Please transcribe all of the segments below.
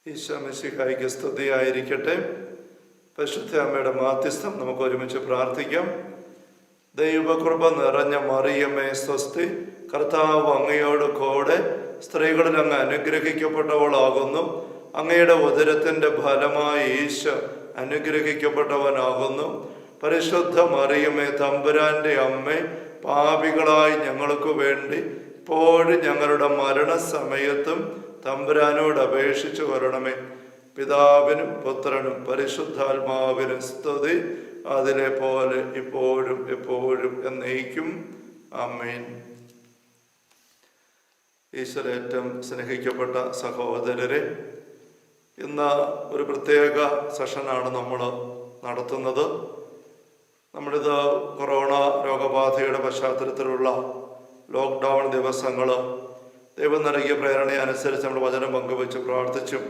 ഈശോ മിശിഹായ്ക്ക് സ്തുതിയായിരിക്കട്ടെ. പരിശുദ്ധ അമ്മയുടെ മാധ്യസ്ഥം നമുക്ക് ഒരുമിച്ച് പ്രാർത്ഥിക്കാം. ദൈവകൃപ നിറഞ്ഞ മറിയമേ സ്വസ്തി, കർത്താവ് അങ്ങയോട് കൂടെ സ്ത്രീകളിൽ അങ്ങ് അനുഗ്രഹിക്കപ്പെട്ടവളാകുന്നു. അങ്ങയുടെ ഉദരത്തിൻ്റെ ഫലമായി ഈശോ അനുഗ്രഹിക്കപ്പെട്ടവനാകുന്നു. പരിശുദ്ധ മറിയമേ തമ്പുരാൻ്റെ അമ്മേ, പാപികളായി ഞങ്ങൾക്ക് വേണ്ടി ഇപ്പോഴും ഞങ്ങളുടെ മരണസമയത്തും തമ്പുരാനോട് അപേക്ഷിച്ചു വരണമേ. പിതാവിനും പുത്രനും പരിശുദ്ധാത്മാവിനും സ്തുതി, അതിലെ പോലെ ഇപ്പോഴും എപ്പോഴും എന്നേക്കും. ആമേൻ. ഈശ്വരേറ്റം സ്നേഹിക്കപ്പെട്ട സഹോദരരെ, ഇന്ന് ഒരു പ്രത്യേക സെഷനാണ് നമ്മൾ നടത്തുന്നത്. നമ്മളിത് കൊറോണ രോഗബാധയുടെ പശ്ചാത്തലത്തിലുള്ള ലോക്ക്ഡൗൺ ദിവസങ്ങൾ ദൈവം നൽകിയ പ്രേരണയനുസരിച്ച് നമ്മൾ വചനം പങ്കുവെച്ച് പ്രാർത്ഥിച്ചും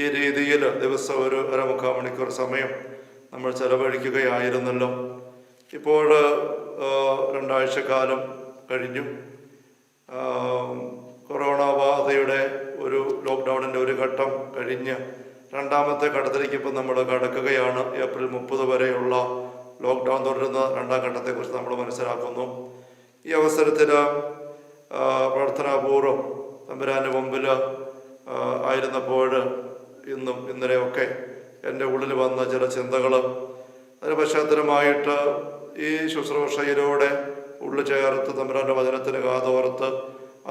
ഈ രീതിയിൽ ദിവസം ഒരു 1.25 മണിക്കൂർ സമയം നമ്മൾ ചെലവഴിക്കുകയായിരുന്നല്ലോ. ഇപ്പോൾ 2 ആഴ്ചക്കാലം കഴിഞ്ഞു. കൊറോണ ബാധയുടെ ഒരു ലോക്ക്ഡൗണിൻ്റെ ഒരു ഘട്ടം കഴിഞ്ഞ് രണ്ടാമത്തെ ഘട്ടത്തിലേക്ക് ഇപ്പം നമ്മൾ കടക്കുകയാണ്. ഏപ്രിൽ 30 വരെയുള്ള ലോക്ക്ഡൗൺ തുടരുന്ന 2ാം ഘട്ടത്തെക്കുറിച്ച് നമ്മൾ മനസ്സിലാക്കുന്നു. ഈ അവസരത്തിൽ പ്രാർത്ഥനാപൂർവം തമ്പുരാൻ്റെ മുമ്പിൽ ആയിരുന്നപ്പോൾ ഇന്നും ഇന്നലെയൊക്കെ എൻ്റെ ഉള്ളിൽ വന്ന ചില ചിന്തകൾ, അതിന് പശ്ചാത്തലമായിട്ട് ഈ ശുശ്രൂഷയിലൂടെ ഉള്ളു ചേർത്ത് തമ്പുരാൻ്റെ വചനത്തിന് കാതോർത്ത്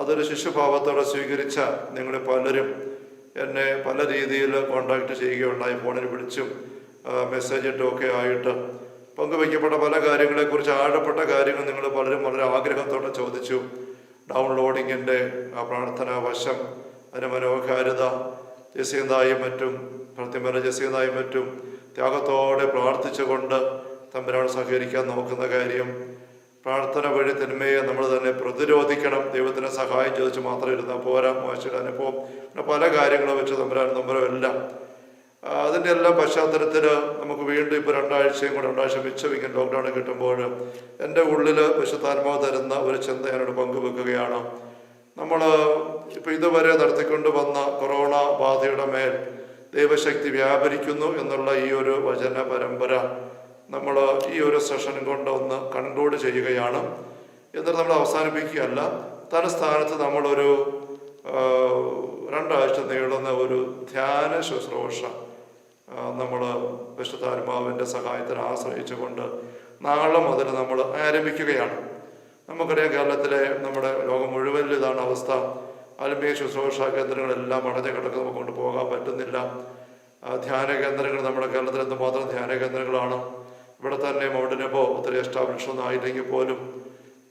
അതൊരു ശിശുഭാവത്തോടെ സ്വീകരിച്ച നിങ്ങൾ പലരും എന്നെ പല രീതിയിൽ കോണ്ടാക്ട് ചെയ്യുകയുണ്ടായി. ഫോണിൽ വിളിച്ചും മെസ്സേജ് ഇട്ടും ഒക്കെ ആയിട്ട് പങ്കുവയ്ക്കപ്പെട്ട പല കാര്യങ്ങളെക്കുറിച്ച് ആഴപ്പെട്ട കാര്യങ്ങൾ നിങ്ങൾ പലരും വളരെ ആഗ്രഹത്തോടെ ചോദിച്ചു. ഡൗൺലോഡിങ്ങിൻ്റെ പ്രാർത്ഥനാ വശം, അതിന് മനോഹാരിത, ജസീന്തായും മറ്റും പ്രത്യമല ജസീന്തായും മറ്റും ത്യാഗത്തോടെ പ്രാർത്ഥിച്ചുകൊണ്ട് തമ്പുരാൻ സഹകരിക്കാൻ നോക്കുന്ന കാര്യം, പ്രാർത്ഥന വഴി തിന്മയെ നമ്മൾ തന്നെ പ്രതിരോധിക്കണം, ദൈവത്തിന് സഹായം ചോദിച്ച് മാത്രം ഇരുന്നാൽ പോരാ, മോശയുടെ അനുഭവം, പിന്നെ പല കാര്യങ്ങളും വെച്ച് തമ്പുരാനും എല്ലാം അതിൻ്റെ എല്ലാം പശ്ചാത്തലത്തിൽ നമുക്ക് വീണ്ടും ഇപ്പോൾ 2 ആഴ്ചയും കൂടെ 2 ആഴ്ച മിച്ചം ഇങ്ങനെ ലോക്ക്ഡൗൺ കിട്ടുമ്പോൾ എൻ്റെ ഉള്ളിൽ വിശുദ്ധാത്മാവ് തരുന്ന ഒരു ചിന്ത ഞാനോട് പങ്കുവെക്കുകയാണ്. നമ്മൾ ഇപ്പോൾ ഇതുവരെ നടത്തിക്കൊണ്ട് വന്ന കൊറോണ ബാധയുടെ മേൽ ദൈവശക്തി വ്യാപരിക്കുന്നു എന്നുള്ള ഈ ഒരു വചന പരമ്പര നമ്മൾ ഈ ഒരു സെഷൻ കൊണ്ട് ഒന്ന് കൺക്ലൂഡ് ചെയ്യുകയാണ്. എന്നിട്ട് നമ്മൾ അവസാനിപ്പിക്കുകയല്ല, തലസ്ഥാനത്ത് നമ്മളൊരു 2 ആഴ്ച നീളുന്ന ഒരു ധ്യാന ശുശ്രൂഷ നമ്മൾ വിശുദ്ധാത്മാവിൻ്റെ സഹായത്തിന് ആശ്രയിച്ചുകൊണ്ട് നാളെ മുതൽ നമ്മൾ ആരംഭിക്കുകയാണ്. നമുക്കറിയാം, കേരളത്തിലെ നമ്മുടെ ലോകം മുഴുവൻ ഇതാണ് അവസ്ഥ. ആത്മീയ ശുശ്രൂഷ കേന്ദ്രങ്ങളെല്ലാം അടഞ്ഞു കിടക്കുന്ന നമുക്ക് കൊണ്ട് പോകാൻ പറ്റുന്നില്ല. ധ്യാന കേന്ദ്രങ്ങൾ നമ്മുടെ കേരളത്തിൽ എന്തുമാത്രം ധ്യാന കേന്ദ്രങ്ങളാണ്. ഇവിടെ തന്നെ മൗണ്ടിനിപ്പോൾ ഒത്തിരി എസ്റ്റാബ്ലിഷ് ഒന്നും ആയില്ലെങ്കിൽ പോലും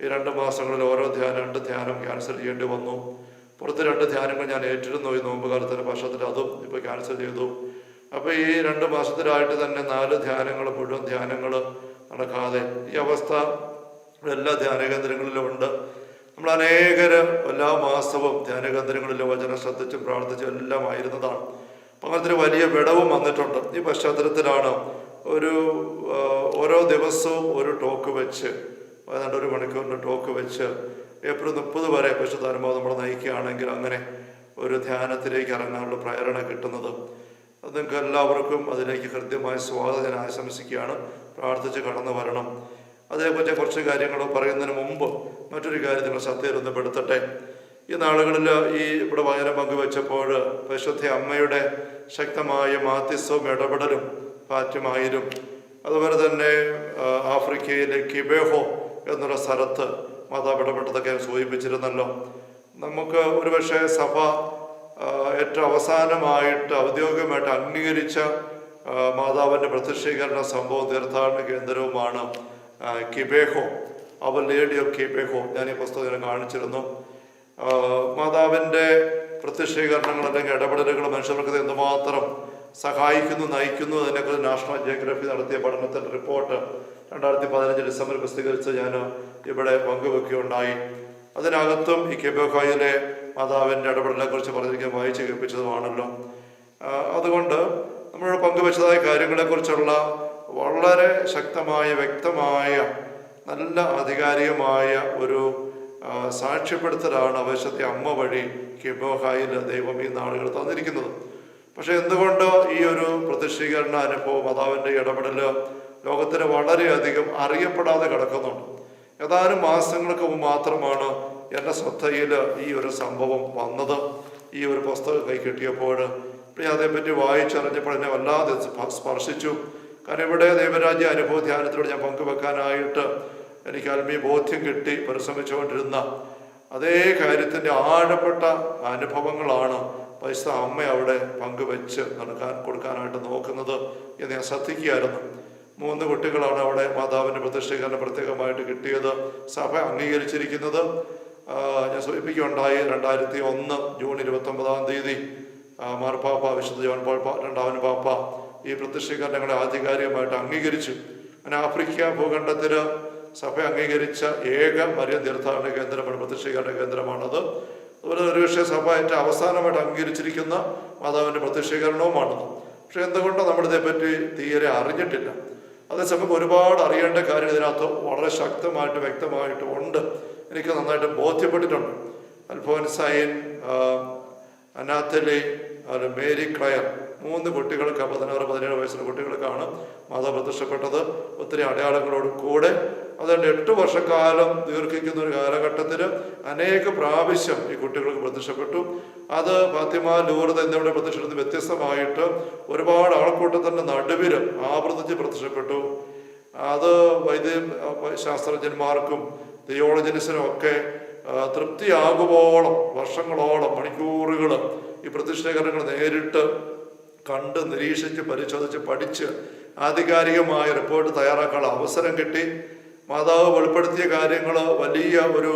ഈ 2 മാസങ്ങളിൽ ഓരോ 2 ധ്യാനം ക്യാൻസൽ ചെയ്യേണ്ടി വന്നു. പുറത്ത് 2 ധ്യാനങ്ങൾ ഞാൻ ഏറ്റിരുന്നു ഈ നോമ്പ് കാലത്തിൻ്റെ പക്ഷത്തിൽ, അതും ഇപ്പോൾ ക്യാൻസൽ ചെയ്തു. അപ്പോൾ ഈ 2 മാസത്തിലായിട്ട് തന്നെ 4 ധ്യാനങ്ങൾ, മുഴുവൻ ധ്യാനങ്ങൾ നടക്കാതെ ഈ അവസ്ഥ എല്ലാ ധ്യാന കേന്ദ്രങ്ങളിലും ഉണ്ട്. നമ്മൾ അനേകർ എല്ലാ മാസവും ധ്യാന കേന്ദ്രങ്ങളിലും വചനം ശ്രദ്ധിച്ചും പ്രാർത്ഥിച്ചും എല്ലാം ആയിരുന്നതാണ്. അപ്പം അങ്ങനത്തെ വലിയ വിടവും വന്നിട്ടുണ്ട്. ഈ പശ്ചാത്തലത്തിലാണ് ഓരോ ദിവസവും ഒരു ടോക്ക് വെച്ച്, ഏതാണ്ട് 1 മണിക്കൂറിൻ്റെ ടോക്ക് വെച്ച് ഏപ്രിൽ 30 വരെ പരിശുദ്ധാത്മാവ് നമ്മളെ നയിക്കുകയാണെങ്കിൽ അങ്ങനെ ഒരു ധ്യാനത്തിലേക്ക് ഇറങ്ങാനുള്ള പ്രേരണ കിട്ടുന്നത്. അത് നിങ്ങൾക്ക് എല്ലാവർക്കും അതിലേക്ക് ഹൃദ്യമായ സ്വാഗതം ഞാൻ ആശംസിക്കുകയാണ്. പ്രാർത്ഥിച്ച് കടന്നു വരണം. അതേപറ്റി കുറച്ച് കാര്യങ്ങൾ പറയുന്നതിന് മുമ്പ് മറ്റൊരു കാര്യം നിങ്ങൾ ശ്രദ്ധയിലൊന്ന് പെടുത്തട്ടെ. ഈ നാളുകളിൽ ഇവിടെ വചനം പങ്കുവെച്ചപ്പോൾ പരിശുദ്ധ അമ്മയുടെ ശക്തമായ മാധ്യസ്ഥവും ഇടപെടലും ഫാറ്റിമയിലും, അതുപോലെ തന്നെ ആഫ്രിക്കയിലെ കിബേഹോ എന്നുള്ള സ്ഥലത്ത് മാതാവ് ഇടപെട്ടതൊക്കെ സൂചിപ്പിച്ചിരുന്നല്ലോ. നമുക്ക് ഒരുപക്ഷെ സഭ ഏറ്റവും അവസാനമായിട്ട് ഔദ്യോഗികമായിട്ട് അംഗീകരിച്ച മാതാവിൻ്റെ പ്രത്യക്ഷീകരണ സംഭവം തീർത്ഥാടന കേന്ദ്രവുമാണ് കിബേഹോ, അവർ ലേഡി ഓഫ് കിബേഹോ. ഞാൻ ഈ പുസ്തകം കാണിച്ചിരുന്നു. മാതാവിൻ്റെ പ്രത്യക്ഷീകരണങ്ങൾ അല്ലെങ്കിൽ ഇടപെടലുകൾ മനുഷ്യർക്ക് എന്തുമാത്രം സഹായിക്കുന്നു, നയിക്കുന്നു, അതിനെക്കുറിച്ച് നാഷണൽ ജിയോഗ്രഫി നടത്തിയ പഠനത്തിൻ്റെ റിപ്പോർട്ട് 2015 ഡിസംബർ പ്രസിദ്ധീകരിച്ച് ഞാൻ ഇവിടെ പങ്കുവെക്കുകയുണ്ടായി. അതിനകത്തും ഈ കിബേഹോയിലെ മാതാവിൻ്റെ ഇടപെടലിനെ കുറിച്ച് പറഞ്ഞിരിക്കാൻ വായിച്ച് കേൾപ്പിച്ചതുമാണല്ലോ. അതുകൊണ്ട് നമ്മൾ പങ്കുവെച്ചതായ കാര്യങ്ങളെക്കുറിച്ചുള്ള വളരെ ശക്തമായ, വ്യക്തമായ, നല്ല ആധികാരികമായ ഒരു സാക്ഷ്യപ്പെടുത്തലാണ് പരിശുദ്ധ അമ്മ വഴി കിബേഹോയിൽ ദൈവം ഈ നാളുകൾ തന്നിരിക്കുന്നത്. പക്ഷെ എന്തുകൊണ്ട് ഈ ഒരു പ്രതിഷ്ഠീകരണ അനുഭവം മാതാവിൻ്റെ ഇടപെടൽ ലോകത്തിന് വളരെയധികം അറിയപ്പെടാതെ കിടക്കുന്നുണ്ട്. ഏതാനും മാസങ്ങൾക്ക് മുമ്പ് മാത്രമാണ് എൻ്റെ ശ്രദ്ധയിൽ ഈ ഒരു സംഭവം വന്നത്. ഈ ഒരു പുസ്തകം കൈ കിട്ടിയപ്പോൾ അതേപ്പറ്റി വായിച്ചറിഞ്ഞപ്പോൾ എന്നെ വല്ലാതെ സ്പർശിച്ചു. കാരണം ഇവിടെ ദൈവരാജ്യ അനുഭവ ധ്യാനത്തിലൂടെ ഞാൻ പങ്കുവെക്കാനായിട്ട് എനിക്ക് ആത്മീയ ബോധ്യം കിട്ടി പരിശ്രമിച്ചുകൊണ്ടിരുന്ന അതേ കാര്യത്തിൻ്റെ ആഴപ്പെട്ട അനുഭവങ്ങളാണ് പൈസ അമ്മ അവിടെ പങ്കുവെച്ച് കൊടുക്കാനായിട്ട് നോക്കുന്നത് എന്ന് ഞാൻ ശ്രദ്ധിക്കുകയായിരുന്നു. 3 കുട്ടികളാണ് അവിടെ മാതാവിൻ്റെ പ്രതിഷ്ഠീകരണം പ്രത്യേകമായിട്ട് കിട്ടിയത്. സഭ അംഗീകരിച്ചിരിക്കുന്നത് ഞാൻ സൂചിപ്പിക്കുകയുണ്ടായി 2001 ജൂൺ 29 മാർപ്പാപ്പ വിശുദ്ധ ജോൺ പോൾ രണ്ടാമൻ പാപ്പ ഈ പ്രതിഷ്ഠീകരണങ്ങളെ ആധികാരികമായിട്ട് അംഗീകരിച്ചു. അങ്ങനെ ആഫ്രിക്ക ഭൂഖണ്ഡത്തിൽ സഭ അംഗീകരിച്ച ഏക മരിയൻ തീർത്ഥാടന കേന്ദ്രമാണ്, പ്രതിഷ്ഠീകരണ കേന്ദ്രമാണത്. അതുപോലെ ഒരുപക്ഷെ സഭ ഏറ്റവും അവസാനമായിട്ട് അംഗീകരിച്ചിരിക്കുന്ന മാതാവിൻ്റെ പ്രതിഷ്ഠീകരണവുമാണത്. പക്ഷെ എന്തുകൊണ്ടോ നമ്മളിതേപ്പറ്റി തീരെ അറിഞ്ഞിട്ടില്ല. അതേസമയം ഒരുപാട് അറിയേണ്ട കാര്യം ഇതിനകത്ത് വളരെ ശക്തമായിട്ട് വ്യക്തമായിട്ട് ഉണ്ട്. എനിക്ക് നന്നായിട്ട് ബോധ്യപ്പെട്ടിട്ടുണ്ട്. അൽഫോൻസൈൻ, അനാത്തലി, മേരി ക്ലയർ 3 കുട്ടികൾക്ക് 16-17 വയസ്സുള്ള കുട്ടികൾക്കാണ് മാതാവ് പ്രത്യക്ഷപ്പെട്ടത്. ഒത്തിരി അടയാളങ്ങളോട് കൂടെ അതുകൊണ്ട് 8 വർഷക്കാലം ദീർഘിക്കുന്ന ഒരു കാലഘട്ടത്തിൽ അനേക പ്രാവശ്യം ഈ കുട്ടികൾക്ക് പ്രത്യക്ഷപ്പെട്ടു. അത് ഫാത്തിമ, ലൂർദ് എന്നിവിടെ പ്രത്യക്ഷപ്പെടുന്ന വ്യത്യസ്തമായിട്ട് ഒരുപാട് ആൾക്കൂട്ടത്തിൻ്റെ നടുവിൽ ആവർത്തിച്ച് പ്രത്യക്ഷപ്പെട്ടു. അത് ശാസ്ത്രജ്ഞന്മാർക്കും തിയോളജിനിസിനും ഒക്കെ തൃപ്തിയാകുമ്പോളം വർഷങ്ങളോളം മണിക്കൂറുകൾ ഈ പ്രതിഷ്ഠീകരണങ്ങൾ നേരിട്ട് കണ്ട് നിരീക്ഷിച്ച് പരിശോധിച്ച് പഠിച്ച് ആധികാരികമായ റിപ്പോർട്ട് തയ്യാറാക്കാനുള്ള അവസരം കിട്ടി. മാതാവ് വെളിപ്പെടുത്തിയ കാര്യങ്ങൾ വലിയ ഒരു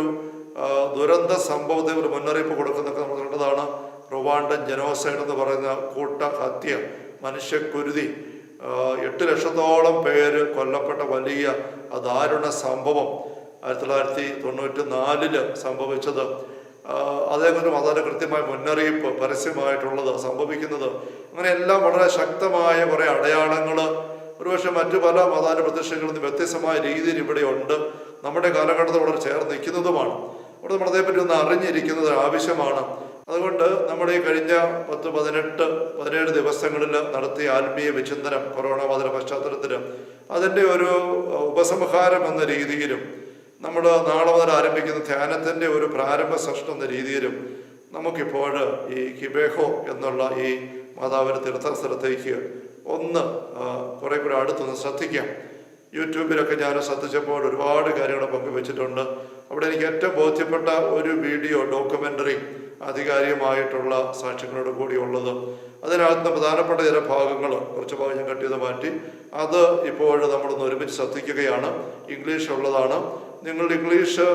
ദുരന്ത സംഭവത്തെ ഒരു മുന്നറിയിപ്പ് കൊടുക്കുന്നതൊക്കെ നമ്മൾ കണ്ടതാണ്. റുവാണ്ടൻ ജനോസൈഡ് എന്ന് പറയുന്ന കൂട്ടഹത്യ, മനുഷ്യക്കുരുതി, 8 ലക്ഷത്തോളം പേര് കൊല്ലപ്പെട്ട വലിയ ദാരുണ സംഭവം 1994 സംഭവിച്ചത്. അതേപോലെ മാതാവിൻ്റെ കൃത്യമായ മുന്നറിയിപ്പ് പരസ്യമായിട്ടുള്ളത് സംഭവിക്കുന്നത്, അങ്ങനെയെല്ലാം വളരെ ശക്തമായ കുറേ അടയാളങ്ങൾ ഒരുപക്ഷെ മറ്റു പല മാതാവിൻ്റെ പ്രത്യക്ഷങ്ങളിൽ നിന്ന് വ്യത്യസ്തമായ രീതിയിൽ ഇവിടെ ഉണ്ട്. നമ്മുടെ കാലഘട്ടത്തിൽ വളരെ ചേർന്ന് നിൽക്കുന്നതുമാണ്. അവിടെ നമ്മൾ അതേപ്പറ്റി ഒന്ന് അറിഞ്ഞിരിക്കുന്നത് ആവശ്യമാണ്. അതുകൊണ്ട് നമ്മുടെ ഈ കഴിഞ്ഞ 10-18-17 ദിവസങ്ങളിൽ നടത്തിയ ആത്മീയ വിചിന്തനം കൊറോണ ബാധയുടെ പശ്ചാത്തലത്തിൽ അതിൻ്റെ ഒരു ഉപസംഹാരം എന്ന രീതിയിലും നമ്മൾ നാളെ മുതൽ ആരംഭിക്കുന്ന ധ്യാനത്തിൻ്റെ ഒരു പ്രാരംഭ സെഷൻ എന്ന രീതിയിലും നമുക്കിപ്പോൾ ഈ കിബേഹോ എന്നുള്ള ഈ മാതാവിൻ്റെ തീർത്ഥസ്ഥലത്തേക്ക് ഒന്ന് കുറേ കൂടെ അടുത്തൊന്ന് ശ്രദ്ധിക്കാം. യൂട്യൂബിലൊക്കെ ഞാൻ ശ്രദ്ധിച്ചപ്പോൾ ഒരുപാട് കാര്യങ്ങൾ പങ്കുവെച്ചിട്ടുണ്ട്. അവിടെ എനിക്ക് ഏറ്റവും ബോധ്യപ്പെട്ട ഒരു വീഡിയോ ഡോക്യുമെൻ്ററി ആധികാരികമായിട്ടുള്ള സാക്ഷ്യങ്ങളോട് കൂടിയുള്ളത്. അതിനകത്ത് പ്രധാനപ്പെട്ട ചില ഭാഗങ്ങൾ, കുറച്ച് ഭാഗം ഞാൻ കട്ട് ചെയ്ത് മാറ്റി, അത് ഇപ്പോൾ നമ്മളൊന്ന് ഒരുമിച്ച് ശ്രദ്ധിക്കുകയാണ്. ഇംഗ്ലീഷ് ഉള്ളതാണ്. നിങ്ങൾ ഇംഗ്ലീഷ്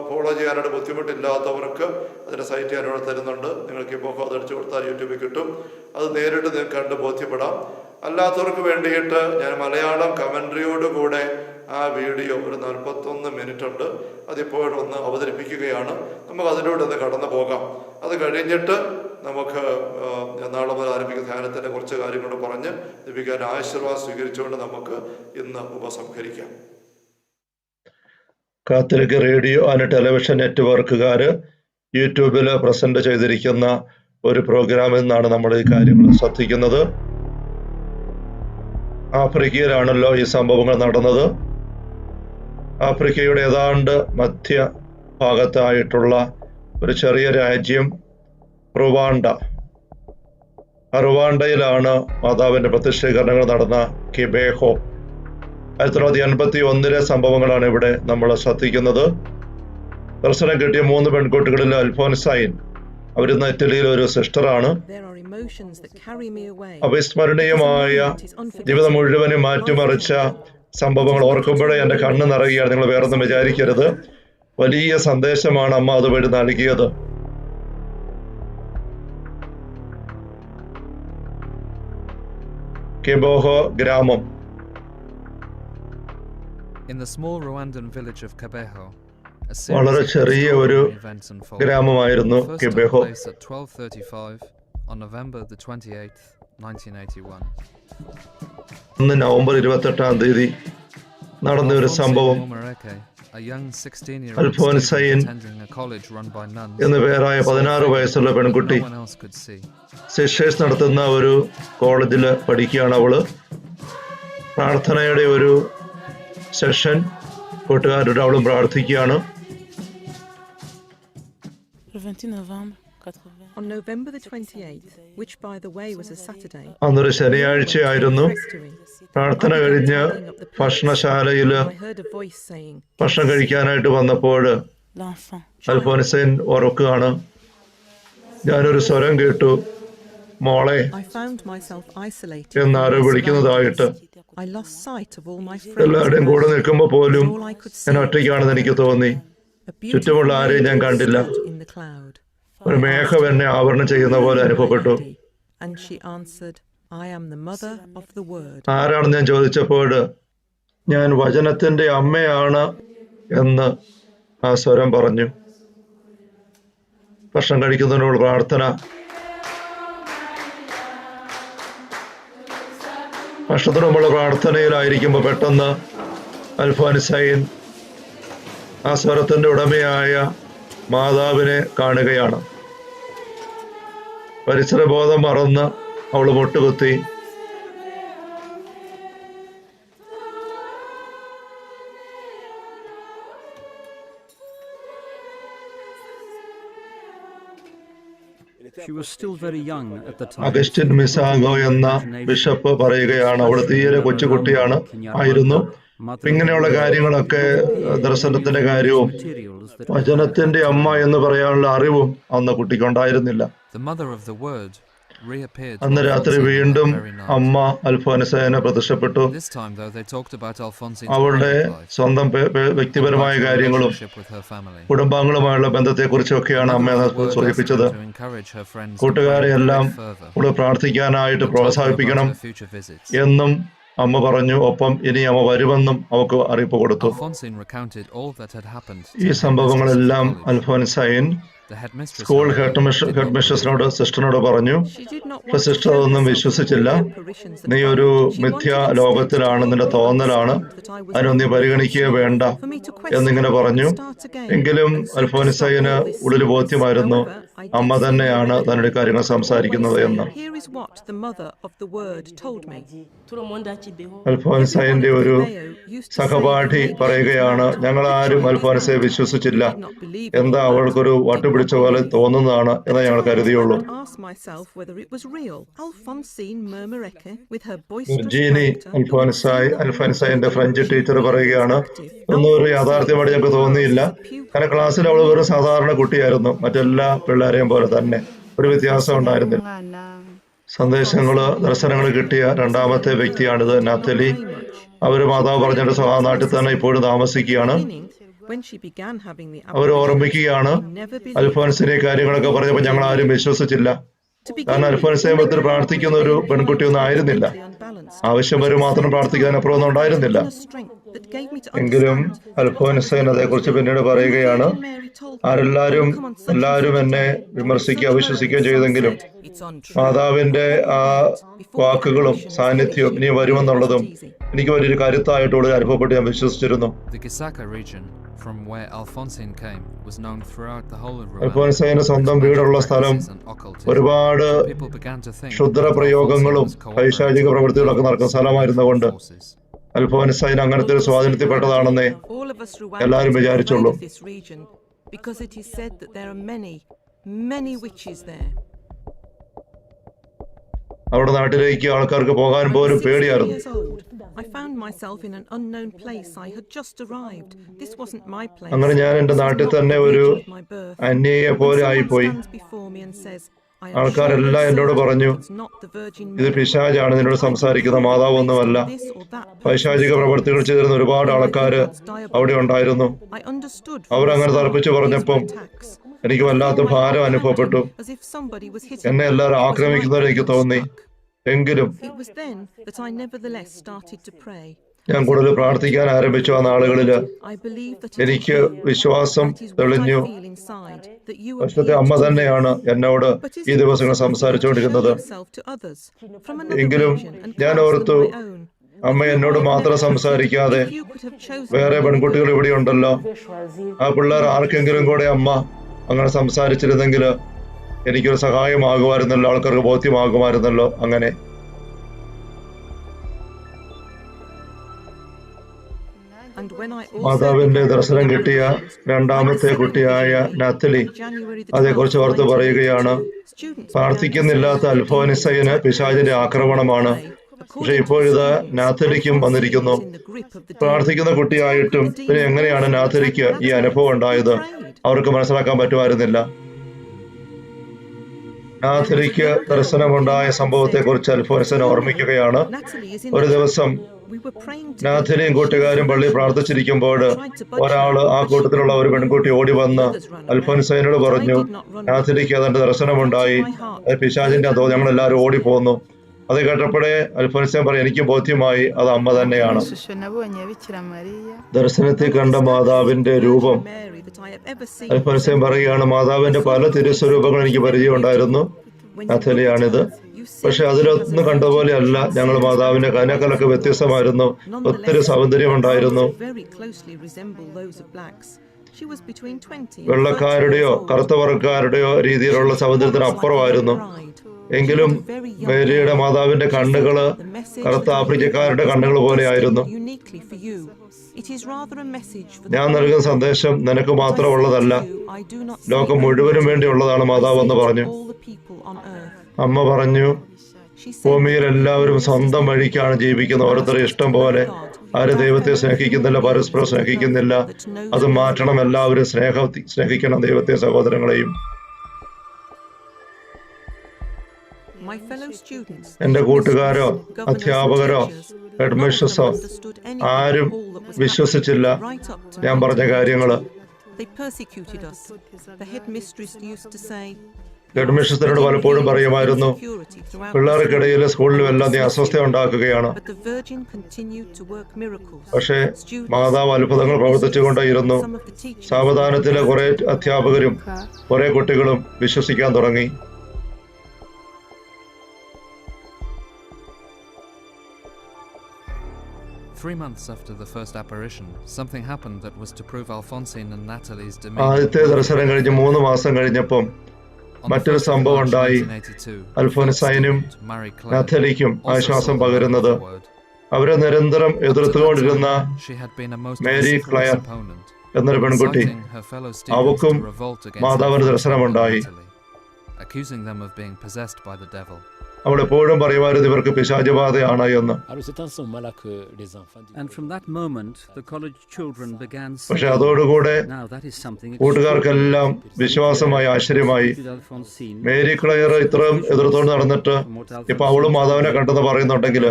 ഫോളോ ചെയ്യാനായിട്ട് ബുദ്ധിമുട്ടില്ലാത്തവർക്ക് അതിൻ്റെ സൈറ്റ് ഞാനിവിടെ തരുന്നുണ്ട്. നിങ്ങൾക്ക് ഇപ്പോൾ അത് അടിച്ചു കൊടുത്താൽ യൂട്യൂബിൽ കിട്ടും. അത് നേരിട്ട് നിങ്ങൾക്ക് കണ്ട് ബോധ്യപ്പെടാം. അല്ലാത്തവർക്ക് വേണ്ടിയിട്ട് ഞാൻ മലയാളം കമൻട്രിയോട് കൂടെ ആ വീഡിയോ ഒരു 41 മിനിറ്റ് ഉണ്ട്, അതിപ്പോഴൊന്ന് അവതരിപ്പിക്കുകയാണ്. നമുക്ക് അതിലൂടെ ഒന്ന് കടന്നു പോകാം. അത് കഴിഞ്ഞിട്ട് നമുക്ക് നാളെ മുതൽ ആരംഭിക്കുന്ന ധ്യാനത്തിൻ്റെ കുറച്ച് കാര്യങ്ങൾ പറഞ്ഞ് ലഭിക്കാൻ ആശീർവാദം സ്വീകരിച്ചുകൊണ്ട് നമുക്ക് ഇന്ന് ഉപസംഹരിക്കാം. കാത്തലിക് റേഡിയോ ആൻഡ് ടെലിവിഷൻ നെറ്റ്വർക്കുകാർ യൂട്യൂബിൽ പ്രസന്റ് ചെയ്തിരിക്കുന്ന ഒരു പ്രോഗ്രാമിൽ നിന്നാണ് നമ്മൾ ഈ കാര്യങ്ങൾ ശ്രദ്ധിക്കുന്നത്. ആഫ്രിക്കയിലാണല്ലോ ഈ സംഭവങ്ങൾ നടന്നത്. ആഫ്രിക്കയുടെ ഏതാണ്ട് മധ്യ ഭാഗത്തായിട്ടുള്ള ഒരു ചെറിയ രാജ്യം റുവാണ്ട. റുവാണ്ടയിലാണ് മാതാവിൻ്റെ പ്രതിഷ്ഠീകരണങ്ങൾ നടന്ന കിബേഹോ. 1981 സംഭവങ്ങളാണ് ഇവിടെ നമ്മൾ ശ്രദ്ധിക്കുന്നത്. ദർശനം കിട്ടിയ 3 പെൺകുട്ടികളിൽ അൽഫോൻസൈൻ, അവരിന്ന് ഇറ്റലിയിലെ ഒരു സിസ്റ്ററാണ്. അവിസ്മരണീയമായ ജീവിതം മുഴുവനും മാറ്റിമറിച്ച സംഭവങ്ങൾ ഓർക്കുമ്പോഴേ എൻ്റെ കണ്ണ് നിറയുകയാണ്. നിങ്ങൾ വേറൊന്നും വിചാരിക്കരുത്. വലിയ സന്ദേശമാണ് അമ്മ അതുവഴി നൽകിയത്. കിബോഹോ ഗ്രാമം. വളരെ ചെറിയ ഒരു ഗ്രാമമായിരുന്നു കിബേഹോ. നവംബർ 28 നടന്ന ഒരു സംഭവം അൽഫോൻസൈൻ എന്നു പേരായ 16 വയസ്സുള്ള പെൺകുട്ടി സിസ്റ്റേഴ്സ് നടത്തുന്ന ഒരു കോളേജിൽ പഠിക്കുകയാണ്. അവള് പ്രാർത്ഥനയുടെ ഒരു സെഷൻ കൂട്ടുകാരുടെ അവളും പ്രാർത്ഥിക്കുകയാണ്. On November the 28th, which by the way was a Saturday, അന്നൊരു ശനിയാഴ്ചയായിരുന്നു. പ്രാർത്ഥന കഴിഞ്ഞ് ഭക്ഷണശാലയിൽ I heard a voice saying, ഭക്ഷണം കഴിക്കാനായിട്ട് വന്നപ്പോൾ അൽഫോൻസൈൻ ഉറക്കുകയാണ്. ഞാനൊരു സ്വരം കേട്ടു, മോളെ I found myself isolated. എന്നാരോ വിളിക്കുന്നതായിട്ട്. I lost sight of all my friends. എല്ലാവരുടെയും കൂടെ നിൽക്കുമ്പോൾ പോലും All I could ഞാൻ see ഒറ്റയ്ക്കാണെന്ന് എനിക്ക് തോന്നി. a beautiful ചുറ്റുമുള്ള ആരെയും ഞാൻ കണ്ടില്ല. stood in the cloud. ഒരു മേഘം എന്നെ ആവരണം ചെയ്യുന്ന പോലെ അനുഭവപ്പെട്ടു. And she answered, I am the mother of the word. ആരാണെന്ന് ഞാൻ ചോദിച്ചപ്പോൾ ഞാൻ വചനത്തിന്റെ അമ്മയാണ് എന്ന് ആ സ്വരം പറഞ്ഞു. ഭക്ഷണം കഴിക്കുന്നതിനുള്ള പ്രാർത്ഥന, ഭക്ഷണത്തിന് മുമ്പുള്ള പ്രാർത്ഥനയിലായിരിക്കുമ്പോൾ പെട്ടെന്ന് അൽഫോൻസൈൻ ആ സ്വരത്തിന്റെ ഉടമയായ മാതാവിനെ കാണുകയാണ്. പരിസരബോധം മറന്ന് അവൾ മുട്ടുകുത്തി. She was still very young at the time. Augustine Misago എന്ന ബിഷപ്പ് പറയുകയാണ്, അവൾ തീരെ കൊച്ചുകുട്ടിയാണ് ആയിരുന്നു. ഇങ്ങനെയുള്ള കാര്യങ്ങളൊക്കെ ദർശനത്തിന്റെ കാര്യവും വചനത്തിന്റെ അമ്മ എന്ന് പറയാനുള്ള അറിവും അന്ന് കുട്ടിക്കുണ്ടായിരുന്നില്ല. അന്ന് രാത്രി വീണ്ടും അമ്മ അൽഫോൻസൈനെ പ്രത്യക്ഷപ്പെട്ടു. അവളുടെ സ്വന്തം വ്യക്തിപരമായ കാര്യങ്ങളും കുടുംബാംഗങ്ങളുമായുള്ള ബന്ധത്തെക്കുറിച്ചൊക്കെയാണ് അമ്മ സൂചിപ്പിച്ചത്. കൂട്ടുകാരെ എല്ലാം അവള് പ്രാർത്ഥിക്കാനായിട്ട് പ്രോത്സാഹിപ്പിക്കണം എന്നും അമ്മ പറഞ്ഞു. ഒപ്പം ഇനി അമ്മ വരുമെന്നും അവൾക്ക് അറിയിപ്പ് കൊടുത്തു. ഈ സംഭവങ്ങളെല്ലാം അൽഫോൻസൈൻ സ്കൂൾ ഹെഡ്മിസ്ട്രസിനോട് സിസ്റ്ററിനോട് പറഞ്ഞു. സിസ്റ്റർ അതൊന്നും വിശ്വസിച്ചില്ല. നീ ഒരു മിഥ്യാ ലോകത്തിലാണ്, നിന്റെ തോന്നലാണ്, അതിനൊന്നും നീ പരിഗണിക്കുക വേണ്ട എന്നിങ്ങനെ പറഞ്ഞു. എങ്കിലും അൽഫോൻസൈന് ഉള്ളിൽ ബോധ്യമായിരുന്നു അമ്മ തന്നെയാണ് തന്നോട് കാര്യങ്ങൾ സംസാരിക്കുന്നത് എന്ന്. അൽഫോൻസൈന്റെ ഒരു സഹപാഠി പറയുകയാണ്, ഞങ്ങളാരും അൽഫോൻസയെ വിശ്വസിച്ചില്ല. എന്താ അവൾക്കൊരു വട്ടുപിടിച്ച പോലെ തോന്നുന്നതാണ് എന്ന് ഞങ്ങൾ കരുതിയുള്ളൂ. വിർജീനി അൽഫോൻസൈന്റെ ഫ്രഞ്ച് ടീച്ചർ പറയുകയാണ്, ഒന്നും ഒരു യാഥാർത്ഥ്യമായിട്ട് ഞങ്ങൾക്ക് തോന്നിയില്ല. കാരണം ക്ലാസ്സിൽ അവൾ ഒരു സാധാരണ കുട്ടിയായിരുന്നു, മറ്റെല്ലാ പിള്ളേരെയും പോലെ തന്നെ. ഒരു വ്യത്യാസം ഉണ്ടായിരുന്നില്ല. സന്ദേശങ്ങള് ദർശനങ്ങൾ കിട്ടിയ രണ്ടാമത്തെ വ്യക്തിയാണിത്, നാത്തലി. അവര് മാതാവ് പറഞ്ഞിട്ട് നാട്ടിൽ തന്നെ ഇപ്പോഴും താമസിക്കുകയാണ്. അവർ ഓർമ്മിക്കുകയാണ്, അൽഫോൻസിനെ കാര്യങ്ങളൊക്കെ പറഞ്ഞപ്പോൾ ഞങ്ങൾ ആരും വിശ്വസിച്ചില്ല. കാരണം അൽഫോൻസയെ ഒത്തിരി പ്രാർത്ഥിക്കുന്ന ഒരു പെൺകുട്ടിയൊന്നും ആയിരുന്നില്ല. ആവശ്യം വരും മാത്രം പ്രാർത്ഥിക്കാൻ അപ്പുറമൊന്നും ഉണ്ടായിരുന്നില്ല. എങ്കിലും അൽഫോൻസൈൻ അതേക്കുറിച്ച് പിന്നീട് പറയുകയാണ്, എല്ലാവരും എന്നെ വിമർശിക്കുകയോ അവിശ്വസിക്കുകയോ ചെയ്തെങ്കിലും മാതാവിന്റെ ആ വാക്കുകളും സാന്നിധ്യവും ഇനി വരുമെന്നുള്ളതും എനിക്ക് വലിയൊരു കരുത്തായിട്ടുള്ള അനുഭവപ്പെട്ട് ഞാൻ വിശ്വസിച്ചിരുന്നു. അൽഫോൻസൈന് സ്വന്തം വീടുള്ള സ്ഥലം ഒരുപാട് ക്ഷുദ്ര പ്രയോഗങ്ങളും പൈശാചിക പ്രവൃത്തികളൊക്കെ നടക്കുന്ന സ്ഥലമായിരുന്നുകൊണ്ട് അൽഫോൻസൈൻ അങ്ങനത്തെ ഒരു സ്വാധീനത്തിൽപ്പെട്ടതാണെന്നേ എല്ലാവരും വിചാരിച്ചുള്ളൂ. അവിടെ നാട്ടിലേക്ക് ആൾക്കാർക്ക് പോകാൻ പോലും പേടിയായിരുന്നു. അങ്ങനെ ഞാൻ എന്റെ നാട്ടിൽ തന്നെ ഒരു അന്യയെ പോലെ ആയിപ്പോയി. ആൾക്കാരെല്ലാം എന്നോട് പറഞ്ഞു, ഇത് പിശാചാണ് നിന്നോട് സംസാരിക്കുന്ന, മാതാവൊന്നുമല്ല. പൈശാചിക പ്രവർത്തികൾ ചെയ്തിരുന്ന ഒരുപാട് ആൾക്കാര് അവിടെ ഉണ്ടായിരുന്നു. അവരങ്ങനെ തർപ്പിച്ചു പറഞ്ഞപ്പം എനിക്ക് വല്ലാത്ത ഭാരം അനുഭവപ്പെട്ടു. എന്നെ എല്ലാവരും ആക്രമിക്കുന്നവരെ എനിക്ക് തോന്നി. എങ്കിലും ഞാൻ കൂടുതൽ പ്രാർത്ഥിക്കാൻ ആരംഭിച്ചു. ആ നാളുകളില് എനിക്ക് വിശ്വാസം തെളിഞ്ഞു. പക്ഷേ അമ്മ തന്നെയാണ് എന്നോട് ഈ ദിവസങ്ങൾ സംസാരിച്ചുകൊണ്ടിരുന്നത്. എങ്കിലും ഞാൻ ഓർത്തു, അമ്മ എന്നോട് മാത്രം സംസാരിക്കാതെ If you could have chosen വേറെ പെൺകുട്ടികൾ ഇവിടെ ഉണ്ടല്ലോ, ആ പിള്ളേർ ആർക്കെങ്കിലും കൂടെ അമ്മ അങ്ങനെ സംസാരിച്ചിരുന്നെങ്കിൽ എനിക്കൊരു സഹായമാകുമായിരുന്നല്ലോ, ആൾക്കാർക്ക് ബോധ്യമാകുമായിരുന്നല്ലോ. അങ്ങനെ and when I also മാതാവിന്റെ began ദർശനം to കിട്ടിയ understand, രണ്ടാമത്തെ കുട്ടിയായ നാത്തലി January the അതേക്കുറിച്ച് 12th, ഓർത്ത് പറയുകയാണ്, 1982, students പ്രാർത്ഥിക്കുന്നില്ലാത്ത began to say അൽഫോൻസയിന് പിശാചിന്റെ ആക്രമണമാണ്. പക്ഷെ ഇപ്പോഴിത് നാത്തലിക്കും വന്നിരിക്കുന്നു. പ്രാർത്ഥിക്കുന്ന കുട്ടിയായിട്ടും പിന്നെ എങ്ങനെയാണ് നാത്തലിക്ക് ഈ അനുഭവം ഉണ്ടായത് അവർക്ക് മനസ്സിലാക്കാൻ പറ്റുമായിരുന്നില്ല. നാത്തലിക്ക് ദർശനമുണ്ടായ സംഭവത്തെക്കുറിച്ച് അൽഫോൻസൻ ഓർമ്മിക്കുകയാണ്. ഒരു ദിവസം നാഥലിയും കൂട്ടുകാരും പള്ളി പ്രാർത്ഥിച്ചിരിക്കുമ്പോൾ ഒരാള് ആ കൂട്ടത്തിലുള്ള ഒരു പെൺകുട്ടി ഓടി വന്ന് അൽഫോൻസൈനോട് പറഞ്ഞു, നാഥലിക്ക് അതിന്റെ ദർശനമുണ്ടായി, അത് പിശാചിന്റെ അതോ, ഞങ്ങൾ എല്ലാവരും ഓടിപ്പോന്നു. അത് കേട്ടപ്പോഴേ അൽഫോൻസൈൻ പറയും, എനിക്ക് ബോധ്യമായി അത് അമ്മ തന്നെയാണ്. ദർശനത്തിൽ കണ്ട മാതാവിന്റെ രൂപം അൽഫോൻസൈൻ പറയുകയാണ്, മാതാവിന്റെ പല തിരുസ്വരൂപങ്ങൾ എനിക്ക് പരിചയമുണ്ടായിരുന്നു, നാഥലിയാണിത്. പക്ഷെ അതിലൊന്നും കണ്ട പോലെ അല്ല ഞങ്ങൾ മാതാവിന്റെ കനകലൊക്കെ വ്യത്യസ്തമായിരുന്നു, ഒത്തിരി സൗന്ദര്യമുണ്ടായിരുന്നു. വെള്ളക്കാരുടെയോ കറുത്തവർക്കാരുടെയോ രീതിയിലുള്ള സൗന്ദര്യത്തിന് അപ്പുറമായിരുന്നു. എങ്കിലും മേരിയുടെ മാതാവിന്റെ കണ്ണുകള് കറുത്ത ആഫ്രിക്കക്കാരുടെ കണ്ണുകൾ പോലെയായിരുന്നു. ഞാൻ നൽകുന്ന സന്ദേശം നിനക്ക് മാത്രമുള്ളതല്ല, ലോകം മുഴുവനും വേണ്ടിയുള്ളതാണ് മാതാവ് എന്ന് പറഞ്ഞു. അമ്മ പറഞ്ഞു, ഭൂമിയിൽ എല്ലാവരും സ്വന്തം വഴിക്കാണ് ജീവിക്കുന്നത്, ഓരോരുത്തരും ഇഷ്ടം പോലെ. ആരും ദൈവത്തെ സ്നേഹിക്കുന്നില്ല, പരസ്പരം സ്നേഹിക്കുന്നില്ല. അത് മാറ്റണം, എല്ലാവരും സ്നേഹിക്കണം ദൈവത്തെ, സഹോദരങ്ങളെയും. എന്റെ കൂട്ടുകാരോ അധ്യാപകരോ ഹെഡ്മിസ്ട്രസോ ആരും വിശ്വസിച്ചില്ല ഞാൻ പറഞ്ഞ കാര്യങ്ങള്. ഹെഡ്മിസ്ട്രസിനോട് പലപ്പോഴും പറയുമായിരുന്നു, പിള്ളേർക്കിടയിൽ സ്കൂളിലും എല്ലാം നീ അസ്വസ്ഥ ഉണ്ടാക്കുകയാണ്. പക്ഷേ മാതാവ് അത്ഭുതങ്ങൾ പ്രവർത്തിച്ചുകൊണ്ടേയിരുന്നു. സാവധാനത്തിലെ കുറെ അധ്യാപകരും കുറെ കുട്ടികളും വിശ്വസിക്കാൻ തുടങ്ങി. ആദ്യത്തെ ദർശനം കഴിഞ്ഞ് 3 മാസം കഴിഞ്ഞപ്പം മറ്റൊരു സംഭവം ഉണ്ടായി. അൽഫോൻസൈനും നാഥലിക്കും ആശ്വാസം പകരുന്നത്. അവരെ നിരന്തരം എതിർത്തുകൊണ്ടിരുന്ന മേരി ക്ലയർ എന്നൊരു പെൺകുട്ടി, അവക്കും മാതാവിന് ദർശനമുണ്ടായി. അവൾ എപ്പോഴും പറയുമായിരുന്നു ഇവർക്ക് പിശാചബാധയാണ് എന്ന്. പക്ഷെ അതോടുകൂടെ കൂട്ടുകാർക്കെല്ലാം വിശ്വാസമായി, ആശ്ചര്യമായി. മേരി ക്ലയർ ഇത്രയും എതിർത്തോണ്ട് നടന്നിട്ട് ഇപ്പൊ അവളും മാതാവിനെ കണ്ടെന്ന് പറയുന്നുണ്ടെങ്കിൽ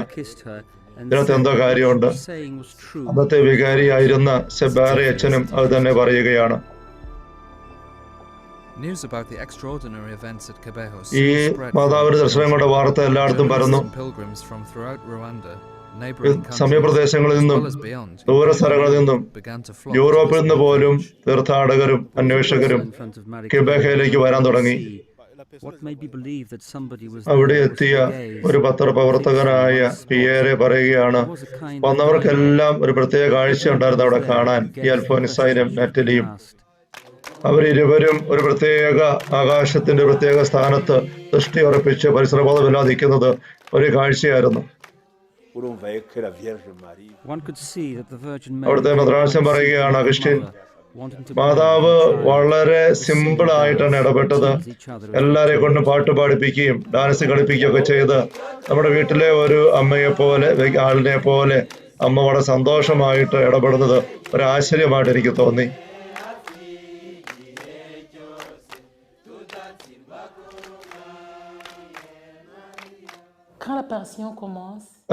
ഇതിനകത്ത് എന്തോ കാര്യമുണ്ട്. അന്നത്തെ വികാരിയായിരുന്ന സെബാറി അച്ഛനും അത് തന്നെ പറയുകയാണ്. ഈ മാതാവിന്റെ ദർശനം കൊണ്ട് വാർത്ത എല്ലായിടത്തും പരന്നു. സമീപപ്രദേശങ്ങളിൽ നിന്നും ദൂര സ്ഥലങ്ങളിൽ നിന്നും യൂറോപ്പിൽ നിന്ന് പോലും തീർത്ഥാടകരും അന്വേഷകരും ക്വെബെക്കിലേക്ക് വരാൻ തുടങ്ങി. അവിടെ എത്തിയ ഒരു പത്രപ്രവർത്തകനായ പിയേറെ പറയുകയാണ്, വന്നവർക്കെല്ലാം ഒരു പ്രത്യേക കാഴ്ച ഉണ്ടായിരുന്നു അവിടെ കാണാൻ, ഈ അൽഫോൻസൈനും നാറ്റലിയും. അവരിരുവരും ഒരു പ്രത്യേക ആകാശത്തിന്റെ പ്രത്യേക സ്ഥാനത്ത് ദൃഷ്ടി ഉറപ്പിച്ച് പരിസരബോധമില്ലാതെ നിൽക്കുന്നത് ഒരു കാഴ്ചയായിരുന്നു. അവിടുത്തെ മെത്രാൻ പറയുകയാണ്, അഗസ്റ്റിൻ, മാതാവ് വളരെ സിമ്പിൾ ആയിട്ടാണ് ഇടപെട്ടത്. എല്ലാരെ കൊണ്ടും പാട്ട് പാടിപ്പിക്കുകയും ഡാൻസ് കളിപ്പിക്കുകയും ഒക്കെ ചെയ്ത് നമ്മുടെ വീട്ടിലെ ഒരു അമ്മയെ പോലെ, ആളിനെ പോലെ അമ്മ വളരെ സന്തോഷമായിട്ട് ഇടപെടുന്നത് ഒരു ആശ്ചര്യമായിട്ട് എനിക്ക് തോന്നി.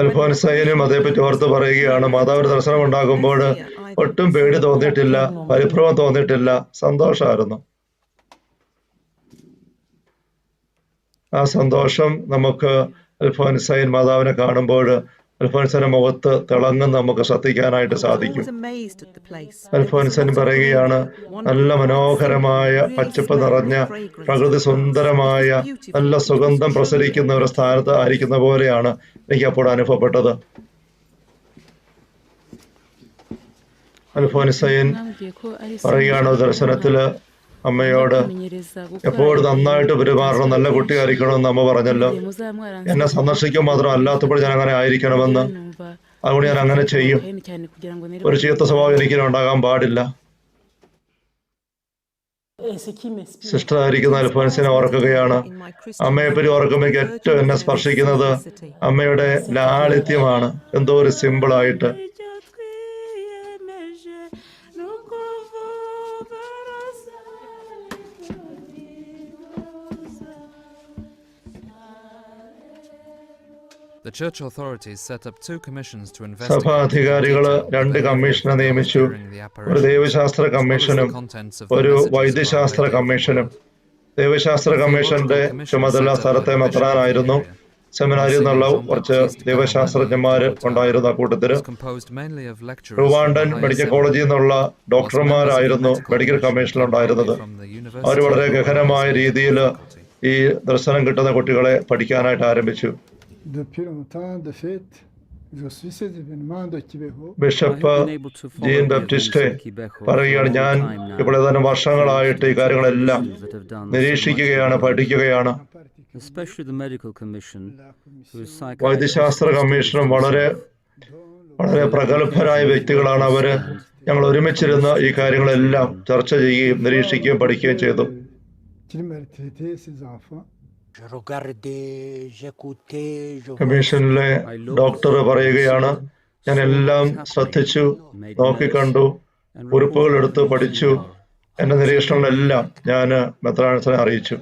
അൽഫോൻസൈനും അതേപ്പറ്റി ഓർത്ത് പറയുകയാണ്, മാതാവിന്റെ ദർശനം ഉണ്ടാകുമ്പോൾ ഒട്ടും പേടി തോന്നിയിട്ടില്ല, പരിഭ്രമം തോന്നിയിട്ടില്ല, സന്തോഷമായിരുന്നു. ആ സന്തോഷം നമുക്ക് അൽഫോൻസൈൻ മാതാവിനെ കാണുമ്പോൾ അൽഫോൻസന്റെ മുഖത്ത് തിളങ്ങുന്ന നമുക്ക് ശ്രദ്ധിക്കാനായിട്ട് സാധിക്കും. അൽഫോൻസൻ പറയുകയാണ്, നല്ല മനോഹരമായ പച്ചപ്പ് നിറഞ്ഞ പ്രകൃതി സുന്ദരമായ നല്ല സുഗന്ധം പ്രസരിക്കുന്ന ഒരു സ്ഥാനത്ത് ആയിരിക്കുന്ന പോലെയാണ് എനിക്ക് അപ്പോൾ അനുഭവപ്പെട്ടത്. അൽഫോൻസയൻ പറയുകയാണ് ദർശനത്തില് അമ്മയോട്, എപ്പോഴും നന്നായിട്ട് പെരുമാറണം, നല്ല കുട്ടിയായിരിക്കണമെന്ന് അമ്മ പറഞ്ഞല്ലോ. എന്നെ സന്ദർശിക്കാൻ മാത്രം അല്ലാത്തപ്പോൾ ഞാൻ അങ്ങനെ ആയിരിക്കണമെന്ന്, അതുകൊണ്ട് ഞാൻ അങ്ങനെ ചെയ്യും. ഒരു ചീത്ത സ്വഭാവം എനിക്ക് ഉണ്ടാകാൻ പാടില്ല. സിസ്റ്റർ ആയിരിക്കുന്ന അൽഫോൻസിനെ ഓർക്കുകയാണ്. അമ്മയെപ്പറ്റി ഓർക്കുമ്പോൾ ഏറ്റവും എന്നെ സ്പർശിക്കുന്നത് അമ്മയുടെ ലാളിത്യമാണ്. എന്തോ ഒരു സിമ്പിളായിട്ട്. സഭാ അധികാരികള് 2 കമ്മീഷനെ നിയമിച്ചു. ഒരു ദൈവശാസ്ത്ര കമ്മീഷനും ഒരു വൈദ്യശാസ്ത്ര കമ്മീഷനും. ദൈവശാസ്ത്ര കമ്മീഷന്റെ ചുമതല സ്ഥലത്തെ മെത്രാനായിരുന്നു. സെമിനാരിയിൽ നിന്നുള്ള കുറച്ച് ദൈവശാസ്ത്രജ്ഞന്മാര് ഉണ്ടായിരുന്നു ആ കൂട്ടത്തില്. റുവാണ്ടൻ മെഡിക്കൽ കോളേജിൽ നിന്നുള്ള ഡോക്ടർമാരായിരുന്നു മെഡിക്കൽ കമ്മീഷനിൽ ഉണ്ടായിരുന്നത്. അവർ വളരെ ഗഹനമായ രീതിയിൽ ഈ ദർശനം കിട്ടുന്ന കുട്ടികളെ പഠിക്കാനായിട്ട് ആരംഭിച്ചു. ബിഷപ്പ് ജീൻ ബാപ്റ്റിസ്റ്റ് പറയുകയാണ്, ഞാൻ ഇപ്പോൾ ഏതാനും വർഷങ്ങളായിട്ട് ഈ കാര്യങ്ങളെല്ലാം നിരീക്ഷിക്കുകയാണ്, പഠിക്കുകയാണ്. വൈദ്യശാസ്ത്ര കമ്മീഷനും വളരെ വളരെ പ്രഗത്ഭരായ വ്യക്തികളാണ്. അവര് ഞങ്ങൾ ഒരുമിച്ചിരുന്ന് ഈ കാര്യങ്ങളെല്ലാം ചർച്ച ചെയ്യുകയും നിരീക്ഷിക്കുകയും പഠിക്കുകയും ചെയ്തു. കമ്മീഷനിലെ ഡോക്ടർ പറയുകയാണ്, ഞാൻ എല്ലാം ശ്രദ്ധിച്ചു, നോക്കിക്കണ്ടു, കുറിപ്പുകൾ എടുത്ത് പഠിച്ചു. എന്റെ നിരീക്ഷണങ്ങളെല്ലാം ഞാൻ മെത്രാനസിനെ അറിയിച്ചു.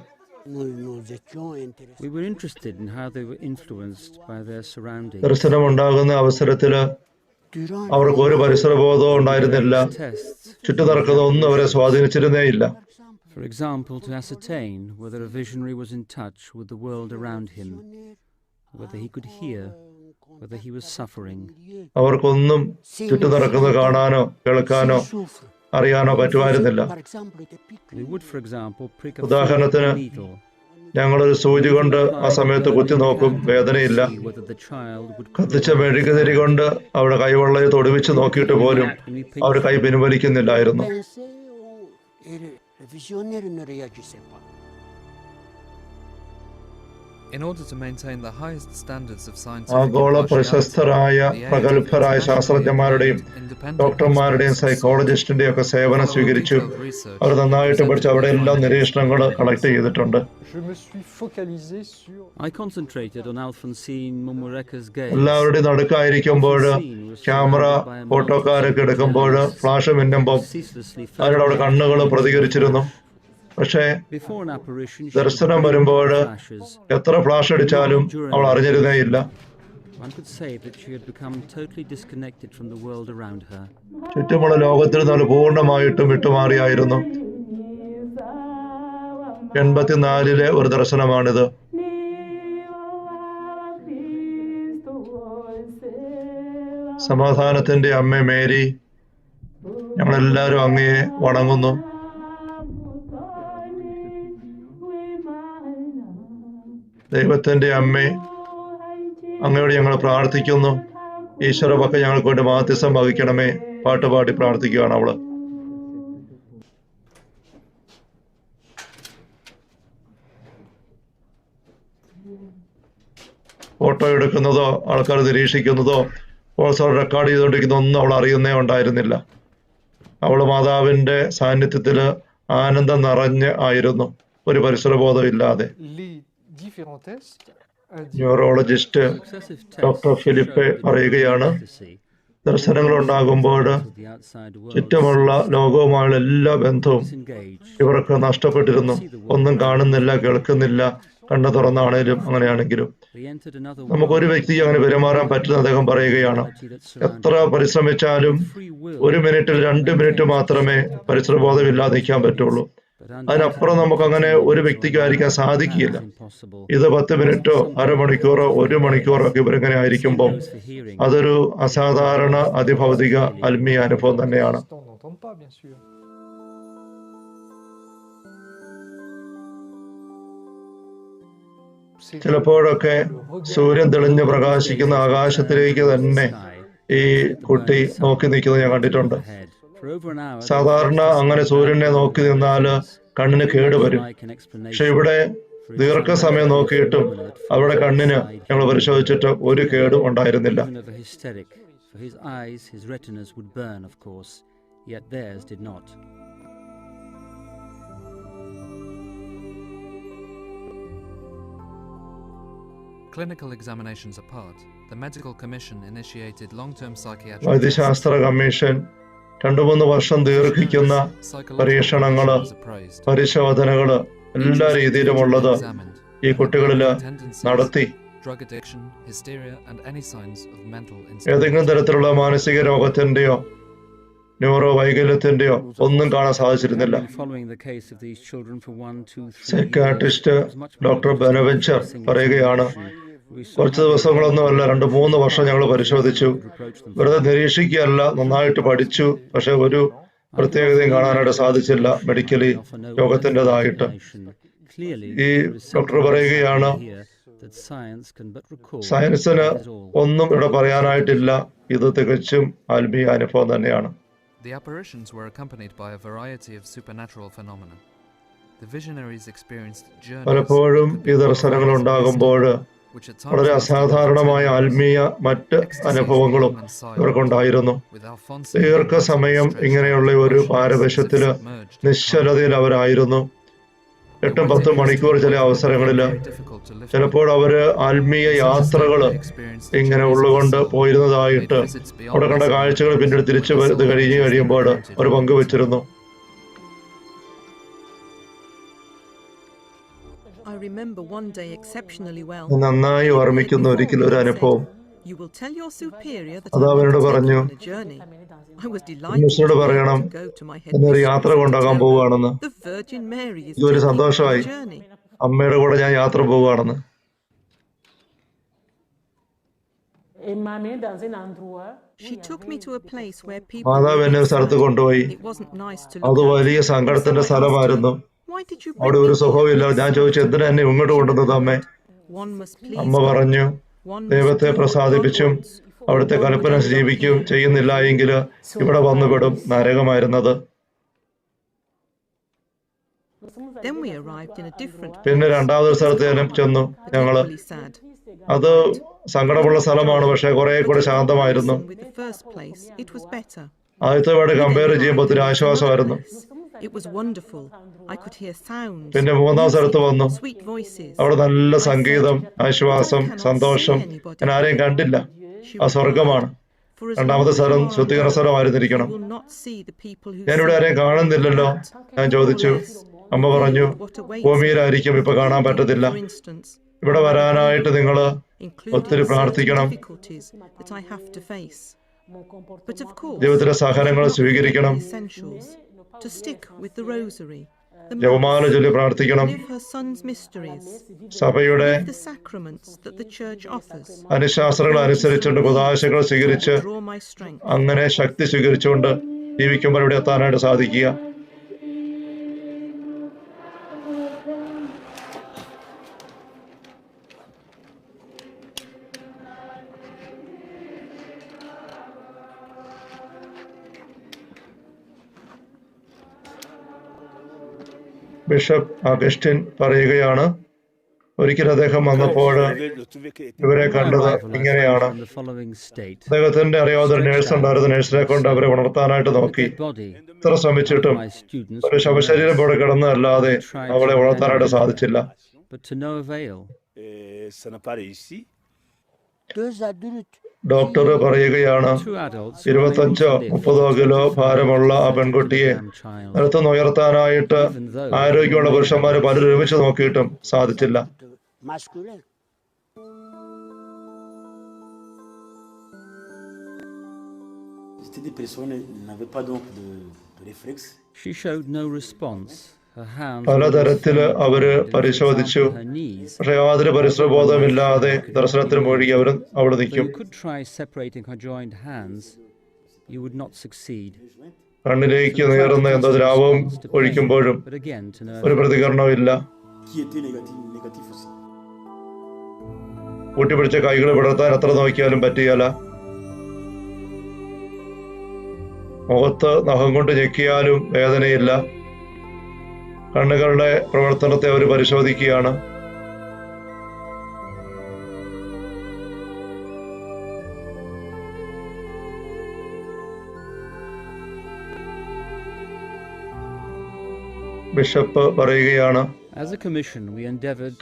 ദർശനം ഉണ്ടാകുന്ന അവസരത്തില് അവർക്ക് ഒരു പരിസരബോധവും ഉണ്ടായിരുന്നില്ല. ചുറ്റുനടക്കുന്ന ഒന്നും അവരെ സ്വാധീനിച്ചിരുന്നേയില്ല. For example, to ascertain whether a visionary was in touch with the world around him, whether he could hear, whether he was suffering. അവർക്കൊന്നും ചുറ്റു നടക്കുന്നത് കാണാനോ കേൾക്കാനോ അറിയാനോ പറ്റുമായിരുന്നില്ല. ഉദാഹരണത്തിന്, ഞങ്ങളൊരു സൂചി കൊണ്ട് ആ സമയത്ത് കുത്തി നോക്കും, വേദനയില്ല. കത്തിച്ച മെഴുകുതിരി കൊണ്ട് അവിടെ കൈവെള്ളയെ തൊടുവിച്ച് നോക്കിയിട്ട് പോലും അവർ കൈ പിൻവലിക്കുന്നില്ലായിരുന്നു. ആഗോള പ്രശസ്തരായ പ്രഗത്ഭരായ ശാസ്ത്രജ്ഞന്മാരുടെയും ഡോക്ടർമാരുടെയും സൈക്കോളജിസ്റ്റിന്റെയും ഒക്കെ സേവനം സ്വീകരിച്ചു. അവർ നന്നായിട്ട് പഠിച്ച് അവിടെ എല്ലാം നിരീക്ഷണങ്ങൾ കളക്ട് ചെയ്തിട്ടുണ്ട്. എല്ലാവരുടെയും നടുക്കായിരിക്കുമ്പോൾ ക്യാമറ ഫോട്ടോക്കാരൊക്കെ എടുക്കുമ്പോൾ ഫ്ലാഷ് മിന്നുമ്പോൾ അവരുടെ അവിടെ കണ്ണുകൾ പ്രതികരിച്ചിരുന്നു. പക്ഷേ ദർശനം വരുമ്പോൾ എത്ര ഫ്ലാഷ് അടിച്ചാലും അവൾ അറിഞ്ഞിരുന്നേയില്ല. ചുറ്റുമുള്ള ലോകത്തിൽ നിന്ന് പൂർണ്ണമായിട്ടും വിട്ടുമാറിയായിരുന്നു. 84 ഒരു ദർശനമാണിത്. സമാധാനത്തിന്റെ അമ്മ മേരി, ഞങ്ങളെല്ലാവരും അങ്ങയെ വണങ്ങുന്നു. ദൈവത്തിന്റെ അമ്മേ, അങ്ങയോട് ഞങ്ങൾ പ്രാർത്ഥിക്കുന്നു. ഈശ്വര പക്ക ഞങ്ങൾക്ക് വേണ്ടി മാധ്യസ്ഥം വഹിക്കണമേ. പാട്ടുപാടി പ്രാർത്ഥിക്കുകയാണ് അവള്. ഫോട്ടോ എടുക്കുന്നതോ ആൾക്കാർ നിരീക്ഷിക്കുന്നതോ റെക്കോർഡ് ചെയ്തുകൊണ്ടിരിക്കുന്ന ഒന്നും അവൾ അറിയുന്നേ ഉണ്ടായിരുന്നില്ല. അവള് മാതാവിന്റെ സാന്നിധ്യത്തില് ആനന്ദം നിറഞ്ഞ് ആയിരുന്നു, ഒരു പരിസരബോധം ഇല്ലാതെ. ന്യൂറോളജിസ്റ്റ് ഡോക്ടർ ഫിലിപ്പ് പറയുകയാണ്, ദർശനങ്ങൾ ഉണ്ടാകുമ്പോൾ ചുറ്റുമുള്ള ലോകവുമായുള്ള എല്ലാ ബന്ധവും ഇവർക്ക് നഷ്ടപ്പെട്ടിരുന്നു. ഒന്നും കാണുന്നില്ല, കേൾക്കുന്നില്ല, കണ്ണു തുറന്നാണേലും അങ്ങനെയാണെങ്കിലും. നമുക്കൊരു വ്യക്തിക്ക് അങ്ങനെ പെരുമാറാൻ പറ്റുന്ന അദ്ദേഹം പറയുകയാണ്. എത്ര പരിശ്രമിച്ചാലും 1 മിനിറ്റിൽ 2 മിനിറ്റ് മാത്രമേ പരിസരബോധമില്ലാതെ നിൽക്കാൻ പറ്റുള്ളൂ. അതിനപ്പുറം നമുക്ക് അങ്ങനെ ഒരു വ്യക്തിക്കായിരിക്കാൻ സാധിക്കില്ല. ഇത് 10 മിനിറ്റോ അരമണിക്കൂറോ 1 മണിക്കൂറോ ഒക്കെ ഇവരിങ്ങനെ ആയിരിക്കുമ്പോൾ അതൊരു അസാധാരണ അതിഭൗതിക ആത്മീയ അനുഭവം തന്നെയാണ്. ചിലപ്പോഴൊക്കെ സൂര്യൻ തെളിഞ്ഞ് പ്രകാശിക്കുന്ന ആകാശത്തിലേക്ക് തന്നെ ഈ കുട്ടി നോക്കി നിൽക്കുന്നത് ഞാൻ കണ്ടിട്ടുണ്ട്. For over an hour, സാധാരണ അങ്ങനെ സൂര്യനെ നോക്കി നിന്നാൽ കണ്ണിന് കേടുവരും. പക്ഷെ ഇവിടെ ദീർഘസമയം നോക്കിയിട്ടും അവരുടെ കണ്ണിന് ഞങ്ങൾ പരിശോധിച്ചിട്ട് ഒരു കേടും ഉണ്ടായിരുന്നില്ല. even of a hysteric. For his eyes, his retinas would burn, of course, yet theirs did not. Clinical examinations apart, the medical commission initiated long-term psychiatric വൈദ്യശാസ്ത്ര കമ്മീഷൻ 2-3 വർഷം ദീർഘിക്കുന്ന പരീക്ഷണങ്ങള്, പരിശോധനകള് എല്ലാ രീതിയിലുമുള്ളത് ഈ കുട്ടികളില് നടത്തി. drug addiction, hysteria, and any signs of mental ഏതെങ്കിലും തരത്തിലുള്ള മാനസിക രോഗത്തിന്റെയോ neuro വൈകല്യത്തിന്റെയോ ഒന്നും കാണാൻ സാധിച്ചിരുന്നില്ല. Following the case of these children for 1, 2, 3 psychiatrist doctor ബെനവെഞ്ചർ പറയുകയാണ്, കുറച്ച് ദിവസങ്ങളൊന്നുമല്ല, 2-3 വർഷം ഞങ്ങൾ പരിശോധിച്ചു. വെറുതെ നിരീക്ഷിക്കുകയല്ല, നന്നായിട്ട് പഠിച്ചു. പക്ഷെ ഒരു പ്രത്യേകതയും കാണാനായിട്ട് സാധിച്ചില്ല മെഡിക്കലി രോഗത്തിൻ്റെതായിട്ട്. ഈ ഡോക്ടർ പറയുകയാണ്, സയൻസിന് ഒന്നും ഇവിടെ പറയാനായിട്ടില്ല, ഇത് തികച്ചും ആത്മീയ അനുഭവം തന്നെയാണ്. The apparitions were accompanied by a variety of supernatural phenomena. The visionaries experienced journeys പലപ്പോഴും ഈ ദർശനങ്ങൾ ഉണ്ടാകുമ്പോൾ വളരെ അസാധാരണമായ ആത്മീയ മറ്റ് അനുഭവങ്ങളും ഇവർക്കുണ്ടായിരുന്നു. ദീർഘസമയം ഇങ്ങനെയുള്ള ഒരു പാരവശ്യത്തില് നിശ്ചലതയിൽ അവരായിരുന്നു. 8-10 മണിക്കൂർ ചില അവസരങ്ങളിൽ. ചിലപ്പോൾ അവര് ആത്മീയ യാത്രകള് ഇങ്ങനെ ഉള്ളുകൊണ്ട് പോയിരുന്നതായിട്ട് അവിടെ കണ്ട കാഴ്ചകൾ പിന്നീട് തിരിച്ചു കഴിയുമ്പോൾ അവർ പങ്കുവച്ചിരുന്നു. I remember one day exceptionally well. നന്നായി ഓർമ്മിക്കുന്ന ഒരിക്കലും ഒരു അനുഭവം. You will tell your superior that അത് I അവനോട് want to പറഞ്ഞു, take you on a journey. I was delighted മിസ്സിനോട് പറയണം, to go to my എന്നൊരു head. യാത്ര കൊണ്ടാകാൻ പോവുകയാണെന്ന്. The Virgin Mary is ഇതൊരു taking me on സന്തോഷമായി. a journey. അമ്മയുടെ കൂടെ ഞാൻ യാത്ര പോവുകയാണെന്ന്. She took me to a place where people മാതാവ് എന്നെ ഒരു സ്ഥലത്ത് കൊണ്ടുപോയി. It wasn't nice to അത് look at. വലിയ സങ്കടത്തിന്റെ സ്ഥലമായിരുന്നു. Why did you അവിടെ bring ഒരു me? സുഖവുമില്ല. ഞാൻ ചോദിച്ചു, എന്തിനാ എന്നെ ഇങ്ങോട്ട് കൊണ്ടുവന്നത് അമ്മേ? One must please അമ്മ God. പറഞ്ഞു, One ദൈവത്തെ must do what പ്രസാദിപ്പിച്ചും God wants. അവിടുത്തെ കൽപ്പന ജീവിക്കുകയും ചെയ്യുന്നില്ല എങ്കിൽ ഇവിടെ വന്നുപെടും നരകമായിരുന്നത്. Then we arrived in a different പിന്നെ രണ്ടാമതൊരു സ്ഥലത്ത് ചെന്നു ഞങ്ങള്. equally sad. അത് സങ്കടമുള്ള സ്ഥലമാണ്, പക്ഷെ കുറെ കൂടെ ശാന്തമായിരുന്നു. With the first place, it was better. ആദ്യത്തെ കമ്പയർ ചെയ്യുമ്പോൾ ഒത്തിരി ആശ്വാസമായിരുന്നു. It was wonderful. I could hear sounds, പിന്നെ 3-ാം സ്ഥലത്ത് വന്നു. sweet voices. അവിടെ നല്ല സംഗീതം, ആശ്വാസം, സന്തോഷം. ഞാൻ ആരെയും കണ്ടില്ല. ആ സ്വർഗമാണ്. For as രണ്ടാമത്തെ long as സ്ഥലം you are ശുദ്ധീകരണ alive, സ്ഥലമായിരുന്നിരിക്കണം. you will not see the people who ഞാനിവിടെ sin. ആരെയും കാണുന്നില്ലല്ലോ. ഞാൻ ചോദിച്ചു. അമ്മ പറഞ്ഞു, ഭൂമിയിലായിരിക്കും, ഇപ്പൊ കാണാൻ പറ്റത്തില്ല. For instance, ഇവിടെ വരാനായിട്ട് നിങ്ങൾ including ഒത്തിരി certain പ്രാർത്ഥിക്കണം. difficulties that I have to face. But of course, ജീവിതത്തിലെ സഹനങ്ങൾ സ്വീകരിക്കണം. essentials to stick with the rosary, the ജപമാല ചൊല്ലി പ്രാർത്ഥിക്കണം. live her son's mysteries, സഭയുടെ the sacraments that the church offers. അനുശാസനങ്ങൾ അനുസരിച്ചുകൊണ്ട് കുദാശകൾ സ്വീകരിച്ച് Draw my strength. അങ്ങനെ ശക്തി സ്വീകരിച്ചുകൊണ്ട് ജീവിക്കുമ്പോൾ ഇവിടെ എത്താനായിട്ട് സാധിക്കുക. ബിഷപ്പ് അഗസ്റ്റിൻ പറയുകയാണ്, ഒരിക്കൽ അദ്ദേഹം വന്നപ്പോൾ ഇവരെ കണ്ടത് ഇങ്ങനെയാണ്. In the following state. അദ്ദേഹത്തിന്റെ അറിയാവുന്ന ഒരു നേഴ്സ് ഉണ്ടായിരുന്നു. നേഴ്സിനെ കൊണ്ട് അവരെ ഉണർത്താനായിട്ട് നോക്കി. Body. ഇത്ര ശ്രമിച്ചിട്ടും My students. ഒരു ശവശരീരം ഇവിടെ കിടന്നതല്ലാതെ അവളെ ഉണർത്താനായിട്ട് സാധിച്ചില്ല. But to no avail. Doctor പറയുകയാണ്, Two adults. 25-30 കിലോ ഭാരമുള്ള ആ പെൺകുട്ടിയെ Child. നിലത്തുനിന്ന് ഉയർത്താനായിട്ട് ആരോഗ്യമുള്ള പുരുഷന്മാര് പലരും ഒരുമിച്ച് നോക്കിയിട്ടും സാധിച്ചില്ല. She showed no response. Her hands. പലതരത്തില് അവര് പരിശോധിച്ചു. Her knees. പക്ഷെ യാതൊരു പരിശ്രമബോധമില്ലാതെ ദർശനത്തിന് മുഴുകി അവർ അവിടെ Though നിൽക്കും. you could try separating her joined hands, you would not succeed. കണ്ണിലേക്ക് നേർന്ന എന്തോ ദ്രാവകം ഒഴിക്കുമ്പോഴും But again, to no ഒരു പ്രതികരണവും ഇല്ല. കൂട്ടിപ്പിടിച്ച കൈകൾ വിടർത്താൻ എത്ര നോക്കിയാലും പറ്റിയല്ല. മുഖത്ത് നഖം കൊണ്ട് ഞെക്കിയാലും വേദനയില്ല. കണ്ണുകളുടെ പ്രവർത്തനത്തെ അവർ പരിശോധിക്കുകയാണ്. ബിഷപ്പ് പറയുകയാണ്,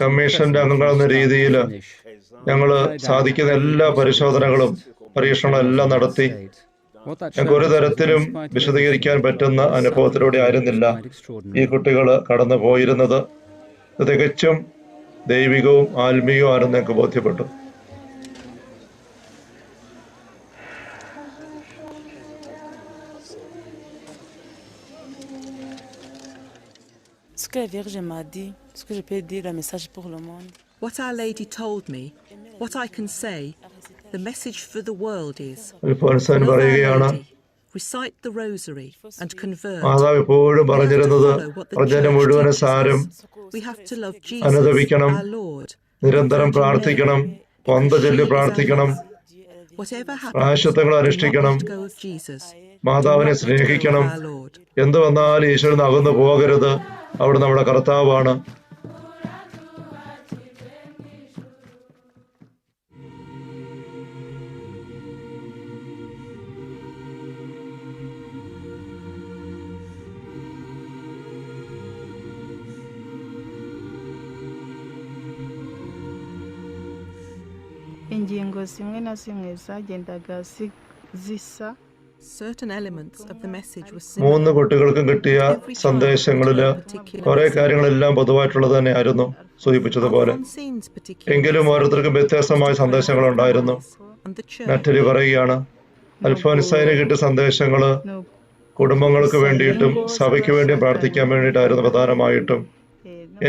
കമ്മീഷന്റെ അംഗങ്ങളെന്ന രീതിയിൽ ഞങ്ങൾ സാധിക്കുന്ന എല്ലാ പരിശോധനകളും പരീക്ഷണങ്ങളും എല്ലാം നടത്തി. ഞങ്ങൾക്ക് ഒരു തരത്തിലും വിശദീകരിക്കാൻ പറ്റുന്ന അനുഭവത്തിലൂടെ ആയിരുന്നില്ല ഈ കുട്ടികൾ കടന്നു പോയിരുന്നത്. ഇത് തികച്ചും ദൈവികവും ആത്മീയവും ആണെന്ന് ഞങ്ങൾക്ക് ബോധ്യപ്പെട്ടു. Ce que la Vierge m'a dit, ce que je peux dire, le message pour le monde. What Our Lady told me, what I can say, the message for the world is, അൽഫോൻസാൻ love Our പറയുകയാണ്, Lady, recite the rosary and convert. മാതാവ് എപ്പോഴും പറഞ്ഞിരുന്നത് പറഞ്ഞതിന്റെ മുഴുവൻ സാരം We have to love Jesus, അനുദപിക്കണം, our Lord. നിരന്തരം പ്രാർത്ഥിക്കണം, കൊന്ത ചൊല്ലി പ്രാർത്ഥിക്കണം, Whatever പ്രായശ്ചിത്തങ്ങൾ happens, അനുഷ്ഠിക്കണം, let go of Jesus. മാതാവിനെ സ്നേഹിക്കണം. Our Lord. എന്ത് വന്നാലും ഈശ്വരൻ അകന്നു പോകരുത്, അവിടെ നമ്മുടെ കർത്താവാണ്. ingingo zimwe na zimwe zagendaga zisa. Certain elements of the message were 3 similar. കുട്ടികൾക്കും കിട്ടിയ സന്ദേശങ്ങളില് കുറെ കാര്യങ്ങളെല്ലാം പൊതുവായിട്ടുള്ളത് തന്നെയായിരുന്നു സൂചിപ്പിച്ചതുപോലെ. Alphonsine's particular എങ്കിലും ഓരോരുത്തർക്കും വ്യത്യസ്തമായ സന്ദേശങ്ങൾ ഉണ്ടായിരുന്നു. and the church. നറ്റലി പറയുകയാണ്, അൽഫോൻസായിന് കിട്ടിയ സന്ദേശങ്ങള് കുടുംബങ്ങൾക്ക് വേണ്ടിയിട്ടും സഭയ്ക്ക് വേണ്ടിയും പ്രാർത്ഥിക്കാൻ വേണ്ടിയിട്ടായിരുന്നു പ്രധാനമായിട്ടും.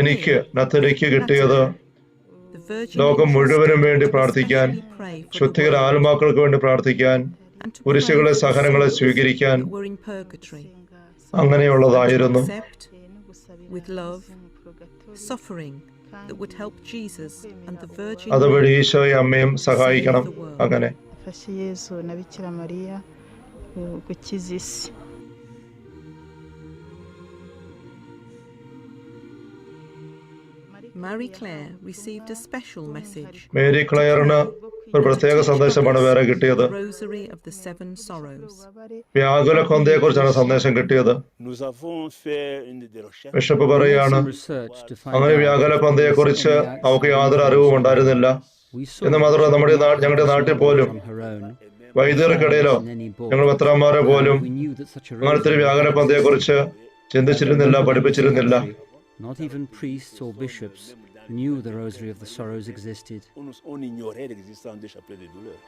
എനിക്ക് നത്തലിക്ക് കിട്ടിയത് The Virgin ലോകം മുഴുവനും വേണ്ടി പ്രാർത്ഥിക്കാൻ, pray for ശുദ്ധികര ആത്മാക്കൾക്ക് വേണ്ടി പ്രാർത്ഥിക്കാൻ, and to കുരിശുകളെ സഹനങ്ങളെ സ്വീകരിക്കാൻ, that were in purgatory. അങ്ങനെയുള്ളതായിരുന്നു. Accept with love suffering that would help Jesus and the Virgin അതുവഴി ഈശോയെ അമ്മയും സഹായിക്കണം. അങ്ങനെ afashe Yesu na Bikira Mariya gukiza isi. Marie Claire received a special message. Mary ക്ലെയറിന് ഒരു പ്രത്യേക സന്ദേശമാണ് വേറെ കിട്ടിയത്. Rosary of the Seven Sorrows. വ്യാകുല കൊന്തയെ കുറിച്ചാണ് സന്ദേശം കിട്ടിയത്. ബിഷപ്പ് പറയാണ്, അങ്ങനെ വ്യാകുല കൊന്തയെ കുറിച്ച് അവർക്ക് യാതൊരു അറിവും ഉണ്ടായിരുന്നില്ല. എന്ന് മാത്രമല്ല, ഞങ്ങളുടെ നാട്ടിൽ പോലും വൈദ്യർക്കിടയിലോ ഞങ്ങൾ മെത്രാന്മാരെ പോലും അങ്ങനത്തെ ഒരു വ്യാകുല കൊന്തയെ കുറിച്ച് ചിന്തിച്ചിരുന്നില്ല, പഠിപ്പിച്ചിരുന്നില്ല. Not even priests or bishops knew the Rosary of the Sorrows existed. On ignorait l'existence des chapelets des douleurs.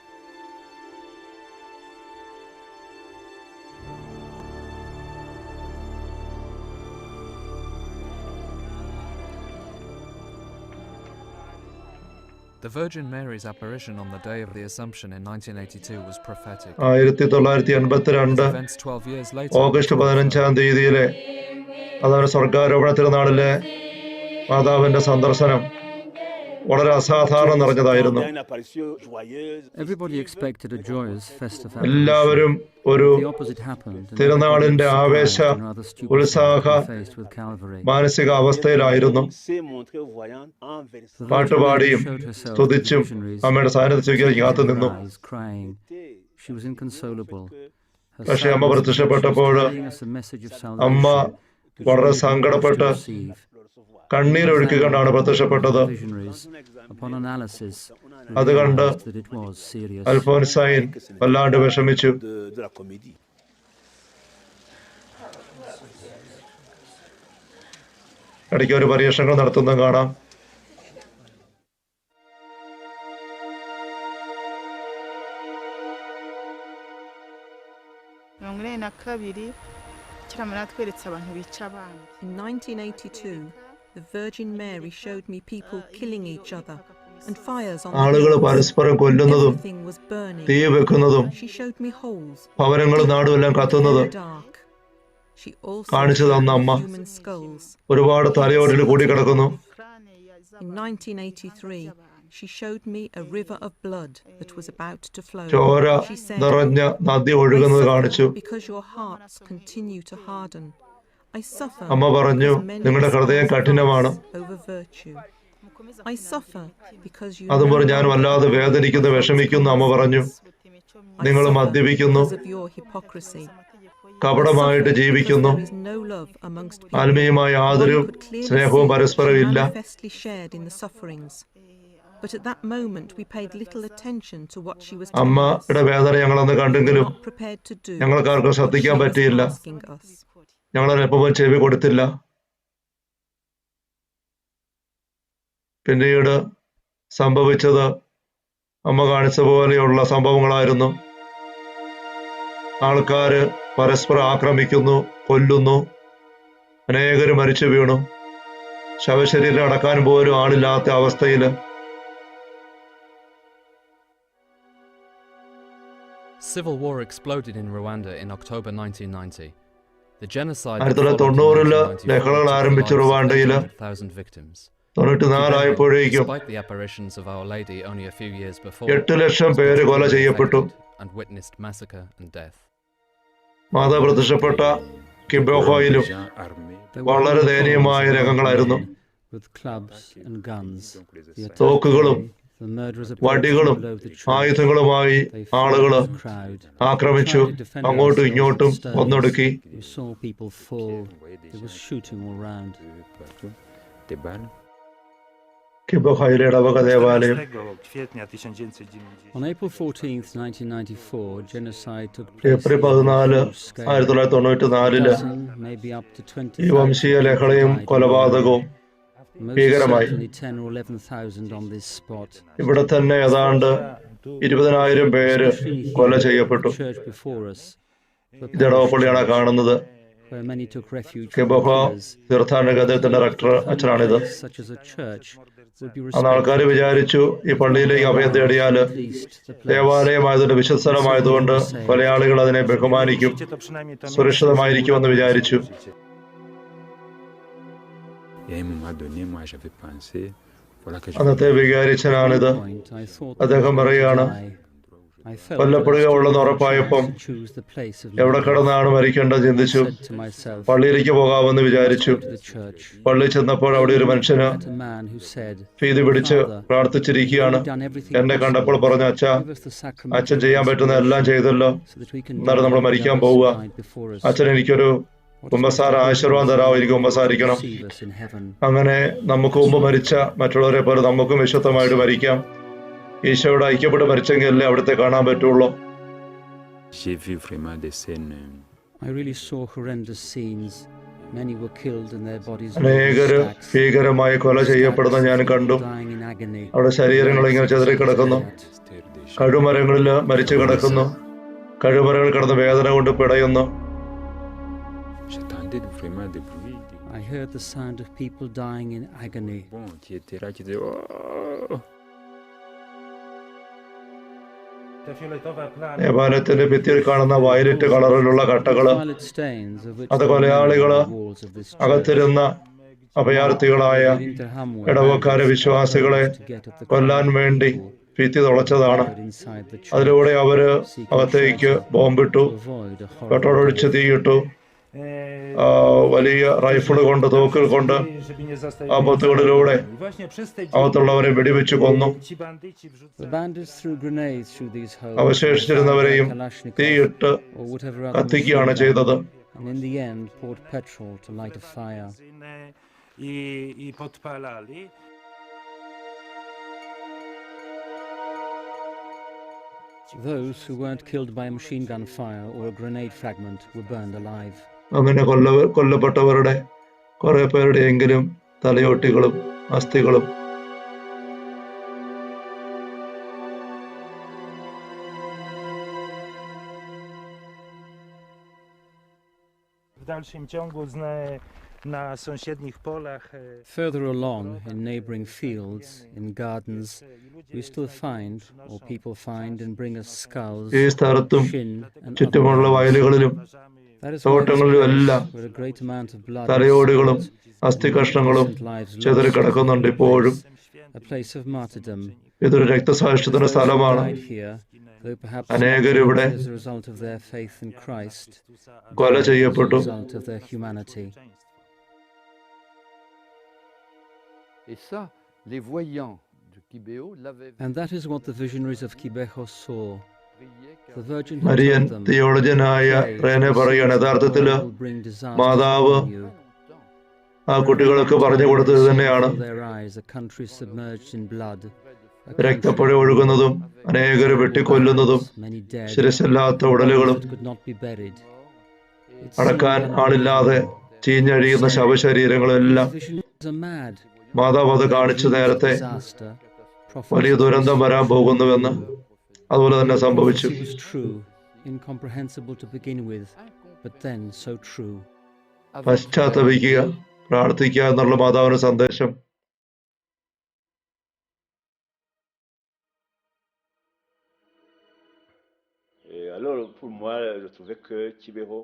The Virgin Mary's apparition on the day of the Assumption in 1982 was prophetic. 1982 Events 12 years later, August 15 അതാണ് സ്വർഗാരോപണ തിരുനാളിലെ മാതാവിന്റെ സന്ദർശനം വളരെ അസാധാരണം നിറഞ്ഞതായിരുന്നു. Everybody expected a joyous festive എല്ലാവരും ഒരു The opposite happened, and തിരുനാളിന്റെ ആവേശ ഉത്സാഹ മാനസിക അവസ്ഥയിലായിരുന്നു. പാട്ടുപാടിയും സ്തുതിച്ചും അമ്മയുടെ സാന്നിധ്യം സ്വീകരിക്കാൻ കാത്തു നിന്നു. crying. She was inconsolable. Her പക്ഷെ അമ്മ sadness പ്രത്യക്ഷപ്പെട്ടപ്പോൾ was bringing us a message of അമ്മ salvation വളരെ സങ്കടപ്പെട്ട് to receive. കണ്ണീരൊഴുക്കിക്കൊണ്ടാണ് പ്രത്യക്ഷപ്പെട്ടത്. Visionaries, upon analysis, അത് കണ്ട് realized that it was serious. അൽഫോൻസായിൻ വല്ലാണ്ട് വിഷമിച്ചു. ഇടയ്ക്ക് ഒരു പരീക്ഷണങ്ങൾ നടത്തുന്നത് കാണാം. In 1982, the Virgin Mary showed me people killing each other and fires on the ആളുകൾ hills. പരസ്പരം കൊല്ലുന്നതും Everything was burning. തീ വെക്കുന്നതും She showed me holes. ഭവനങ്ങളും നാടും എല്ലാം കത്തുന്നത് in the dark. She also കാണിച്ചു തന്ന അമ്മ human skulls. ഒരുപാട് തലയോട്ടിൽ കൂടിക്കിടക്കുന്നു. In 1983, she showed me a river of blood that was about to flow. ചോര She said, നിറഞ്ഞ നദി I ഒഴുകുന്നത് suffer കാണിച്ചു. because your hearts continue to harden. I suffer അമ്മ പറഞ്ഞു, because many നിങ്ങളുടെ ഹൃദയം despise കഠിനമാണ്. vice over virtue. I suffer because you അതും no പറഞ്ഞ് ഞാൻ longer വല്ലാതെ abide വേദനിക്കുന്നു, by God's വിഷമിക്കുന്നു. അമ്മ പറഞ്ഞു, I നിങ്ങൾ suffer മദ്യപിക്കുന്നു, because of your hypocrisy. കപടമായിട്ട് Because ജീവിക്കുന്നു, there is no love amongst people. ആത്മീയമായ യാതൊരു One could clearly സ്നേഹവും see പരസ്പരം she ഇല്ല. manifestly shared in the sufferings. But at that moment we paid little attention to what she was telling us. അമ്മയുടെ വേദന ഞങ്ങളന്ന് We were കണ്ടെങ്കിലും not prepared to do ഞങ്ങൾക്കാർക്കും what she ശ്രദ്ധിക്കാൻ was പറ്റിയില്ല. asking us. ഞങ്ങളെപ്പോഴും ചെവി കൊടുത്തില്ല. പിന്നീട് സംഭവിച്ചത് അമ്മ കാണിച്ച പോലെയുള്ള സംഭവങ്ങളായിരുന്നു. ആൾക്കാര് പരസ്പരം ആക്രമിക്കുന്നു, കൊല്ലുന്നു, അനേകര് മരിച്ചു വീണു. ശവശരീരം അടക്കാൻ പോലും ആളില്ലാത്ത അവസ്ഥയില്. Civil war exploded in Rwanda in October 1990. The genocide that 1990 followed in 1994 ലഹളകൾ took the ആരംഭിച്ച lives of റുവാണ്ടയില് 800,000 victims. 94 ആയപ്പോഴേക്കും Despite the apparitions of Our Lady only a few years before, 8 lakh was പേര് കൊല particularly ചെയ്യപ്പെട്ടു. affected and witnessed massacre and death. മാതാ പ്രത്യക്ഷപ്പെട്ട കിംബോഹോയിലും There വളരെ were ദയനീയമായ armed രംഗങ്ങളായിരുന്നു. men with clubs and guns. The attack തോക്കുകളും day, the murderers approached വടികളും below the church. ആയുധങ്ങളുമായി They fought ആളുകള് the crowd. ആക്രമിച്ചു, Tried to defend അങ്ങോട്ടും themselves ഇങ്ങോട്ടും with stones. ഒന്നൊടുക്കി. We saw people fall. There was shooting all round. കിംബോഹോയിലെ ഇടവക ദേവാലയം 14 kwietnia 1990 On April 14th, 1994, genocide took place. April in a 14 huge scale. 1994 Dozen, maybe up to 20,000 ഈ വംശീയ people ലഹളയും died in കൊലപാതകവും Rwanda. Most ഭീകരമായി. certainly 10 or 11,000 on this spot. ഇവിടെ തന്നെ ഏതാണ്ട് 20,000 പേര് കൊല ചെയ്യപ്പെട്ടു. Church before us, ഇത് ഇടവപ്പള്ളിയാണ് കാണുന്നത്. where many took refuge from കിംബോഹോ killers. തീർത്ഥാടന കേന്ദ്രത്തിന്റെ director അച്ഛനാണിത്. Such as a church would be അന്ന് ആൾക്കാർ respected. വിചാരിച്ചു ഈ പള്ളിയിലേക്ക് അഭയം തേടിയാല് At least the place. ദേവാലയമായതുകൊണ്ട് വിശ്വസ്തരമായതുകൊണ്ട് കൊലയാളികൾ അതിനെ ബഹുമാനിക്കും, to przynajmniej to സുരക്ഷിതമായിരിക്കുമെന്ന് വിചാരിച്ചു. അന്നത്തെ വികാരിച്ചനാണിത്. Point, I thought അദ്ദേഹം പറയുകയാണ്, I felt കൊല്ലപ്പെടുക ഉള്ളെന്ന് ഉറപ്പായപ്പം to choose the place of എവിടെ കിടന്നാണ് മരിക്കേണ്ടത് ചിന്തിച്ചു. said to myself, പള്ളിയിലേക്ക് പോകാമെന്ന് വിചാരിച്ചു. to the church. പള്ളി ചെന്നപ്പോൾ അവിടെ ഒരു മനുഷ്യന് Met a man who said, ഭീതി പിടിച്ച് പ്രാർത്ഥിച്ചിരിക്കുകയാണ്. "We've done everything എന്നെ കണ്ടപ്പോൾ possible. പറഞ്ഞു, അച്ഛാ, Give us the sacrament അച്ഛൻ of ചെയ്യാൻ പറ്റുന്ന എല്ലാം ചെയ്തല്ലോ. so that we can എന്നാലും നമ്മൾ join the മരിക്കാൻ others പോവുക. who died before us. അച്ഛൻ എനിക്കൊരു കുമ്പസാര ആശീർവാദം തരാമോ, എനിക്ക് കുമ്പസാരിക്കണം. Receive us in heaven." അങ്ങനെ നമുക്ക് മുമ്പ് മരിച്ച മറ്റുള്ളവരെ പോലെ നമുക്കും വിശുദ്ധമായിട്ട് മരിക്കാം. ഈശോയോട് ഐക്യപ്പെട്ട് മരിച്ചെങ്കിലല്ലേ അവിടുത്തെ കാണാൻ പറ്റുള്ളൂ. I really saw horrendous scenes. Many were killed and their bodies lay in അനേകര് stacks. ഭീകരമായി കൊല ചെയ്യപ്പെടുന്ന ഞാൻ കണ്ടു. Dying in agony. അവിടെ ശരീരങ്ങൾ ഇങ്ങനെ ചെതറിക്കിടക്കുന്നു. കഴുമരങ്ങളിൽ മരിച്ചു കിടക്കുന്നു. കഴുമരങ്ങൾ കിടന്ന് വേദന കൊണ്ട് പിടയുന്നു. I heard the sound of people dying in agony. te fioletowe plamy. ദേവാലയത്തിന്റെ ഭിത്തിയിൽ കാണുന്ന വയലറ്റ് കളറിലുള്ള കട്ടകള് Violet stains of which അത് there were many കൊലയാളികള് on the walls of this church. അകത്തിരുന്ന അഭയാർത്ഥികളായ Into Hamwe, ഇടവക്കാരെ വിശ്വാസികളെ to get at the കൊല്ലാൻ വേണ്ടി ഭിത്തി തുളച്ചതാണ്. inside the church. അതിലൂടെ അവര് അകത്തേക്ക് ബോംബിട്ടു, To avoid a horrible petrol ഒഴിച്ച് തീയിട്ടു, വലിയ റൈഫിൾ കൊണ്ട് തോക്കുകൾ കൊണ്ട് Żeby nie zostać ആ പൊത്തുകളിലൂടെ I właśnie przez te അകത്തുള്ളവരെ വെടിവെച്ച് കൊന്നു. ci bandyci wrzucali. The bandits threw grenades through these holes. അവശേഷിച്ചിരുന്നവരെയും Kalashnikov തീയിട്ട് or whatever other കത്തിക്കുകയാണ് machine ചെയ്തത്. gun, and in the end poured petrol to light a fire. I podpalali. Those who weren't killed by a machine gun fire or a grenade fragment were burned alive. അങ്ങനെ കൊല്ലപ്പെട്ടവരുടെ കുറെ പേരുടെയെങ്കിലും തലയോട്ടികളും അസ്ഥികളും W dalszym ciągu na sąsiednich polach Further along, in neighboring fields, in gardens, we still find, or people find and bring us skulls, ഈ സ്ഥലത്തും shin, and other ചുറ്റുമുള്ള bones. വയലുകളിലും That is തോട്ടങ്ങളിലും എല്ലാം where a great amount of blood is തലയോടുകളും spilled, അസ്ഥി കഷ്ണങ്ങളും innocent lives lost, ചെതറിക്കിടക്കുന്നുണ്ട് ഇപ്പോഴും. a a place of martyrdom. ഇതൊരു രക്തസാക്ഷ്യത്തിന്റെ Those who സ്ഥലമാണ്. died here, though perhaps അനേകർ not ഇവിടെ as a result of their faith in Christ, കൊല died as a ചെയ്യപ്പെട്ടു. result of their humanity. And that is what the visionaries of Kibeho saw. The Virgin had Marian told them, തിയോളജനായ "Pray, റേനെ പറയാണ്, the യഥാർത്ഥത്തില് world will bring disaster മാതാവ് upon you." ആ കുട്ടികൾക്ക് പറഞ്ഞു കൊടുത്തത് തന്നെയാണ്. Their eyes, a country submerged in blood, രക്തപ്പുഴ ഒഴുകുന്നതും അനേകരെ വെട്ടിക്കൊല്ലുന്നതും many dead, ശിരസില്ലാത്ത ഉടലുകളും that could not be buried. It അടക്കാൻ seemed ആളില്ലാതെ ചീഞ്ഞഴിയുന്ന ശവശരീരങ്ങളെല്ലാം visions are mad. മാതാവ് അത് കാണിച്ചു നേരത്തെ Disaster, വലിയ ദുരന്തം വരാൻ പോകുന്നുവെന്ന്. അതുപോലെ തന്നെ സംഭവിച്ചു. Prophecy was true, incomprehensible to begin with, but then so true. പശ്ചാത്തപിക്കുക, പ്രാർത്ഥിക്കുക എന്നുള്ള മാതാവിന്റെ സന്ദേശം Et alors, pour moi, je trouvais que Kibeho,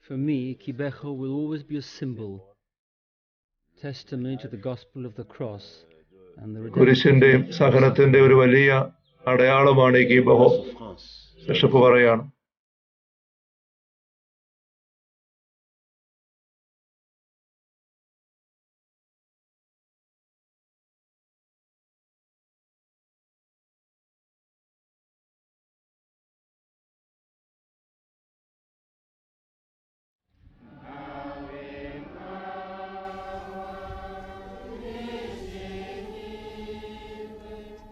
For me, Kibeho will always be a symbol, testimony to the gospel of the cross and the redemption. കുരിശിന്റെയും സഹനത്തിന്റെ ഒരു വലിയ അടയാളമാണ് ഈ കീബഹോ. souffrance. Bishop പറയാണ്.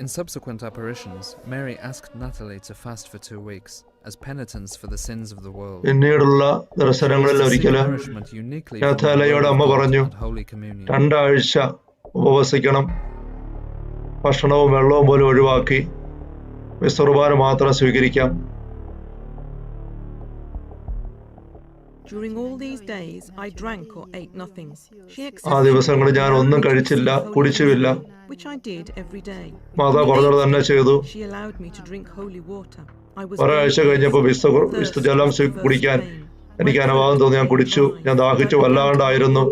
In subsequent apparitions, Mary asked Natalie to fast for 2 weeks as penitence for the sins of the world. പിന്നീടുള്ള ദർശനങ്ങളിൽ To seek ഒരിക്കല് nourishment uniquely from the നാഥാലയോട് word of അമ്മ God പറഞ്ഞു, at Holy Communion. 2 ആഴ്ച ഉപവസിക്കണം, ഭക്ഷണവും വെള്ളവും പോലും ഒഴിവാക്കി വിസ്തുർബാന മാത്രം സ്വീകരിക്കാം. During all these days, I drank or ate nothing. She ആ accepted ദിവസങ്ങളിൽ ഞാൻ ഒന്നും കഴിച്ചില്ല, കുടിച്ചുമില്ല. which I did every day. മാതാവ് പറഞ്ഞത് തന്നെ ചെയ്തു. She allowed me to drink holy water. I was ഒരാഴ്ച കഴിഞ്ഞപ്പോൾ വിസ്തുജലം കുടിക്കാൻ എനിക്ക് അനുവാദം തോന്നി. ഞാൻ കുടിച്ചു. ഞാൻ ദാഹിച്ചു വല്ലാണ്ടായിരുന്നു.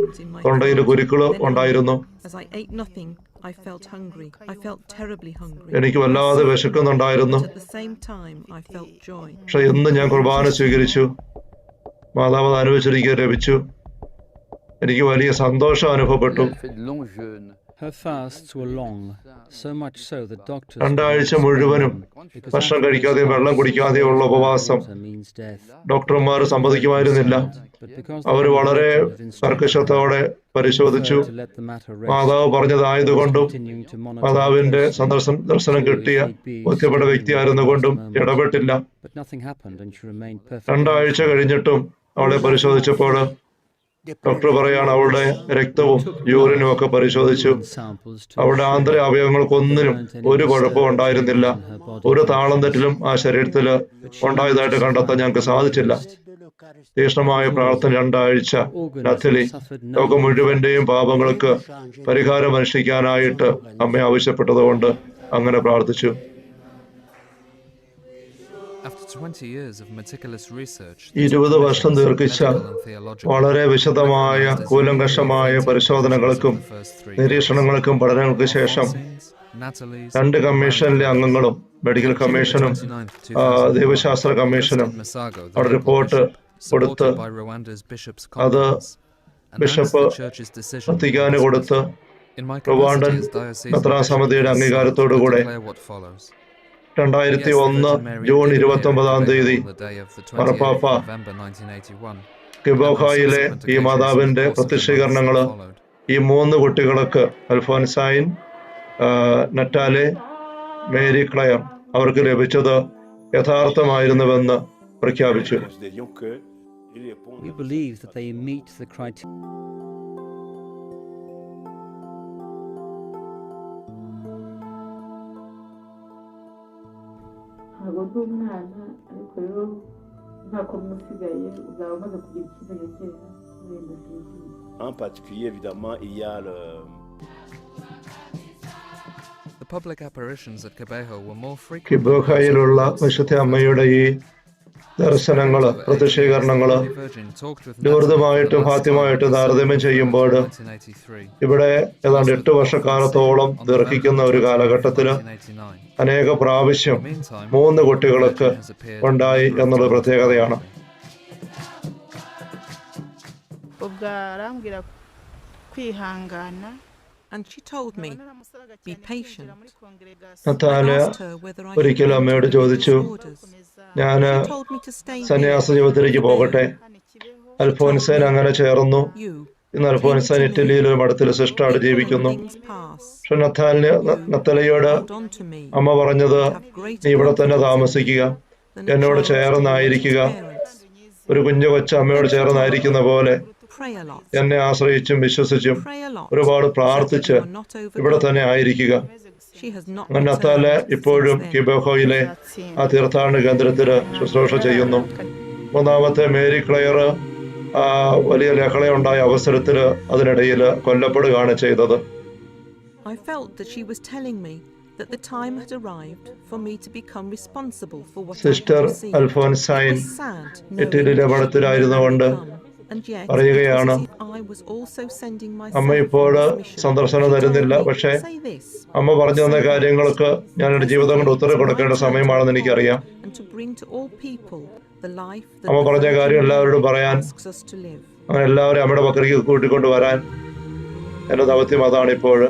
തൊണ്ടയിൽ കുരുക്കള് ഉണ്ടായിരുന്നു. As I ate nothing, I felt hungry. I felt terribly hungry. എനിക്ക് വല്ലാതെ വിശക്കുന്നുണ്ടായിരുന്നു. At the same time, I felt joy. പക്ഷെ ഇന്ന് ഞാൻ കുർബാന സ്വീകരിച്ചു. മാതാവ് അനുഭവിച്ചിരിക്കുക ലഭിച്ചു. എനിക്ക് വലിയ സന്തോഷം അനുഭവപ്പെട്ടു. Her fasts were long, so much so that doctors 2 ആഴ്ച മുഴുവനും ഭക്ഷണം കഴിക്കാതെയും വെള്ളം കുടിക്കാതെയും ഉള്ള ഉപവാസം means death. ഡോക്ടർമാർ സമ്മതിക്കുമായിരുന്നില്ല. But because അവർ വളരെ കർക്കശത്തോടെ പരിശോധിച്ചു. to let the matter rest, മാതാവ് പറഞ്ഞതായതുകൊണ്ടും continuing to monitor മാതാവിന്റെ ദർശനം കിട്ടിയ ബോധ്യപ്പെട്ട വ്യക്തിയായിരുന്നുകൊണ്ടും ഇടപെട്ടില്ല. but nothing happened and she remained perfect. 2 ആഴ്ച കഴിഞ്ഞിട്ടും അവളെ പരിശോധിച്ചപ്പോൾ ഡോക്ടർ പറയാണ് അവളുടെ രക്തവും യൂറിനും ഒക്കെ പരിശോധിച്ചു. Samples to അവളുടെ ആന്തര അവയവങ്ങൾക്കൊന്നിനും ഒരു കുഴപ്പവും ഉണ്ടായിരുന്നില്ല. ഒരു താളം തെറ്റിലും ആ ശരീരത്തിൽ ഉണ്ടായതായിട്ട് കണ്ടെത്താൻ ഞങ്ങൾക്ക് സാധിച്ചില്ല. തീക്ഷ്ണമായ പ്രാർത്ഥന 2 ആഴ്ച നത്തലി ലോകം മുഴുവന്റെയും പാപങ്ങൾക്ക് പരിഹാരം അനുഷ്ഠിക്കാനായിട്ട് അമ്മ ആവശ്യപ്പെട്ടതുകൊണ്ട് അങ്ങനെ പ്രാർത്ഥിച്ചു. After 20 years of meticulous research, 20 വർഷം ദീർഘിച്ച വളരെ വിശദമായ കൂലങ്കഷമായ പരിശോധനകൾക്കും നിരീക്ഷണങ്ങൾക്കും പഠനങ്ങൾക്ക് ശേഷം Natalie's 2 കമ്മീഷനിലെ അംഗങ്ങളും മെഡിക്കൽ കമ്മീഷനും ദൈവശാസ്ത്ര കമ്മീഷനും അവിടെ റിപ്പോർട്ട് കൊടുത്ത് by Rwanda's bishops' അത് conference, announced bishop the church's decision. വത്തിക്കാന് കൊടുത്ത് In my Rwandan capacity as diocese മെത്രാൻ bishop, സമിതിയുടെ I അംഗീകാരത്തോടുകൂടെ declare what follows. 2001 June 29 തീയതി മാർപ്പാപ്പ കിബോഹായിലെ ഈ മാതാവിന്റെ പ്രത്യക്ഷീകരണങ്ങള് ഈ 3 കുട്ടികൾക്ക് അൽഫോൻസൈൻ, നറ്റാലെ, മേരി ക്ലയർ അവർക്ക് ലഭിച്ചത് യഥാർത്ഥമായിരുന്നുവെന്ന് പ്രഖ്യാപിച്ചു. Considérions que il répond We believe that they meet the criteria. ntabwo ndi umwana ariko rero ntako musigaye uzaba umaze kugira icyizere cyeza wenda sinzi. en particulier, évidemment, il y a The public apparitions at Kibeho were more frequent. കിബോഹായിലുള്ള വിശുദ്ധ അമ്മയുടെ ഈ ദർശനങ്ങള്, Spiritual age, പ്രത്യക്ഷീകരണങ്ങള് the Holy Virgin talked with Natalie for ലൂർദുമായിട്ടും the last time ഫാത്തിമയുമായിട്ടും in താരതമ്യം December ചെയ്യുമ്പോൾ 1983. ഇവിടെ ഏതാണ്ട് Also 8 വർഷക്കാലത്തോളം on November ദീർഘിക്കുന്ന ഒരു 20th, കാലഘട്ടത്തില് 1989. അനേക പ്രാവശ്യം In the meantime, 3 the കുട്ടികൾക്ക് Virgin has appeared a ഉണ്ടായി number of എന്നുള്ളത് times പ്രത്യേകതയാണ്. ubwo arambwira kwihangana. And she told me, be patient. I Natalia asked her whether I should ഒരിക്കലും enter അമ്മയോട് religious ചോദിച്ചു, orders. ഞാൻ She told me to stay സന്യാസ here. ജീവിതത്തിലേക്ക് പോകട്ടെ. അൽഫോൻസൈൻ അങ്ങനെ ചേർന്നു. You ഇന്ന് അൽഫോൻസൈൻ ഇറ്റലിയിൽ ഒരു മഠത്തിൽ സിസ്റ്ററായിട്ട് ജീവിക്കുന്നു. things pass. പക്ഷെ നത്തലയോട് Hold on to me. അമ്മ പറഞ്ഞത്, നീ ഇവിടെ തന്നെ താമസിക്കുക, എന്നോട് ചേർന്നായിരിക്കുക, ഒരു കുഞ്ഞു കൊച്ചു അമ്മയോട് ചേർന്നായിരിക്കുന്ന പോലെ Pray a lot. എന്നെ ആശ്രയിച്ചും വിശ്വസിച്ചും Pray a lot. ഒരുപാട് പ്രാർത്ഥിച്ച് You are not ഇവിടെ overcome. തന്നെ ആയിരിക്കുക. She has not അങ്ങനെ നത്താല returned ഇപ്പോഴും since then. കിബോഹോയിലെ ആ തീർത്ഥാടന കേന്ദ്രത്തിൽ ശുശ്രൂഷ ചെയ്യുന്നു. 3ാമത്തെ മേരി ക്ലെയർ വലിയ ലഹളയുണ്ടായ അവസരത്തിൽ അതിനിടയിൽ കൊല്ലപ്പെടുകയാണ് ചെയ്തത്. I felt that she was telling me that the time had arrived for me to become responsible for what I sister had received. അൽഫോൻസൈൻ It was sad knowing ഇറ്റലിയിലെ that she മഠത്തിലായിരുന്നുകൊണ്ട് would never come. And yet, പറയുകയാണ്, it was as if I was also sending myself അമ്മ on ഇപ്പോൾ this mission. സന്ദർശനം She told തരുന്നില്ല, me, പക്ഷേ "Say this, അമ്മ പറഞ്ഞു തന്ന കാര്യങ്ങൾക്ക് ഞാൻ എൻ്റെ ജീവിതം കൊണ്ട് ഉത്തരം കൊടുക്കേണ്ട സമയമാണെന്ന് എനിക്കറിയാം. and to bring to all people the life that അമ്മ the പറഞ്ഞ Virgin കാര്യം എല്ലാവരോടും Mary പറയാൻ, asks us to live." അങ്ങനെ എല്ലാവരും അമ്മയുടെ പക്കലേക്ക് കൂട്ടിക്കൊണ്ട് വരാൻ എൻ്റെ ദൗത്യം അതാണ് ഇപ്പോൾ.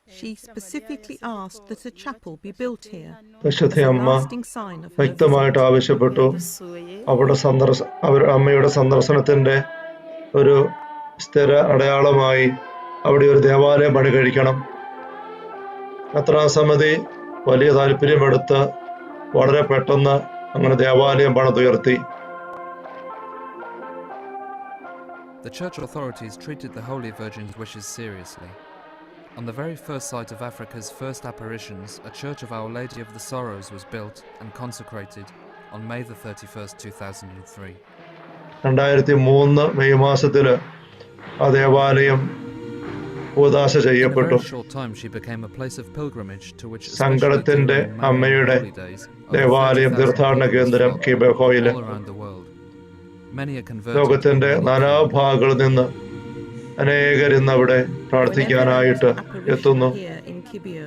She specifically asked that a chapel be built here വിശുദ്ധ as a അമ്മ lasting sign of her വ്യക്തമായിട്ട് visit. ആവശ്യപ്പെട്ടു, dusuye അവിടെ അമ്മയുടെ സന്ദർശനത്തിന്റെ ഒരു സ്ഥിര അടയാളമായി അവിടെ ഒരു ദേവാലയം പണി കഴിക്കണം. മെത്രാസമിതി വലിയ താല്പര്യമെടുത്ത് വളരെ പെട്ടെന്ന് അങ്ങനെ ദേവാലയം പണിതുയർത്തി. The church authorities treated the Holy Virgin's wishes seriously. On the very first site of Africa's first apparitions, a church of Our Lady of the Sorrows was built and consecrated on May the 31st, 2003. 2003 May മാസത്തില് ആ ദേവാലയം ഉദാശ In a ചെയ്യപ്പെട്ടു. very short time, she became a place of pilgrimage to which, സങ്കടത്തിന്റെ അമ്മയുടെ ദേവാലയം തീർത്ഥാടന കേന്ദ്രം കിബോഹോയില് all around the world. Many are converted. ലോകത്തിന്റെ നാനാഭാഗങ്ങളിൽ നിന്ന് അനേകർ ഇന്ന് അവിടെ പ്രാർത്ഥിക്കാനായിട്ട് എത്തുന്നു. Here in Kibio,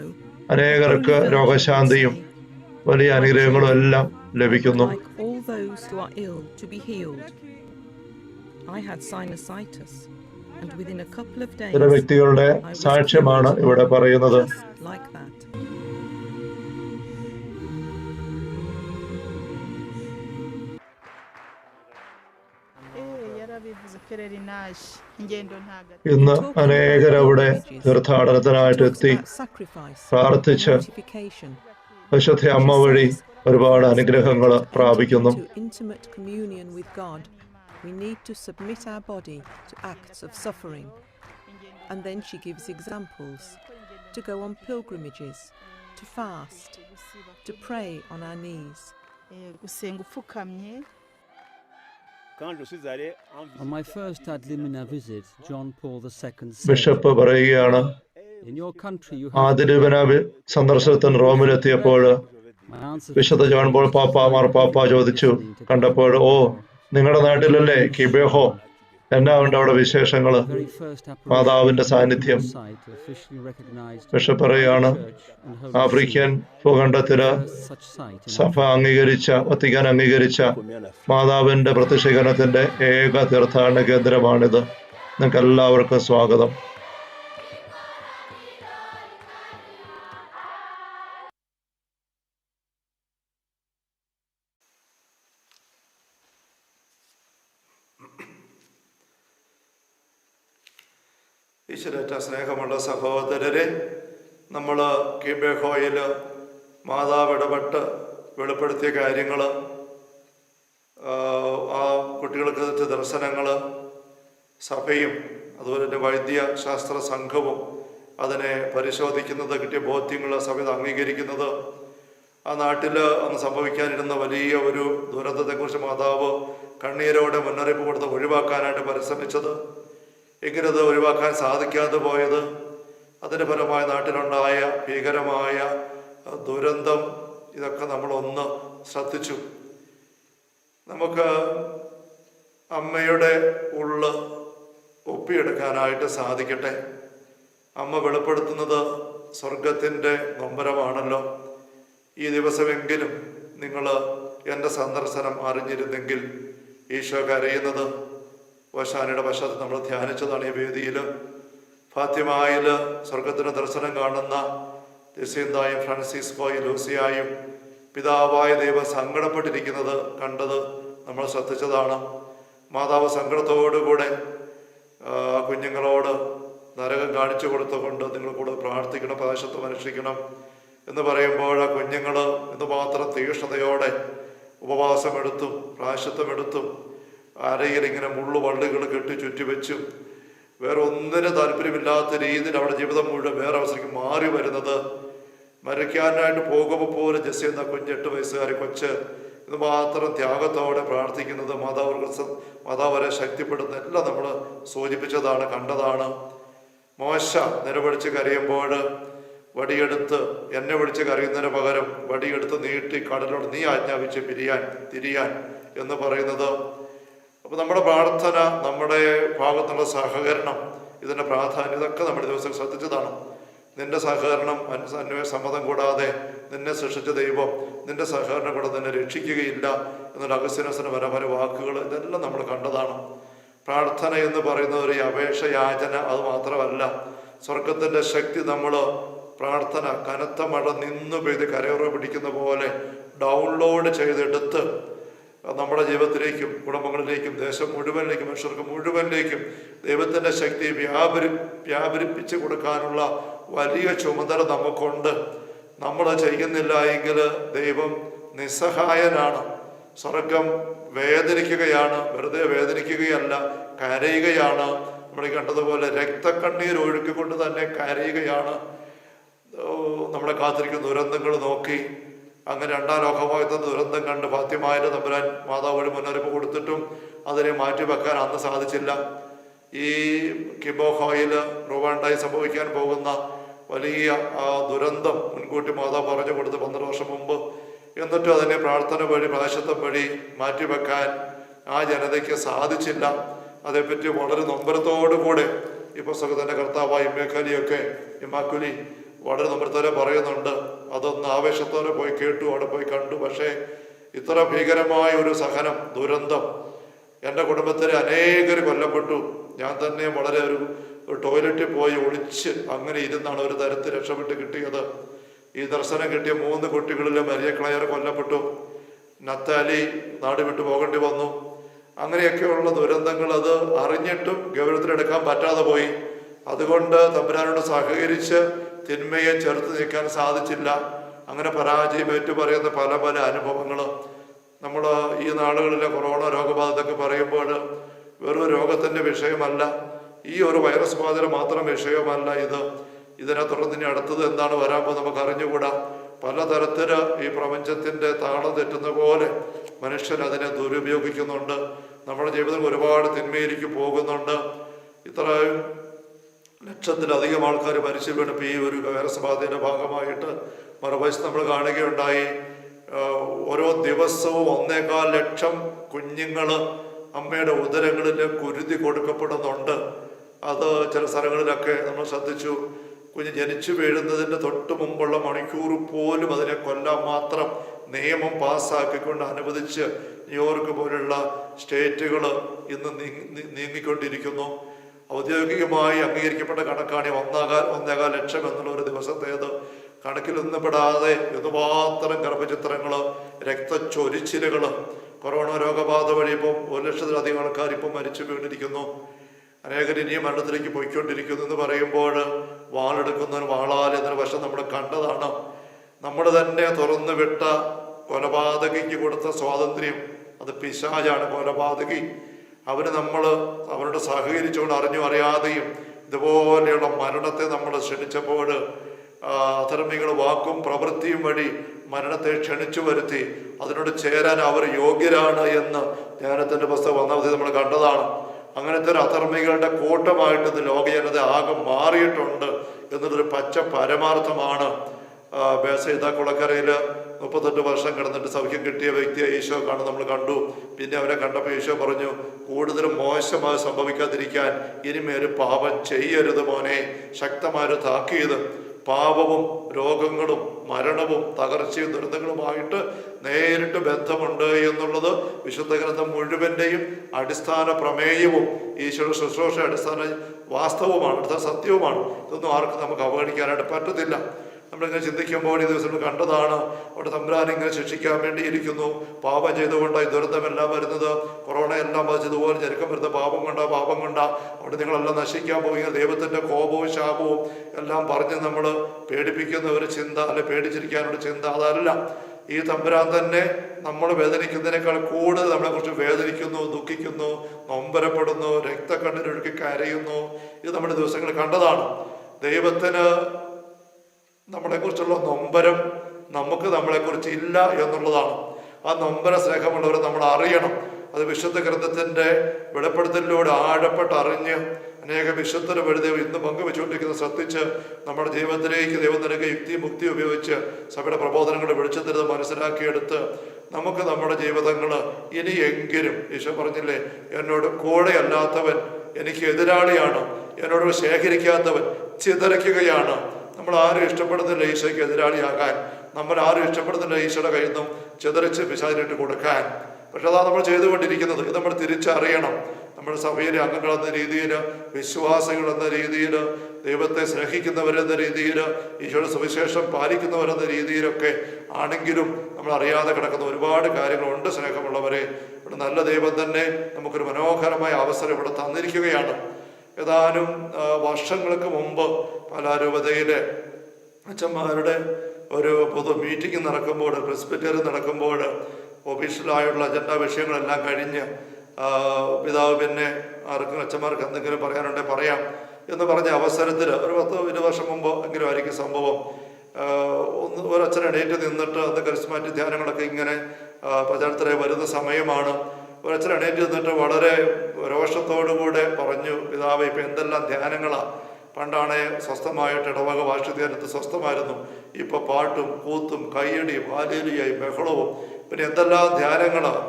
അനേകർക്ക് രോഗശാന്തിയും വലിയ അനുഗ്രഹങ്ങളും എല്ലാം ലഭിക്കുന്നു. like all those who are ill to be healed. I had sinusitis, and within a couple of days, ചില വ്യക്തികളുടെ സാക്ഷ്യമാണ് ഇവിടെ പറയുന്നത്. just like that. yarabivuze pelerinage ingendo ntago ഇന്ന് അനേകർ അവിടെ തീർത്ഥാടനത്തിനായിട്ട് എത്തി പ്രാർത്ഥിച്ച് വിശുദ്ധ അമ്മ വഴി ഒരുപാട് അനുഗ്രഹങ്ങൾ പ്രാപിക്കുന്നു. To intimate communion with God, we need to submit our body to acts of suffering. And then she gives examples: to go on pilgrimages, to fast, to pray on our knees. gusenga upfukamye. On my first ad limina visit, John Paul II said, bishop പറയുകയാണ്, "In your country you ആദിലുവിന സന്ദർശനത്തിന് റോമിലെത്തിയപ്പോൾ My answer വിശുദ്ധ John Paul മാർപ്പാപ്പ ചോദിച്ചു, കണ്ടപ്പോൾ, ഓ നിങ്ങളുടെ നാട്ടിലല്ലേ കിബേഹോ, എന്നാ ഉണ്ട് അവിടെ വിശേഷങ്ങള്? very first മാതാവിന്റെ സാന്നിധ്യം. site officially recognized ബിഷപ്പ് പറയാണ്, church and holy ആഫ്രിക്കൻ ഭൂഖണ്ഡത്തില് such site in സഭ അംഗീകരിച്ച, വത്തിക്കാൻ അംഗീകരിച്ച മാതാവിന്റെ പ്രത്യക്ഷീകരണത്തിന്റെ ഏക തീർത്ഥാടന കേന്ദ്രമാണിത്. നിങ്ങൾക്ക് എല്ലാവർക്കും സ്വാഗതം. ഈശ്വരേറ്റ സ്നേഹമുള്ള സഹോദരരെ, നമ്മൾ കിബേഹോയിൽ മാതാവ് ഇടപെട്ട് വെളിപ്പെടുത്തിയ കാര്യങ്ങൾ, ആ കുട്ടികൾക്ക് ദർശനങ്ങൾ, സഭയും അതുപോലെ തന്നെ വൈദ്യശാസ്ത്ര സംഘവും അതിനെ പരിശോധിക്കുന്നത്, കിട്ടിയ ബോധ്യങ്ങൾ സഭ അംഗീകരിക്കുന്നത്, ആ നാട്ടിൽ അന്ന് സംഭവിക്കാനിരുന്ന വലിയ ഒരു ദുരന്തത്തെക്കുറിച്ച് മാതാവ് കണ്ണീരോടെ മുന്നറിയിപ്പ് കൊടുത്ത് ഒഴിവാക്കാനായിട്ട് പരിശ്രമിച്ചത്, എങ്കിലത് ഒഴിവാക്കാൻ സാധിക്കാതെ പോയത്, അതിൻ്റെ ഫലമായി നാട്ടിലുണ്ടായ ഭീകരമായ ദുരന്തം, ഇതൊക്കെ നമ്മളൊന്ന് ശ്രദ്ധിച്ചു. നമുക്ക് അമ്മയുടെ ഉള്ള് ഒപ്പിയെടുക്കാനായിട്ട് സാധിക്കട്ടെ. അമ്മ വെളിപ്പെടുത്തുന്നത് സ്വർഗത്തിൻ്റെ നൊമ്പരമാണല്ലോ. ഈ ദിവസമെങ്കിലും നിങ്ങൾ എൻ്റെ സന്ദർശനം അറിഞ്ഞിരുന്നെങ്കിൽ. ഈശോ കരയുന്നത് ഓശാനയുടെ വശത്ത് നമ്മൾ ധ്യാനിച്ചതാണ് ഈ വേദിയിൽ. ഫാത്തിമായിൽ സ്വർഗത്തിന് ദർശനം കാണുന്ന ജസീന്തായും ഫ്രാൻസിസ്കോയും ലൂസിയായും പിതാവായ ദൈവം സങ്കടപ്പെട്ടിരിക്കുന്നത് കണ്ടത് നമ്മൾ ശ്രദ്ധിച്ചതാണ്. മാതാവ് സങ്കടത്തോടുകൂടെ കുഞ്ഞുങ്ങളോട് നരകം കാണിച്ചു കൊടുത്തുകൊണ്ട് നിങ്ങൾ കൂടെ പ്രാർത്ഥിക്കണം, പ്രായശ്ചിത്തം അനുഷ്ഠിക്കണം എന്ന് പറയുമ്പോൾ ആ കുഞ്ഞുങ്ങൾ എന്തുമാത്രം തീക്ഷ്ണതയോടെ ഉപവാസമെടുത്തും പ്രായശ്ചിത്തമെടുത്തും അരയിൽ ഇങ്ങനെ മുള്ളുവള്ളികൾ കെട്ടി ചുറ്റിവെച്ചും വേറെ ഒന്നിനും താല്പര്യമില്ലാത്ത രീതിയിൽ അവിടെ ജീവിതം മുഴുവൻ വേറെ അവസരം മാറി വരുന്നത്. മരിക്കാനായിട്ട് പോകുമ്പോൾ പോലും ജെസ്സി എന്ന കുഞ്ഞ് 8 വയസ്സുകാരി കൊച്ച് ഇത് മാത്രം ത്യാഗത്തോടെ പ്രാർത്ഥിക്കുന്നത്, മാതാവരെ ശക്തിപ്പെടുന്ന എല്ലാം നമ്മൾ സൂചിപ്പിച്ചതാണ്, കണ്ടതാണ്. മോശ നിലവിളിച്ച് കരയുമ്പോൾ വടിയെടുത്ത് എന്നെ വിളിച്ച് കരയുന്നതിന് പകരം വടിയെടുത്ത് നീട്ടി കടലോട് നീ ആജ്ഞാപിച്ച് തിരിയാൻ എന്ന് പറയുന്നത്. അപ്പോൾ നമ്മുടെ പ്രാർത്ഥന, നമ്മുടെ ഭാഗത്തുള്ള സഹകരണം, ഇതിൻ്റെ പ്രാധാന്യം, ഇതൊക്കെ നമ്മുടെ ദിവസം ശ്രദ്ധിച്ചതാണ്. നിന്റെ സഹകരണം സമ്മതം കൂടാതെ നിന്നെ സൃഷ്ടിച്ച ദൈവം നിന്റെ സഹകരണം കൂടെ നിന്നെ രക്ഷിക്കുകയില്ല എന്നുള്ള അഗസ്തീനോസിന്റെ പരമ്പര വാക്കുകൾ, ഇതെല്ലാം നമ്മൾ കണ്ടതാണ്. പ്രാർത്ഥന എന്ന് പറയുന്ന ഒരു അപേക്ഷ യാചന, അത് മാത്രമല്ല സ്വർഗത്തിൻ്റെ ശക്തി. നമ്മൾ പ്രാർത്ഥന കനത്ത മഴ നിന്നു പെയ്ത് കരയുറ പിടിക്കുന്ന പോലെ ഡൗൺലോഡ് ചെയ്തെടുത്ത് നമ്മുടെ ജീവിതത്തിലേക്കും കുടുംബങ്ങളിലേക്കും ദേശം മുഴുവനിലേക്കും മനുഷ്യർക്ക് മുഴുവനിലേക്കും ദൈവത്തിൻ്റെ ശക്തി വ്യാപരിപ്പിച്ച് കൊടുക്കാനുള്ള വലിയ ചുമതല നമുക്കുണ്ട്. നമ്മൾ ചെയ്യുന്നില്ല എങ്കിൽ ദൈവം നിസ്സഹായനാണ്. സ്വർഗം വേദനിക്കുകയാണ്, വെറുതെ വേദനിക്കുകയല്ല, കരയുകയാണ്. നമ്മൾ കണ്ടതുപോലെ രക്തക്കണ്ണീർ ഒഴുക്കിക്കൊണ്ട് തന്നെ കരയുകയാണ്. നമ്മളെ കാത്തിരിക്കുന്ന ദുരന്തങ്ങൾ നോക്കി അങ്ങനെ 2ാം ലോകമഹായുദ്ധത്തിന്റെ ദുരന്തം കണ്ട് ഫാത്തിമായുടെ തമ്പുരാൻ മാതാവ് വഴി മുന്നറിയിപ്പ് കൊടുത്തിട്ടും അതിനെ മാറ്റിവെക്കാൻ അന്ന് സാധിച്ചില്ല. ഈ കിബോഹോയിൽ റുവാണ്ടയിൽ സംഭവിക്കാൻ പോകുന്ന വലിയ ദുരന്തം മുൻകൂട്ടി മാതാവ് പറഞ്ഞു കൊടുത്ത് 12 വർഷം മുമ്പ്. എന്നിട്ടും അതിനെ പ്രാർത്ഥന വഴി പ്രായശ്ചിത്തം വഴി മാറ്റിവെക്കാൻ ആ ജനതയ്ക്ക് സാധിച്ചില്ല. അതേപ്പറ്റി വളരെ നൊമ്പരത്തോടുകൂടെ ഈ പുസ്തകത്തിൻ്റെ കർത്താവായ ഇമ്മാക്കുലി വളരെ നമ്പരത്തോടെ പറയുന്നുണ്ട്. അതൊന്ന് ആവേശത്തോടെ പോയി കേട്ടു, അവിടെ പോയി കണ്ടു. പക്ഷേ ഇത്ര ഭീകരമായ ഒരു സഹനം, ദുരന്തം, എൻ്റെ കുടുംബത്തിൽ അനേകർ കൊല്ലപ്പെട്ടു. ഞാൻ തന്നെ വളരെ ഒരു ടോയ്ലറ്റിൽ പോയി ഒളിച്ച് അങ്ങനെ ഇരുന്നാണ് ഒരു തരത്തിൽ രക്ഷപ്പെട്ട് കിട്ടിയത്. ഈ ദർശനം കിട്ടിയ 3 കുട്ടികളിൽ മരിയ ക്ലയർ കൊല്ലപ്പെട്ടു. നത്താലി നാട് വിട്ടു പോകേണ്ടി വന്നു. അങ്ങനെയൊക്കെയുള്ള ദുരന്തങ്ങൾ അത് അറിഞ്ഞിട്ടും ഗൗരവത്തിലെടുക്കാൻ പറ്റാതെ പോയി. അതുകൊണ്ട് തമ്പുരാനോട് സഹകരിച്ച് തിന്മയെ ചെറുത്ത് നീക്കാൻ സാധിച്ചില്ല. അങ്ങനെ പരാജയം ഏറ്റുപറയുന്ന പല പല അനുഭവങ്ങൾ നമ്മൾ ഈ നാളുകളിലെ കൊറോണ രോഗബാധയൊക്കെ പറയുമ്പോൾ വെറും രോഗത്തിൻ്റെ വിഷയമല്ല, ഈ ഒരു വൈറസ് ബാധയുടെ മാത്രം വിഷയമല്ല ഇത്. ഇതിനെ തുടർന്ന് ഇനി അടുത്തത് എന്താണ് വരാൻ പോകുന്നത് നമുക്ക് അറിഞ്ഞുകൂടാ. പലതരത്തിൽ ഈ പ്രപഞ്ചത്തിൻ്റെ താളം തെറ്റുന്ന പോലെ മനുഷ്യൻ അതിനെ ദുരുപയോഗിക്കുന്നുണ്ട്. നമ്മുടെ ജീവിതത്തിൽ ഒരുപാട് തിന്മയിലേക്ക് പോകുന്നുണ്ട്. ഇത്രയും ലക്ഷത്തിലധികം ആൾക്കാർ മരിച്ചു വീണിപ്പോൾ ഈ ഒരു വൈറസ് ബാധയുടെ ഭാഗമായിട്ട്. മറുവശത്ത് നമ്മൾ കാണുകയുണ്ടായി, ഓരോ ദിവസവും 1.25 ലക്ഷം കുഞ്ഞുങ്ങൾ അമ്മയുടെ ഉദരങ്ങളിൽ കുരുതി കൊടുക്കപ്പെടുന്നുണ്ട്. അത് ചില സ്ഥലങ്ങളിലൊക്കെ നമ്മൾ ശ്രദ്ധിച്ചു. കുഞ്ഞ് ജനിച്ചു വീഴുന്നതിൻ്റെ തൊട്ട് മുമ്പുള്ള മണിക്കൂർ പോലും അതിനെ കൊല്ലാൻ മാത്രം നിയമം പാസ്സാക്കിക്കൊണ്ട് അനുവദിച്ച് ന്യൂയോർക്ക് പോലുള്ള സ്റ്റേറ്റുകൾ ഇന്ന് നീങ്ങിക്കൊണ്ടിരിക്കുന്നു. ഔദ്യോഗികമായി അംഗീകരിക്കപ്പെട്ട കണക്കാണ് 1.25 ലക്ഷം എന്നുള്ള ഒരു ദിവസത്തേത്. കണക്കിലൊന്നും പെടാതെ എന്തുമാത്രം ഗർഭചിത്രങ്ങൾ, രക്തച്ചൊരിച്ചിലുകൾ, കൊറോണ രോഗബാധ വഴി ഇപ്പം 1 ലക്ഷത്തിലധികം ആൾക്കാർ ഇപ്പം മരിച്ചു വീണിരിക്കുന്നു. അനേകർ ഇനിയും മരണത്തിലേക്ക് പോയിക്കൊണ്ടിരിക്കുന്നു എന്ന് പറയുമ്പോൾ വാളെടുക്കുന്നവന് വാളാൽ എന്നൊരു വശം നമ്മൾ കണ്ടതാണ്. നമ്മൾ തന്നെ തുറന്നു വിട്ട കൊലപാതകിക്ക് കൊടുത്ത സ്വാതന്ത്ര്യം, അത് പിശാചാണ് കൊലപാതകി. അവരോട് സഹകരിച്ചുകൊണ്ട് അറിഞ്ഞു അറിയാതെയും ഇതുപോലെയുള്ള മരണത്തെ നമ്മൾ ക്ഷണിച്ചപ്പോൾ അധർമ്മികൾ വാക്കും പ്രവൃത്തിയും വഴി മരണത്തെ ക്ഷണിച്ചു വരുത്തി അതിനോട് ചേരാൻ അവർ യോഗ്യരാണ് എന്ന് ജ്ഞാനത്തിൻ്റെ പുസ്തകം 1-ാമത് നമ്മൾ കണ്ടതാണ്. അങ്ങനത്തെ ഒരു അധർമ്മികളുടെ കൂട്ടമായിട്ട് ഇത് ലോകജനത ആകെ മാറിയിട്ടുണ്ട് എന്നുള്ളൊരു പച്ച പരമാർത്ഥമാണ്. ബേസയിത കുളക്കരയിൽ 38 വർഷം കിടന്നിട്ട് സൗഖ്യം കിട്ടിയ വ്യക്തിയെ ഈശോ നമ്മൾ കണ്ടു. പിന്നെ അവരെ കണ്ടപ്പോൾ ഈശോ പറഞ്ഞു, കൂടുതൽ മോശമായി സംഭവിക്കാതിരിക്കാൻ ഇനിമേൽ പാപം ചെയ്യരുത് മോനെ. ശക്തമായൊരു താക്കീത്. പാപവും രോഗങ്ങളും മരണവും തകർച്ചയും ദുരന്തങ്ങളുമായിട്ട് നേരിട്ട് ബന്ധമുണ്ട് എന്നുള്ളത് വിശുദ്ധ ഗ്രന്ഥം മുഴുവൻ്റെയും അടിസ്ഥാന പ്രമേയവും ഈശോയുടെ ശുശ്രൂഷ അടിസ്ഥാന വാസ്തവമാണ്, അടുത്ത സത്യവുമാണ്. ഇതൊന്നും ആർക്കും നമുക്ക് അവഗണിക്കാനായിട്ട് പറ്റത്തില്ല. നമ്മളിങ്ങനെ ചിന്തിക്കുമ്പോൾ ഈ ദിവസം കണ്ടതാണ്, അവിടെ തമ്പുരാൻ ഇങ്ങനെ ശിക്ഷിക്കാൻ വേണ്ടിയിരിക്കുന്നു. പാപം ചെയ്തുകൊണ്ടാണ് ഈ ദുരന്തമെല്ലാം വരുന്നത്. കൊറോണ എല്ലാം ബാധിച്ചതുപോലെ ഞെരുക്കം വരുന്ന പാപം കൊണ്ടാ അവിടെ നിങ്ങളെല്ലാം നശിക്കാൻ പോകുക. ദൈവത്തിൻ്റെ കോപവും ശാപവും എല്ലാം പറഞ്ഞ് നമ്മൾ പേടിപ്പിക്കുന്ന ഒരു ചിന്ത, അല്ലെ പേടിച്ചിരിക്കാനുള്ള ചിന്ത അതല്ല. ഈ തമ്പുരാൻ തന്നെ നമ്മൾ വേദനിക്കുന്നതിനേക്കാൾ കൂടുതൽ നമ്മളെക്കുറിച്ച് വേദനിക്കുന്നു, ദുഃഖിക്കുന്നു, നൊമ്പരപ്പെടുന്നു, രക്തക്കണ്ണിനൊഴുക്കി കരയുന്നു. ഇത് നമ്മുടെ ദിവസങ്ങൾ കണ്ടതാണ്. ദൈവത്തിന് നമ്മളെക്കുറിച്ചുള്ള നൊമ്പരം നമുക്ക് നമ്മളെക്കുറിച്ച് ഇല്ല എന്നുള്ളതാണ്. ആ നൊമ്പര സ്നേഹമുള്ളവരെ നമ്മൾ അറിയണം. അത് വിശുദ്ധ ഗ്രന്ഥത്തിൻ്റെ വെളിപ്പെടുത്തലിലൂടെ ആഴപ്പെട്ട് അറിഞ്ഞ് അനേക വിശുദ്ധരെ വെറുതെ ഇന്ന് പങ്കുവെച്ചുകൊണ്ടിരിക്കുന്നത് ശ്രദ്ധിച്ച് നമ്മുടെ ജീവിതത്തിലേക്ക് ദൈവം നിനക്ക് യുക്തി മുക്തി ഉപയോഗിച്ച് സഭയുടെ പ്രബോധനങ്ങളുടെ വെളിച്ചത്തിരുന്ന് മനസ്സിലാക്കിയെടുത്ത് നമുക്ക് നമ്മുടെ ജീവിതങ്ങൾ ഇനിയെങ്കിലും, ഈശോ പറഞ്ഞില്ലേ, എന്നോട് കൂടെയല്ലാത്തവൻ എനിക്ക് എതിരാളിയാണ്, എന്നോട് ശേഖരിക്കാത്തവൻ ചിതറിക്കുകയാണ്. നമ്മൾ ആരും ഇഷ്ടപ്പെടുന്നില്ല ഈശോയ്ക്ക് എതിരാളിയാകാൻ. നമ്മൾ ആരും ഇഷ്ടപ്പെടുന്നില്ല ഈശോയുടെ കയ്യിൽ നിന്നും ചിതറിച്ച് പിശാചിട്ട് കൊടുക്കാൻ. പക്ഷെ അതാണ് നമ്മൾ ചെയ്തുകൊണ്ടിരിക്കുന്നത്. ഇത് നമ്മൾ തിരിച്ചറിയണം. നമ്മുടെ സഭയിലെ അംഗങ്ങളെന്ന രീതിയിൽ, വിശ്വാസികൾ എന്ന രീതിയിൽ, ദൈവത്തെ സ്നേഹിക്കുന്നവരെന്ന രീതിയിൽ, ഈശോയുടെ സുവിശേഷം പാലിക്കുന്നവരെന്ന രീതിയിലൊക്കെ ആണെങ്കിലും നമ്മൾ അറിയാതെ കിടക്കുന്ന ഒരുപാട് കാര്യങ്ങളുണ്ട്. സ്നേഹമുള്ളവരെ, ഇവിടെ നല്ല ദൈവം തന്നെ നമുക്കൊരു മനോഹരമായ അവസരം ഇവിടെ തന്നിരിക്കുകയാണ്. ഏതാനും വർഷങ്ങൾക്ക് മുമ്പ് പാലാരൂപതയിലെ അച്ഛന്മാരുടെ ഒരു പൊതു മീറ്റിംഗ് നടക്കുമ്പോൾ, പ്രെസ്ബിറ്റേറിയൻ നടക്കുമ്പോൾ, ഒഫീഷ്യലായുള്ള അജണ്ട വിഷയങ്ങളെല്ലാം കഴിഞ്ഞ് പിതാവ് പിന്നെ ആർക്കും അച്ഛന്മാർക്ക് എന്തെങ്കിലും പറയാനുണ്ടെങ്കിൽ പറയാം എന്ന് പറഞ്ഞ അവസരത്തിൽ ഒരു 10-20 വർഷം മുമ്പ് എങ്കിലും ആയിരിക്കും സംഭവം. ഒരച്ഛൻ എണീറ്റ് നിന്നിട്ട് അന്ന് കരിസ്മാറ്റിക് ധ്യാനങ്ങളൊക്കെ ഇങ്ങനെ പ്രചാരത്തിലായി വരുന്ന സമയമാണ്. ഒരച്ഛൻ എണീറ്റ് നിന്നിട്ട് വളരെ രോഷത്തോടുകൂടെ പറഞ്ഞു, പിതാവ് ഇപ്പം എന്തെല്ലാം ധ്യാനങ്ങളാണ്. പണ്ടാണെ സ്വസ്ഥമായിട്ട് ഇടവക വാർഷികധ്യാനത്ത് സ്വസ്ഥമായിരുന്നു. ഇപ്പോൾ പാട്ടും കൂത്തും കയ്യടിയും ഹാലേലിയായും ബഹളവും, പിന്നെ എന്തെല്ലാം ധ്യാനങ്ങളാണ്.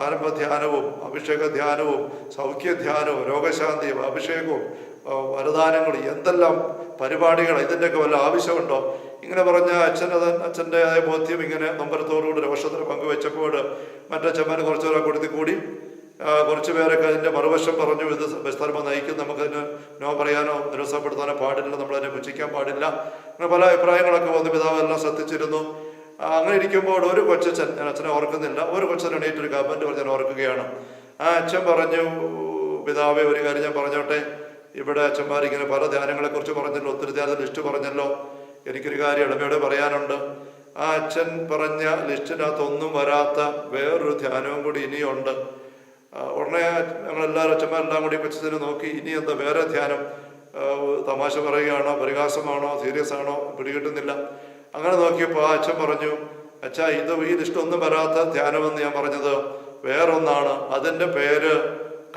ആരംഭധ്യാനവും അഭിഷേക ധ്യാനവും സൗഖ്യധ്യാനവും രോഗശാന്തിയും അഭിഷേകവും വരദാനങ്ങളും എന്തെല്ലാം പരിപാടികളാണ്. ഇതിൻ്റെയൊക്കെ വല്ല ആവശ്യമുണ്ടോ? ഇങ്ങനെ പറഞ്ഞ അച്ഛൻ്റെ ബോധ്യം ഇങ്ങനെ നൊമ്പരത്തോടുകൂടി രോഷത്തിന് പങ്കുവെച്ചപ്പോൾ മറ്റച്ഛന്മാർ കുറച്ചുപേരെ കൂടി കുറച്ചു പേരൊക്കെ അതിൻ്റെ മറുവശം പറഞ്ഞു, ഇത് ബസ്തർമ്മ നയിക്കും, നമുക്കതിന് നോ പറയാനോ നിരുത്സാഹപ്പെടുത്താനോ പാടില്ല, നമ്മളതിനെ പുച്ഛിക്കാൻ പാടില്ല. അങ്ങനെ പല അഭിപ്രായങ്ങളൊക്കെ വന്ന് പിതാവ് എല്ലാം ശ്രദ്ധിച്ചിരുന്നു. അങ്ങനെ ഇരിക്കുമ്പോൾ ഒരു കൊച്ചച്ഛൻ, ഞാൻ അച്ഛനെ ഓർക്കുന്നില്ല, ഒരു കൊച്ചൻ എണീറ്റൊരു കമൻറ്റ് പറഞ്ഞ് ഞാൻ ഓർക്കുകയാണ്. ആ അച്ഛൻ പറഞ്ഞു, പിതാവെ ഒരു കാര്യം ഞാൻ പറഞ്ഞോട്ടെ, ഇവിടെ അച്ഛന്മാർ ഇങ്ങനെ പല ധ്യാനങ്ങളെക്കുറിച്ച് പറഞ്ഞല്ലോ, ഒത്തിരി ധ്യാന ലിസ്റ്റ് പറഞ്ഞല്ലോ, എനിക്കൊരു കാര്യം എളിമയോടെ പറയാനുണ്ട്. ആ അച്ഛൻ പറഞ്ഞ ലിസ്റ്റിനകത്തൊന്നും വരാത്ത വേറൊരു ധ്യാനവും കൂടി ഇനിയുണ്ട്. ഉടനെ ഞങ്ങളെല്ലാവരും അച്ഛന്മാരെല്ലാം കൂടി കൊച്ചതിനെ നോക്കി, ഇനി എന്താ വേറെ ധ്യാനം? തമാശ പറയുകയാണോ, പരിഹാസമാണോ, സീരിയസ് ആണോ പിടികിട്ടുന്നില്ല. അങ്ങനെ നോക്കിയപ്പോൾ ആ അച്ഛൻ പറഞ്ഞു, അച്ഛാ ഈ ലിസ്റ്റൊന്നും വരാത്ത ധ്യാനമെന്ന് ഞാൻ പറഞ്ഞത് വേറൊന്നാണ്. അതിൻ്റെ പേര്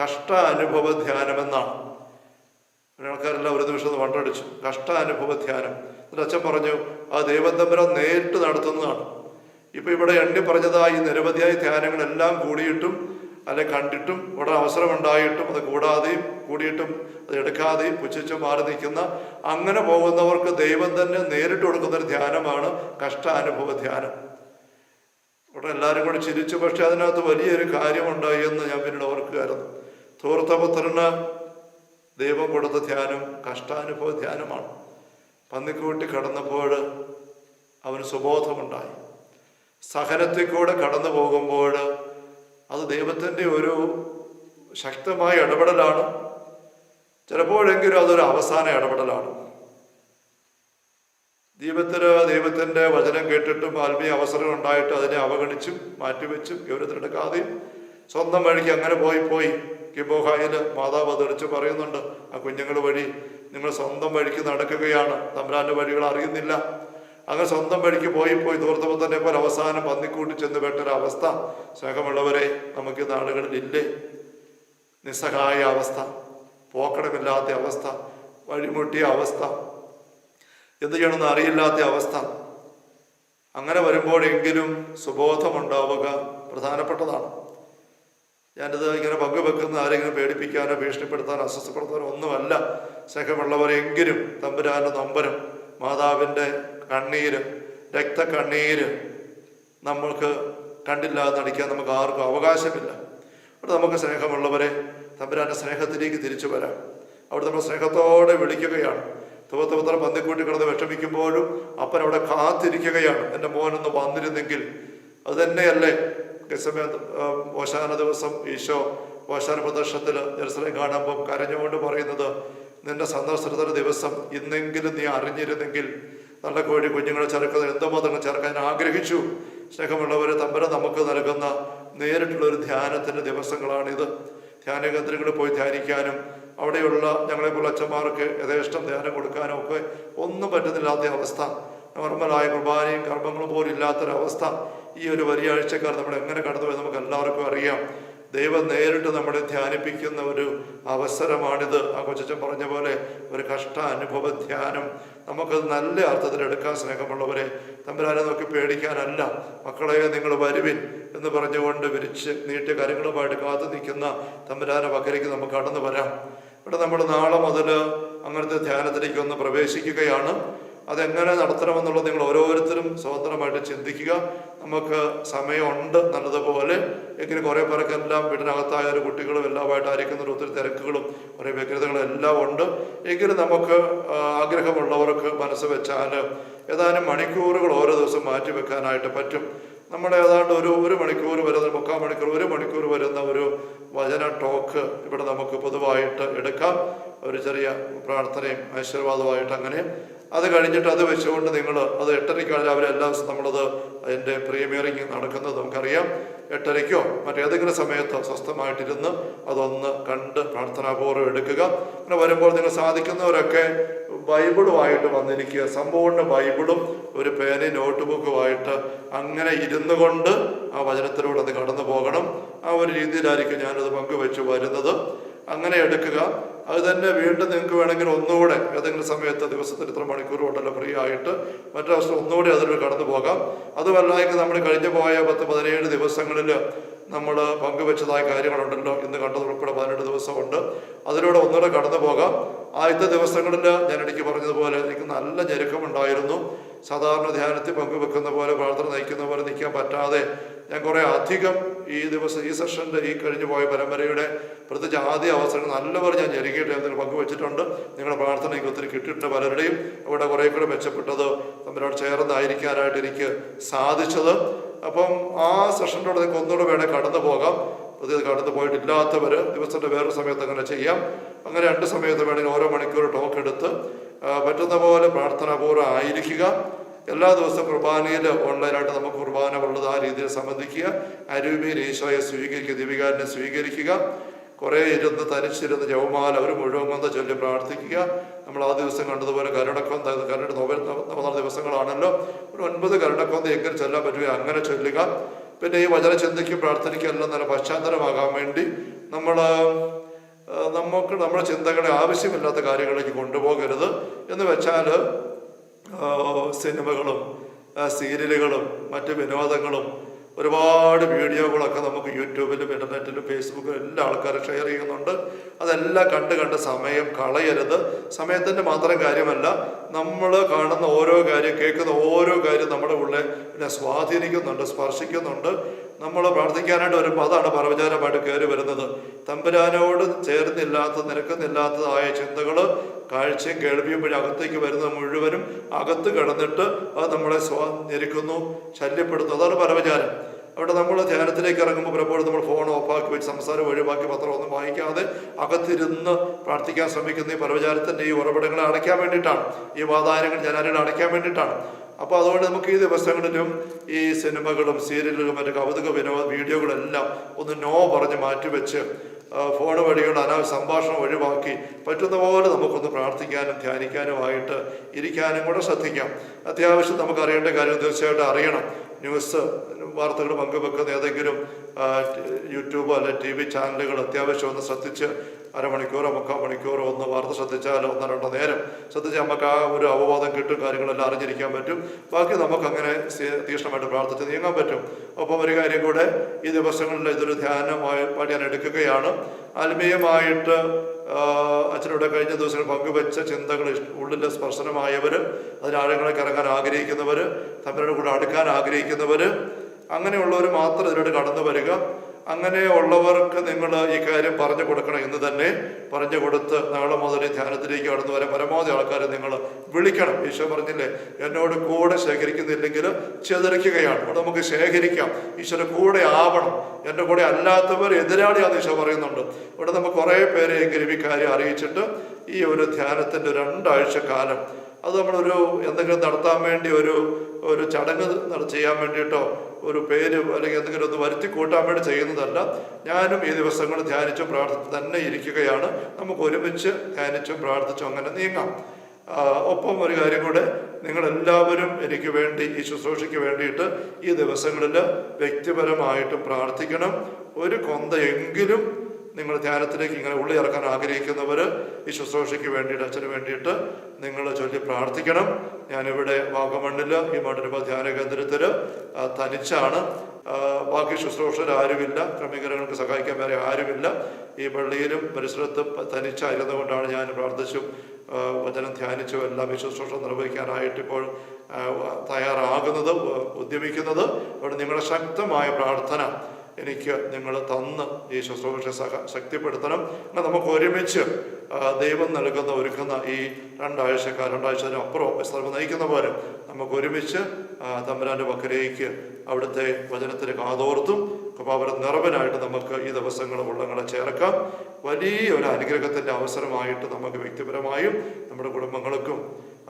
കഷ്ടാനുഭവ ധ്യാനമെന്നാണ്. ആൾക്കാരെല്ലാം ഒരു നിമിഷം വണ്ടടിച്ചു. കഷ്ടാനുഭവ ധ്യാനം. എന്നിട്ട് അച്ഛൻ പറഞ്ഞു, ആ ദൈവം തമ്പുരാൻ നേരിട്ട് നടത്തുന്നതാണ്. ഇപ്പം ഇവിടെ എണ്ണി പറഞ്ഞതായി നിരവധിയായ ധ്യാനങ്ങളെല്ലാം കൂടിയിട്ടും അല്ലെ കണ്ടിട്ടും ഇവിടെ അവസരമുണ്ടായിട്ടും അത് കൂടിയിട്ടും അത് എടുക്കാതെയും പുച്ഛിച്ചും മാറി നിൽക്കുന്ന അങ്ങനെ പോകുന്നവർക്ക് ദൈവം തന്നെ നേരിട്ട് കൊടുക്കുന്നൊരു ധ്യാനമാണ് കഷ്ടാനുഭവ ധ്യാനം. ഇവിടെ എല്ലാവരും കൂടി ചിരിച്ചു. പക്ഷെ അതിനകത്ത് വലിയൊരു കാര്യമുണ്ടായി എന്ന് ഞാൻ പിന്നീട് ഓർക്കുകയായിരുന്നു. ധൂർത്തപുത്രന് ദൈവം കൊടുത്ത ധ്യാനം കഷ്ടാനുഭവ ധ്യാനമാണ്. പന്നിക്കൂട്ടി കടന്നപ്പോൾ അവന് സുബോധമുണ്ടായി. സഹനത്തിൽ കൂടെ കടന്നു പോകുമ്പോൾ അത് ദൈവത്തിൻ്റെ ഒരു ശക്തമായ ഇടപെടലാണ്. ചിലപ്പോഴെങ്കിലും അതൊരു അവസാന ഇടപെടലാണ്. ദൈവത്തിൻ്റെ വചനം കേട്ടിട്ടും ആത്മീയ അവസരം ഉണ്ടായിട്ട് അതിനെ അവഗണിച്ചും മാറ്റിവെച്ചും ഗൗരവത്തിലെടുക്കാതെയും സ്വന്തം വഴിക്ക് അങ്ങനെ പോയി കിബോഹായിൽ മാതാവ് തെളിച്ച് പറയുന്നുണ്ട്, ആ കുഞ്ഞുങ്ങൾ വഴി നിങ്ങൾ സ്വന്തം വഴിക്ക് നടക്കുകയാണ്, തമ്പുരാൻ്റെ വഴികൾ അറിയുന്നില്ല. അങ്ങനെ സ്വന്തം വഴിക്ക് പോയി ധൂർത്തപ്പോൾ തന്നെ പോലെ അവസാനം പന്നിക്കൂട്ടി ചെന്ന് പെട്ടൊരവസ്ഥ സ്നേഹമുള്ളവരെ നമുക്ക് നാടുകളിലില്ലേ? നിസ്സഹായ അവസ്ഥ, പോക്കടമില്ലാത്ത അവസ്ഥ, വഴിമുട്ടിയ അവസ്ഥ, എന്ത് ചെയ്യണമെന്ന് അറിയില്ലാത്ത അവസ്ഥ. അങ്ങനെ വരുമ്പോഴെങ്കിലും സുബോധമുണ്ടാവുക പ്രധാനപ്പെട്ടതാണ്. ഞാനിത് ഇങ്ങനെ പങ്കുവെക്കുന്ന ആരെങ്കിലും പേടിപ്പിക്കാനോ ഭീഷണിപ്പെടുത്താനോ അസ്വസ്ഥപ്പെടുത്താനോ ഒന്നുമല്ല. സ്നേഹമുള്ളവരെങ്കിലും തമ്പുരാൻ്റെ നൊമ്പരം, മാതാവിൻ്റെ കണ്ണീര്, രക്തക്കണ്ണീര് നമ്മൾക്ക് കണ്ടില്ലാതെ നടിക്കാൻ നമുക്ക് ആർക്കും അവകാശമില്ല. അവിടെ നമുക്ക് സ്നേഹമുള്ളവരെ തമ്പുരാൻ്റെ സ്നേഹത്തിലേക്ക് തിരിച്ചു വരാം. അവിടെ നമ്മൾ സ്നേഹത്തോടെ വിളിക്കുകയാണ്. തുവത്തപുത്രം പന്തിക്കൂട്ടി കിടന്ന് വിഷമിക്കുമ്പോഴും അപ്പൻ അവിടെ കാത്തിരിക്കുകയാണ്. എൻ്റെ മോനൊന്ന് വന്നിരുന്നെങ്കിൽ. അത് തന്നെയല്ലേ ഓശാന ദിവസം ഈശോ ഓശാന പ്രദർശനത്തിൽ ജെറുസലേം കാണുമ്പം കരഞ്ഞുകൊണ്ട് പറയുന്നത്, നിന്റെ സന്ദർശനത്തിൻ്റെ ദിവസം ഇന്നെങ്കിലും നീ അറിഞ്ഞിരുന്നെങ്കിൽ. നല്ല കോഴി കുഞ്ഞുങ്ങളെ ചേർക്കുന്നത് എന്തുമാത്രം ചേർക്കാൻ ആഗ്രഹിച്ചു. സ്നേഹമുള്ളവർ തമ്പുരാൻ നമുക്ക് നൽകുന്ന നേരിട്ടുള്ളൊരു ധ്യാനത്തിൻ്റെ ദിവസങ്ങളാണിത്. ധ്യാന കേന്ദ്രങ്ങളിൽ പോയി ധ്യാനിക്കാനും അവിടെയുള്ള ഞങ്ങളെപ്പോലുള്ള അച്ഛന്മാർക്ക് യഥേഷ്ടം ധ്യാനം കൊടുക്കാനും ഒക്കെ ഒന്നും പറ്റുന്നില്ലാത്ത അവസ്ഥ, നോർമലായ കുർബാനയും കർമ്മങ്ങളും പോലും ഇല്ലാത്തൊരവസ്ഥ. ഈ ഒരു വലിയ ആഴ്ചക്കാർ നമ്മൾ എങ്ങനെ കടന്നുപോയി നമുക്ക് എല്ലാവർക്കും അറിയാം. ദൈവം നേരിട്ട് നമ്മളെ ധ്യാനിപ്പിക്കുന്ന ഒരു അവസരമാണിത്. ആ കൊച്ചച്ചൻ പറഞ്ഞ പോലെ ഒരു കഷ്ട അനുഭവ ധ്യാനം നമുക്കത് നല്ല അർത്ഥത്തിൽ എടുക്കാൻ. സ്നേഹമുള്ളവരെ തമ്പുരാനെ നോക്കി പേടിക്കാനല്ല, മക്കളെ നിങ്ങൾ വരുവിൻ എന്ന് പറഞ്ഞുകൊണ്ട് വിരിച്ച് നീട്ടിയ കാര്യങ്ങളുമായിട്ട് കാത്തു നിൽക്കുന്ന തമ്പുരാനെ പക്കലേക്ക് നമുക്ക് കടന്നു വരാം. ഇവിടെ നമ്മൾ നാളെ മുതൽ അങ്ങനത്തെ ധ്യാനത്തിലേക്ക് ഒന്ന് പ്രവേശിക്കുകയാണ്. അതെങ്ങനെ നടത്തണമെന്നുള്ളത് നിങ്ങൾ ഓരോരുത്തരും സ്വതന്ത്രമായിട്ട് ചിന്തിക്കുക. നമുക്ക് സമയമുണ്ട് നല്ലതുപോലെ. എങ്കിലും കുറേ പേർക്കെല്ലാം വീടിനകത്തായ ഒരു കുട്ടികളും എല്ലാമായിട്ടായിരിക്കുന്ന ഒത്തിരി തിരക്കുകളും കുറേ വ്യഗ്രതകളും എല്ലാം ഉണ്ട്. എങ്കിലും നമുക്ക് ആഗ്രഹമുള്ളവർക്ക് മനസ്സ് വെച്ചാൽ ഏതാനും മണിക്കൂറുകൾ ഓരോ ദിവസം മാറ്റി വെക്കാനായിട്ട് പറ്റും. നമ്മുടെ ഏതാണ്ട് ഒരു മണിക്കൂർ വരുന്ന 3/4 മണിക്കൂർ 1 മണിക്കൂർ വരുന്ന ഒരു വചന ടോക്ക് ഇവിടെ നമുക്ക് പൊതുവായിട്ട് എടുക്കാം. ഒരു ചെറിയ പ്രാർത്ഥനയും ആശീർവാദമായിട്ട് അങ്ങനെ. അത് കഴിഞ്ഞിട്ട് അത് വെച്ചുകൊണ്ട് നിങ്ങൾ അത് 8:30 രാവിലെ എല്ലാ ദിവസവും നമ്മളത് അതിൻ്റെ പ്രീമിയറിങ് നടക്കുന്നത് നമുക്കറിയാം. 8:30 മറ്റേതെങ്കിലും സമയത്ത് സ്വസ്ഥമായിട്ടിരുന്ന് അതൊന്ന് കണ്ട് പ്രാർത്ഥനാപൂർവ്വം എടുക്കുക. അങ്ങനെ വരുമ്പോൾ നിങ്ങൾ സാധിക്കുന്നവരൊക്കെ ബൈബിളുമായിട്ട് വന്നിരിക്കുക. സമ്പൂർണ്ണ ബൈബിളും ഒരു പേനയും നോട്ട്ബുക്കുമായിട്ട് അങ്ങനെ ഇരുന്നു കൊണ്ട് ആ വചനത്തിലൂടെ അത് കടന്നു പോകണം. ആ ഒരു രീതിയിലായിരിക്കും ഞാനത് പങ്കുവെച്ച് വരുന്നത്. അങ്ങനെ എടുക്കുക. അത് തന്നെ വീണ്ടും നിങ്ങൾക്ക് വേണമെങ്കിൽ ഒന്നുകൂടെ ഏതെങ്കിലും സമയത്ത് ദിവസത്തിൽ ഇത്ര മണിക്കൂർ കൊണ്ടല്ലോ ഫ്രീ ആയിട്ട് മറ്റൊരു ഒന്നുകൂടി അതിലൂടെ കടന്നു പോകാം. അതുമല്ലെങ്കിൽ നമ്മൾ കഴിഞ്ഞു പോയ 10-17 ദിവസങ്ങളിൽ നമ്മൾ പങ്കുവെച്ചതായ കാര്യങ്ങളുണ്ടല്ലോ, ഇന്ന് കണ്ടത് ഉൾപ്പെടെ 18 ദിവസമുണ്ട്. അതിലൂടെ ഒന്നുകൂടെ കടന്നു പോകാം. ആദ്യത്തെ ദിവസങ്ങളിൽ ഞാൻ ഇടയ്ക്ക് പറഞ്ഞതുപോലെ എനിക്ക് നല്ല ഞെരുക്കമുണ്ടായിരുന്നു. സാധാരണ ധ്യാനത്തിൽ പങ്കുവെക്കുന്ന പോലെ പ്രാർത്ഥന നയിക്കുന്ന പോലെ നിൽക്കാൻ പറ്റാതെ ഞാൻ കുറേ അധികം ഈ ദിവസം ഈ സെഷൻ്റെ ഈ കഴിഞ്ഞു പോയ പരമ്പരയുടെ പ്രത്യേകിച്ച് ആദ്യ അവസരങ്ങൾ നല്ലപോലെ ഞാൻ ഞെരുക്കിയിട്ട് എന്തെങ്കിലും പങ്കുവെച്ചിട്ടുണ്ട്. നിങ്ങളുടെ പ്രാർത്ഥന എനിക്ക് ഒത്തിരി കിട്ടിയിട്ടുണ്ട്. പലരുടെയും അവിടെ കുറേ കൂടെ മെച്ചപ്പെട്ടത് തമ്മിലോട് ചേർന്നായിരിക്കാനായിട്ട് എനിക്ക് സാധിച്ചത്. അപ്പം ആ സെഷനിലൂടെ നിങ്ങൾക്ക് ഒന്നുകൂടെ വേണേൽ കടന്നു പോകാം. പുതിയത് കടന്നു പോയിട്ടില്ലാത്തവർ ദിവസത്തിൻ്റെ വേറൊരു സമയത്ത് അങ്ങനെ ചെയ്യാം. അങ്ങനെ 2 സമയത്ത് വേണമെങ്കിൽ ഓരോ മണിക്കൂർ ടോക്ക് എടുത്ത് പറ്റുന്ന പോലെ പ്രാർത്ഥനാപൂർവ്വം ആയിരിക്കുക. എല്ലാ ദിവസവും കുർബാനയിൽ ഓൺലൈനായിട്ട് നമുക്ക് കുർബാന ഉള്ളത് ആ രീതിയിൽ സംബന്ധിക്കുക. അരൂപിയിൽ ഈശോയെ സ്വീകരിക്കുക, ദീപികാരനെ സ്വീകരിക്കുക. കുറേ ഇരുന്ന് തനിച്ചിരുന്ന് ജപമാല ഒരു മുഴുവൻ കൊന്ത ചൊല്ലി പ്രാർത്ഥിക്കുക. നമ്മൾ ആ ദിവസം കണ്ടതുപോലെ കരുണക്കൊന്ത 9 ദിവസങ്ങളാണല്ലോ, ഒരു 9 കരുണക്കൊന്ത എങ്ങനെ ചൊല്ലാൻ പറ്റുക അങ്ങനെ ചൊല്ലുക. പിന്നെ ഈ വചന ചിന്തയ്ക്കും പ്രാർത്ഥനയ്ക്കും എല്ലാം നല്ല പശ്ചാത്തലമാകാൻ വേണ്ടി നമുക്ക് നമ്മുടെ ചിന്തകളെ ആവശ്യമില്ലാത്ത കാര്യങ്ങളിലേക്ക് കൊണ്ടുപോകരുത്. എന്ന് വെച്ചാൽ സിനിമകളും സീരിയലുകളും മറ്റ് വിനോദങ്ങളും ഒരുപാട് വീഡിയോകളൊക്കെ നമുക്ക് യൂട്യൂബിലും ഇൻ്റർനെറ്റിലും ഫേസ്ബുക്കിലും എല്ലാ ആൾക്കാരും ഷെയർ ചെയ്യുന്നുണ്ട്. അതെല്ലാം കണ്ട് സമയം കളയരുത്. സമയത്തിൻ്റെ മാത്രം കാര്യമല്ല, നമ്മൾ കാണുന്ന ഓരോ കാര്യം കേൾക്കുന്ന ഓരോ കാര്യം നമ്മുടെ ഉള്ളിൽ സ്വാധീനിക്കുന്നുണ്ട്, സ്പർശിക്കുന്നുണ്ട്. നമ്മൾ പ്രാർത്ഥിക്കാനായിട്ട് വരുമ്പോൾ അതാണ് പരവചാരമായിട്ട് കയറി വരുന്നത്. തമ്പുരാനോട് ചേർന്നില്ലാത്ത നിരക്കുന്നില്ലാത്തതായ ചിന്തകൾ കാഴ്ചയും കേൾവിയും വഴി അകത്തേക്ക് വരുന്നത് മുഴുവനും അകത്ത് കിടന്നിട്ട് അത് നമ്മളെ ഞെരുക്കുന്നു, ശല്യപ്പെടുത്തുന്നു. അതാണ് പരവചാരം. അവിടെ നമ്മൾ ധ്യാനത്തിലേക്ക് ഇറങ്ങുമ്പോൾ പലപ്പോഴും നമ്മൾ ഫോൺ ഓഫാക്കി വെച്ച് സംസാരം ഒഴിവാക്കി പത്രമൊന്നും വായിക്കാതെ അകത്തിരുന്ന് പ്രാർത്ഥിക്കാൻ ശ്രമിക്കുന്ന ഈ പരവചാരത്തിൻ്റെ ഈ ഉറവിടങ്ങളെ അടയ്ക്കാൻ വേണ്ടിയിട്ടാണ്, ഈ വാതായനങ്ങൾ ജനാലുകൾ അടയ്ക്കാൻ വേണ്ടിയിട്ടാണ്. അപ്പോൾ അതുകൊണ്ട് നമുക്ക് ഈ ദിവസങ്ങളിലും ഈ സിനിമകളും സീരിയലുകളും മറ്റു കൗതുക വീഡിയോകളെല്ലാം ഒന്ന് നോ പറഞ്ഞ് മാറ്റിവെച്ച് ഫോൺ വഴിയുള്ള അനാവശ്യ സംഭാഷണം ഒഴിവാക്കി പറ്റുന്ന പോലെ നമുക്കൊന്ന് പ്രാർത്ഥിക്കാനും ധ്യാനിക്കാനുമായിട്ട് ഇരിക്കാനും കൂടെ ശ്രദ്ധിക്കാം. അത്യാവശ്യം നമുക്ക് അറിയേണ്ട കാര്യം തീർച്ചയായിട്ടും അറിയണം. ന്യൂസ് വാർത്തകൾ പങ്കുവെക്കുന്ന ഏതെങ്കിലും യൂട്യൂബോ അല്ലെ TV ചാനലുകൾ അത്യാവശ്യം ഒന്ന് ശ്രദ്ധിച്ച് അരമണിക്കൂറോ 3/4 മണിക്കൂറോ ഒന്ന് വാർത്ത ശ്രദ്ധിച്ചാലോ 1-2 നേരം ശ്രദ്ധിച്ച് നമുക്ക് ആ ഒരു അവബോധം കിട്ടും, കാര്യങ്ങളെല്ലാം അറിഞ്ഞിരിക്കാൻ പറ്റും. ബാക്കി നമുക്കങ്ങനെ തീക്ഷ്ണമായിട്ട് പ്രാർത്ഥിച്ച് നീങ്ങാൻ പറ്റും. ഒപ്പം ഒരു കാര്യം കൂടെ, ഈ ദിവസങ്ങളിൽ ഇതൊരു ധ്യാനമായിട്ട് ഞാൻ എടുക്കുകയാണ്. ആത്മീയമായിട്ട് അച്ഛനോട് കഴിഞ്ഞ ദിവസങ്ങൾ പങ്കുവെച്ച ചിന്തകൾ ഉള്ളിലെ സ്പർശനമായവർ, അതിനാഴങ്ങളിലേക്ക് ഇറങ്ങാൻ ആഗ്രഹിക്കുന്നവർ, തമ്മിലോട് കൂടെ അടുക്കാൻ ആഗ്രഹിക്കുന്നവർ, അങ്ങനെയുള്ളവർ മാത്രം ഇതിലോട്ട് കടന്നു വരിക. അങ്ങനെയുള്ളവർക്ക് നിങ്ങൾ ഈ കാര്യം പറഞ്ഞു കൊടുക്കണം. ഇന്ന് തന്നെ പറഞ്ഞു കൊടുത്ത് നാളെ മുതൽ ധ്യാനത്തിലേക്ക് കടന്നു വരാൻ പരമാവധി ആൾക്കാരെ നിങ്ങൾ വിളിക്കണം. ഈശോ പറഞ്ഞില്ലേ, എന്നോട് കൂടെ ശേഖരിക്കുന്നില്ലെങ്കിൽ ചിതറിക്കുകയാണ്. ഇവിടെ നമുക്ക് ശേഖരിക്കാം, ഈശോയുടെ കൂടെ ആവണം. എൻ്റെ കൂടെ അല്ലാത്തവർ എതിരാളിയാണെന്ന് ഈശോ പറയുന്നുണ്ട്. ഇവിടെ നമുക്ക് കുറേ പേരെ എങ്കിലും ഈ കാര്യം അറിയിച്ചിട്ട് ഈ ഒരു ധ്യാനത്തിൻ്റെ 2 ആഴ്ച കാലം അത് നമ്മളൊരു എന്തെങ്കിലും നടത്താൻ വേണ്ടി ഒരു ചടങ്ങ് ചെയ്യാൻ വേണ്ടിയിട്ടോ ഒരു പേര് അല്ലെങ്കിൽ എന്തെങ്കിലും ഒന്ന് വരുത്തി കൂട്ടാൻ വേണ്ടി ചെയ്യുന്നതല്ല. ഞാനും ഈ ദിവസങ്ങൾ ധ്യാനിച്ചും പ്രാർത്ഥിച്ച് തന്നെ ഇരിക്കുകയാണ്. നമുക്ക് ഒരുമിച്ച് ധ്യാനിച്ചും പ്രാർത്ഥിച്ചും അങ്ങനെ നീങ്ങാം. ഒപ്പം ഒരു കാര്യം കൂടെ, നിങ്ങളെല്ലാവരും എനിക്ക് വേണ്ടി ഈ ശുശ്രൂഷയ്ക്ക് വേണ്ടിയിട്ട് ഈ ദിവസങ്ങളിൽ വ്യക്തിപരമായിട്ടും പ്രാർത്ഥിക്കണം. ഒരു കൊന്തയെങ്കിലും നിങ്ങൾ ധ്യാനത്തിലേക്ക് ഇങ്ങനെ ഉള്ളി ഇറക്കാൻ ആഗ്രഹിക്കുന്നവർ ഈ ശുശ്രൂഷയ്ക്ക് വേണ്ടിയിട്ട് അച്ഛന് വേണ്ടിയിട്ട് നിങ്ങൾ ചൊല്ലി പ്രാർത്ഥിക്കണം. ഞാനിവിടെ വാഗമണ്ണിൽ ഈ മണ്ഡലപ ധ്യാന കേന്ദ്രത്തിൽ തനിച്ചാണ്. ബാക്കി ശുശ്രൂഷകർ ആരുമില്ല, ക്രമീകരണങ്ങൾക്ക് സഹായിക്കാൻ വേറെ ആരുമില്ല. ഈ പള്ളിയിലും പരിസരത്തും തനിച്ചായിരുന്നു കൊണ്ടാണ് ഞാൻ പ്രാർത്ഥിച്ചും വചനം ധ്യാനിച്ചും എല്ലാം ഈ ശുശ്രൂഷ നിർവഹിക്കാനായിട്ട് ഇപ്പോൾ തയ്യാറാകുന്നത്, ഉദ്യമിക്കുന്നത്. അവിടെ നിങ്ങളുടെ ശക്തമായ പ്രാർത്ഥന എനിക്ക് നിങ്ങൾ തന്ന് ഈ ശുശ്രൂഷ ശക്തിപ്പെടുത്തണം. നമുക്ക് ഒരുമിച്ച് ദൈവം ഒരുക്കുന്ന ഈ 2 ആഴ്ച അപ്പുറം സ്ഥലം നയിക്കുന്ന പോലെ നമുക്ക് ഒരുമിച്ച് തമ്പുരാൻ്റെ പക്കലേക്ക് അവിടുത്തെ വചനത്തിന് കാതോർത്തും കൃപാവരം നിറവനായിട്ട് നമുക്ക് ഈ ദിവസങ്ങൾ ഉള്ളങ്ങളെ ചേർക്കാം. വലിയൊരു അനുഗ്രഹത്തിൻ്റെ അവസരമായിട്ട് നമുക്ക് വ്യക്തിപരമായും നമ്മുടെ കുടുംബങ്ങൾക്കും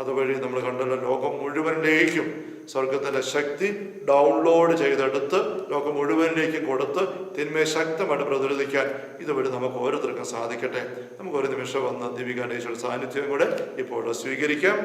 അതുവഴി നമ്മൾ കണ്ടുള്ള ലോകം മുഴുവനിലേക്കും സ്വർഗത്തിൻ്റെ ശക്തി ഡൗൺലോഡ് ചെയ്തെടുത്ത് ലോകം മുഴുവനിലേക്കും കൊടുത്ത് തിന്മയെ ശക്തമായിട്ട് പ്രതിരോധിക്കാൻ ഇതുവഴി നമുക്ക് ഓരോരുത്തർക്കും സാധിക്കട്ടെ. നമുക്ക് ഒരു നിമിഷം വന്ന് ദിവ്യകാന്ഡേശ്വര സാന്നിധ്യം കൂടെ ഇപ്പോൾ സ്വീകരിക്കാം.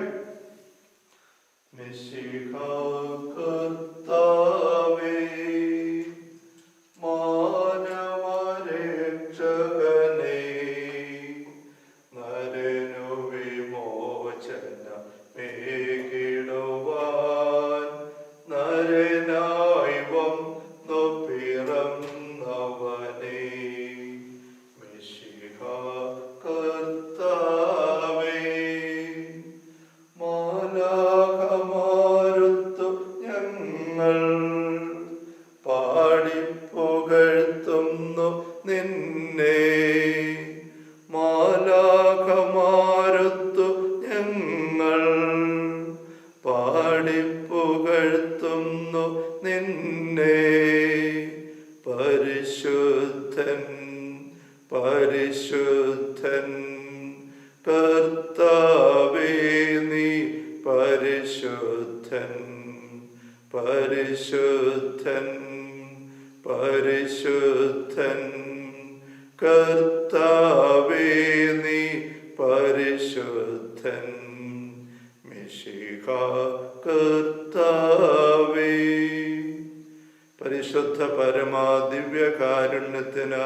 പരിശുദ്ധ പരമാ ദിവ്യകാരുണ്യത്തിന്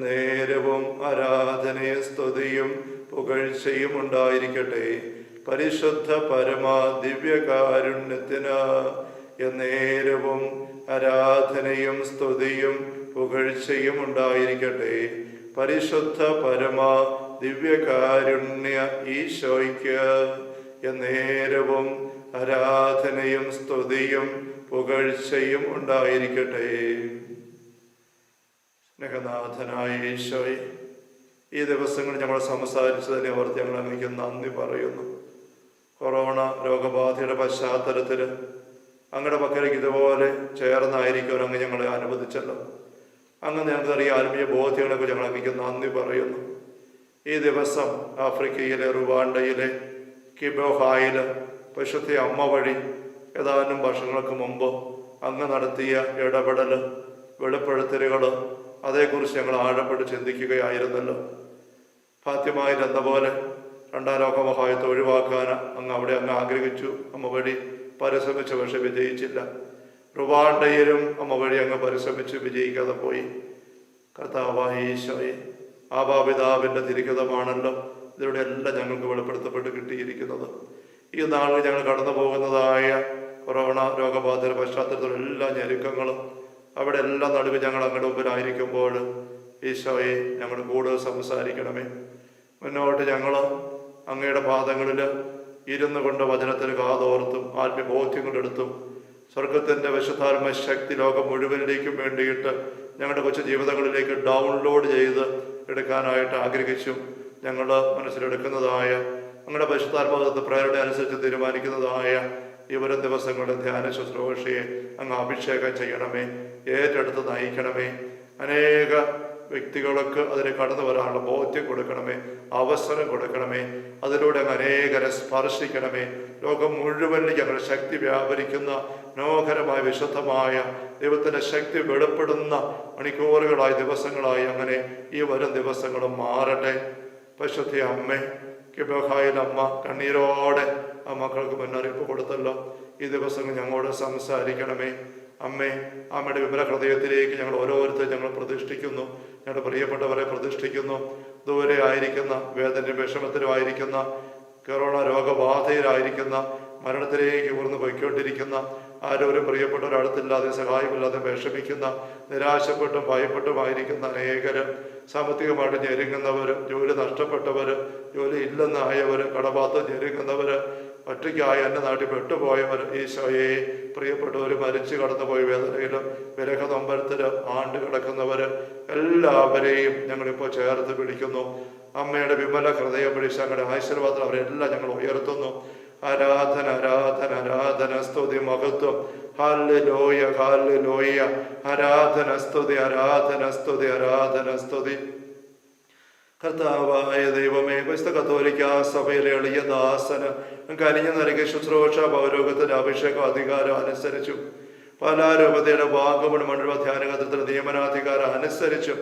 നേരവും ആരാധനയും സ്തുതിയും പുകഴ്ചയും ഉണ്ടായിരിക്കട്ടെ. പരിശുദ്ധ പരമാ ദിവ്യകാരുണ്യത്തിന് നേരവും ആരാധനയും സ്തുതിയും പുകഴ്ചയും ഉണ്ടായിരിക്കട്ടെ. പരിശുദ്ധ പരമാ ദിവ്യകാരുണ്യ ഈശോയ്ക്ക് നേരവും ആരാധനയും സ്തുതിയും പുകഴ്ചയും ഉണ്ടായിരിക്കട്ടെ. സ്നേഹനാഥനായ ഈശോയെ, ഈ ദിവസങ്ങൾ ഞങ്ങൾ സംസാരിച്ചതിനെ ഓർത്ത് ഞങ്ങൾ അങ്ങേക്ക് നന്ദി പറയുന്നു. കൊറോണ രോഗബാധയുടെ പശ്ചാത്തലത്തിൽ അങ്ങയുടെ പക്കലേക്ക് ഇതുപോലെ ചേർന്നായിരിക്കും അങ്ങ് ഞങ്ങളെ അനുവദിച്ചല്ലോ. അങ്ങ് ഞങ്ങൾക്കറിയാം ആത്മീയ ബോധ്യങ്ങളൊക്കെ ഞങ്ങൾ അങ്ങേക്ക് നന്ദി പറയുന്നു. ഈ ദിവസം ആഫ്രിക്കയിലെ റുവാണ്ടയിലെ കിബോഹായിൽ പരിശുദ്ധ അമ്മ വഴി ഏതാനും വർഷങ്ങൾക്ക് മുമ്പ് അങ്ങ് നടത്തിയ ഇടപെടൽ, വെളിപ്പെടുത്തലുകൾ, അതേക്കുറിച്ച് ഞങ്ങൾ ആഴപ്പെട്ട് ചിന്തിക്കുകയായിരുന്നല്ലോ. ഫാത്തിമയിൽ എന്ന പോലെ 2ാം ലോകമഹായുദ്ധം ഒഴിവാക്കാൻ അങ്ങ് ആഗ്രഹിച്ചു. അമ്മ വഴി പരിശ്രമിച്ച പക്ഷെ വിജയിച്ചില്ല. റുവാണ്ടയിലും അമ്മ വഴി അങ്ങ് പരിശ്രമിച്ച് വിജയിക്കാതെ പോയി. കർത്താവായ ഈശോയെ, ആബാപിതാവിൻ്റെ തിരികതമാണല്ലോ ഇതിലൂടെ എല്ലാം ഞങ്ങൾക്ക് വെളിപ്പെടുത്തപ്പെട്ട് കിട്ടിയിരിക്കുന്നത്. ഈ നാളിൽ ഞങ്ങൾ കടന്നു പോകുന്നതായ കൊറോണ രോഗബാധയുടെ പശ്ചാത്തലത്തിലുള്ള എല്ലാ ഞെരുക്കങ്ങളും അവിടെ എല്ലാം നടുവ് ഞങ്ങൾ അങ്ങയുടെ മുമ്പിലായിരിക്കുമ്പോൾ ഈശോയെ ഞങ്ങൾ കൂടുതൽ സംസാരിക്കണമേ. മുന്നോട്ട് ഞങ്ങൾ അങ്ങയുടെ പാദങ്ങളിൽ ഇരുന്നു കൊണ്ട് വചനത്തിന് കാതോർത്തും ആത്മബോധ്യങ്ങളെടുത്തും സ്വർഗത്തിൻ്റെ വിശുദ്ധാത്മ ശക്തി ലോകം മുഴുവനിലേക്കും വേണ്ടിയിട്ട് ഞങ്ങളുടെ കൊച്ചു ജീവിതങ്ങളിലേക്ക് ഡൗൺലോഡ് ചെയ്ത് എടുക്കാനായിട്ട് ആഗ്രഹിച്ചും ഞങ്ങൾ മനസ്സിലെടുക്കുന്നതായ ഞങ്ങളുടെ പരിശുദ്ധാത്മകത്തെ പ്രേരണ അനുസരിച്ച് തീരുമാനിക്കുന്നതായ ഈ വരും ദിവസങ്ങളുടെ ധ്യാന ശുശ്രൂഷയെ അങ്ങ് അഭിഷേകം ചെയ്യണമേ, ഏറ്റെടുത്ത് നയിക്കണമേ. അനേക വ്യക്തികൾക്ക് അതിന് കടന്നു വരാനുള്ള ബോധ്യം കൊടുക്കണമേ, അവസരം കൊടുക്കണമേ. അതിലൂടെ അങ്ങ് അനേകരെ സ്പർശിക്കണമേ. ലോകം മുഴുവനിലേക്ക് ഞങ്ങളുടെ ശക്തി വ്യാപരിക്കുന്ന മനോഹരമായ വിശുദ്ധമായ ദൈവത്തിൻ്റെ ശക്തി വെളിപ്പെടുന്ന മണിക്കൂറുകളായി ദിവസങ്ങളായി അങ്ങനെ ഈ വരും ദിവസങ്ങളും മാറട്ടെ. പരിശുദ്ധ അമ്മേ, കിബഹായിൽ അമ്മ കണ്ണീരോടെ ആ മക്കൾക്ക് മുന്നറിയിപ്പ് കൊടുത്തല്ലോ. ഈ ദിവസങ്ങൾ ഞങ്ങളോട് സംസാരിക്കണമേ. അമ്മേ, അമ്മയുടെ വിമല ഹൃദയത്തിലേക്ക് ഞങ്ങൾ ഓരോരുത്തരും ഞങ്ങൾ പ്രതിഷ്ഠിക്കുന്നു. ഞങ്ങളുടെ പ്രിയപ്പെട്ടവരെ പ്രതിഷ്ഠിക്കുന്നു. ദൂരെ ആയിരിക്കുന്ന, വേദനയും വിഷമത്തിലും ആയിരിക്കുന്ന, കൊറോണ രോഗബാധയിലായിരിക്കുന്ന, മരണത്തിലേക്ക് ഊർന്ന് പോയിക്കൊണ്ടിരിക്കുന്ന, ആരോരും പ്രിയപ്പെട്ടവരടുത്തില്ലാതെ സഹായമില്ലാതെ വിഷമിക്കുന്ന, നിരാശപ്പെട്ടും ഭയപ്പെട്ടുമായിരിക്കുന്ന അനേകർ, സാമ്പത്തികമായിട്ട് ഞെരുങ്ങുന്നവർ, ജോലി നഷ്ടപ്പെട്ടവർ, ജോലി ഇല്ലെന്നായവർ, കടബാധ ഞെരുങ്ങുന്നവർ, ഒറ്റയ്ക്കായി എൻ്റെ നാട്ടിൽ പെട്ടുപോയവർ, ഈശോയെ പ്രിയപ്പെട്ടവർ, മരിച്ചു കടന്നുപോയ വേദനയിലും വിരഹനൊമ്പരത്തിലും ആണ്ട് കിടക്കുന്നവർ എല്ലാവരെയും ഞങ്ങളിപ്പോൾ ചേർത്ത് പിടിക്കുന്നു. അമ്മയുടെ വിമല ഹൃദയം പിടിച്ച് ഞങ്ങളുടെ ആശീർവാദം അവരെല്ലാം ഞങ്ങൾ ഉയർത്തുന്നു. ആരാധന ആരാധന ആരാധന സ്തുതി മഹത്വം. Hallelujah hallelujah. ആരാധന സ്തുതി ആരാധന സ്തുതി ആരാധന സ്തുതി. കർത്താവായ ദൈവമേ, ക്രിസ്തു കത്തോലിക്ക സഭയിലെ എളിയ ദാസന് കനിഞ്ഞു നൽകിയ ശുശ്രൂഷ പൗരോഗത്തിന്റെ അഭിഷേകം അധികാരം അനുസരിച്ചും പാലാരൂപതയുടെ വാഗമൺ മണ്ഡല ധ്യാനകേന്ദ്രത്തിന്റെ നിയമനാധികാരം അനുസരിച്ചും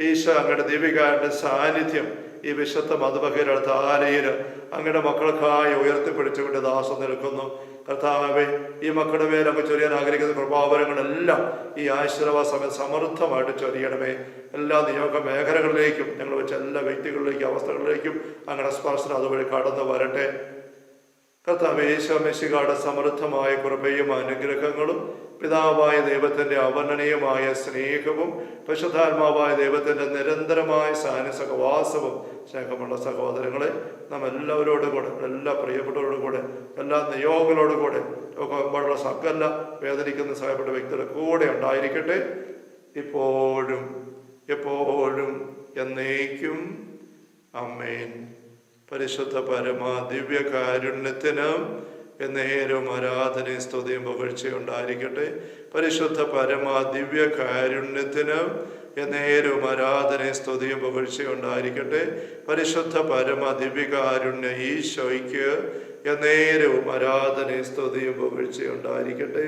ഈശോ അങ്ങയുടെ ദീപികാരുടെ സാന്നിധ്യം ഈ വിശുദ്ധ മധുബഹയുടെ ആലയിൽ അങ്ങയുടെ മക്കൾക്കായി ഉയർത്തിപ്പിടിച്ചുകൊണ്ട് ദാസം നിൽക്കുന്നു. കർത്താവേ, ഈ മക്കളുടെ മേൽ അങ്ങ് ചൊരിയാൻ ആഗ്രഹിക്കുന്ന കൃപാവരങ്ങളെല്ലാം ഈ ആശീർവാദ സമയം സമൃദ്ധമായിട്ട് ചൊരിയണമേ. എല്ലാ നിയോഗ മേഖലകളിലേക്കും ഞങ്ങൾ വെച്ച എല്ലാ വ്യക്തികളിലേക്കും അവസ്ഥകളിലേക്കും അങ്ങയുടെ സ്പർശനം അതുവഴി കടന്നു വരട്ടെ. കർത്താവേ, ഈശോ മിശിഹായുടെ സമൃദ്ധമായ കൃപയും അനുഗ്രഹങ്ങളും പിതാവായ ദൈവത്തിൻ്റെ അവർണ്ണനീയമായ സ്നേഹവും പരിശുദ്ധാത്മാവായ ദൈവത്തിൻ്റെ നിരന്തരമായ സഹവാസവും സ്നേഹമുള്ള സഹോദരങ്ങളെ നാം എല്ലാവരോടും കൂടെ, എല്ലാ പ്രിയപ്പെട്ടവരോടും കൂടെ, എല്ലാ നിയോഗങ്ങളോടും കൂടെ, ലോകമെമ്പാടുള്ള സകല വേദനിക്കുന്ന സഹായപ്പെട്ട വ്യക്തികളുടെ കൂടെ ഉണ്ടായിരിക്കട്ടെ, ഇപ്പോഴും എപ്പോഴും എന്നേക്കും. ആമേൻ. പരിശുദ്ധ പരമ ദിവ്യകാരുണ്യത്തിന് എന്നേരും ആരാധനയും സ്തുതിയും പുകഴ്ചയുണ്ടായിരിക്കട്ടെ. പരിശുദ്ധ പരമ ദിവ്യകാരുണ്യത്തിന് എന്നേരും ആരാധനയും സ്തുതിയും പുകഴ്ചയുണ്ടായിരിക്കട്ടെ. പരിശുദ്ധ പരമ ദിവ്യകാരുണ്യ ഈശോയ്ക്ക് എന്നേരും ആരാധനയും സ്തുതിയും പുകഴ്ചയുണ്ടായിരിക്കട്ടെ.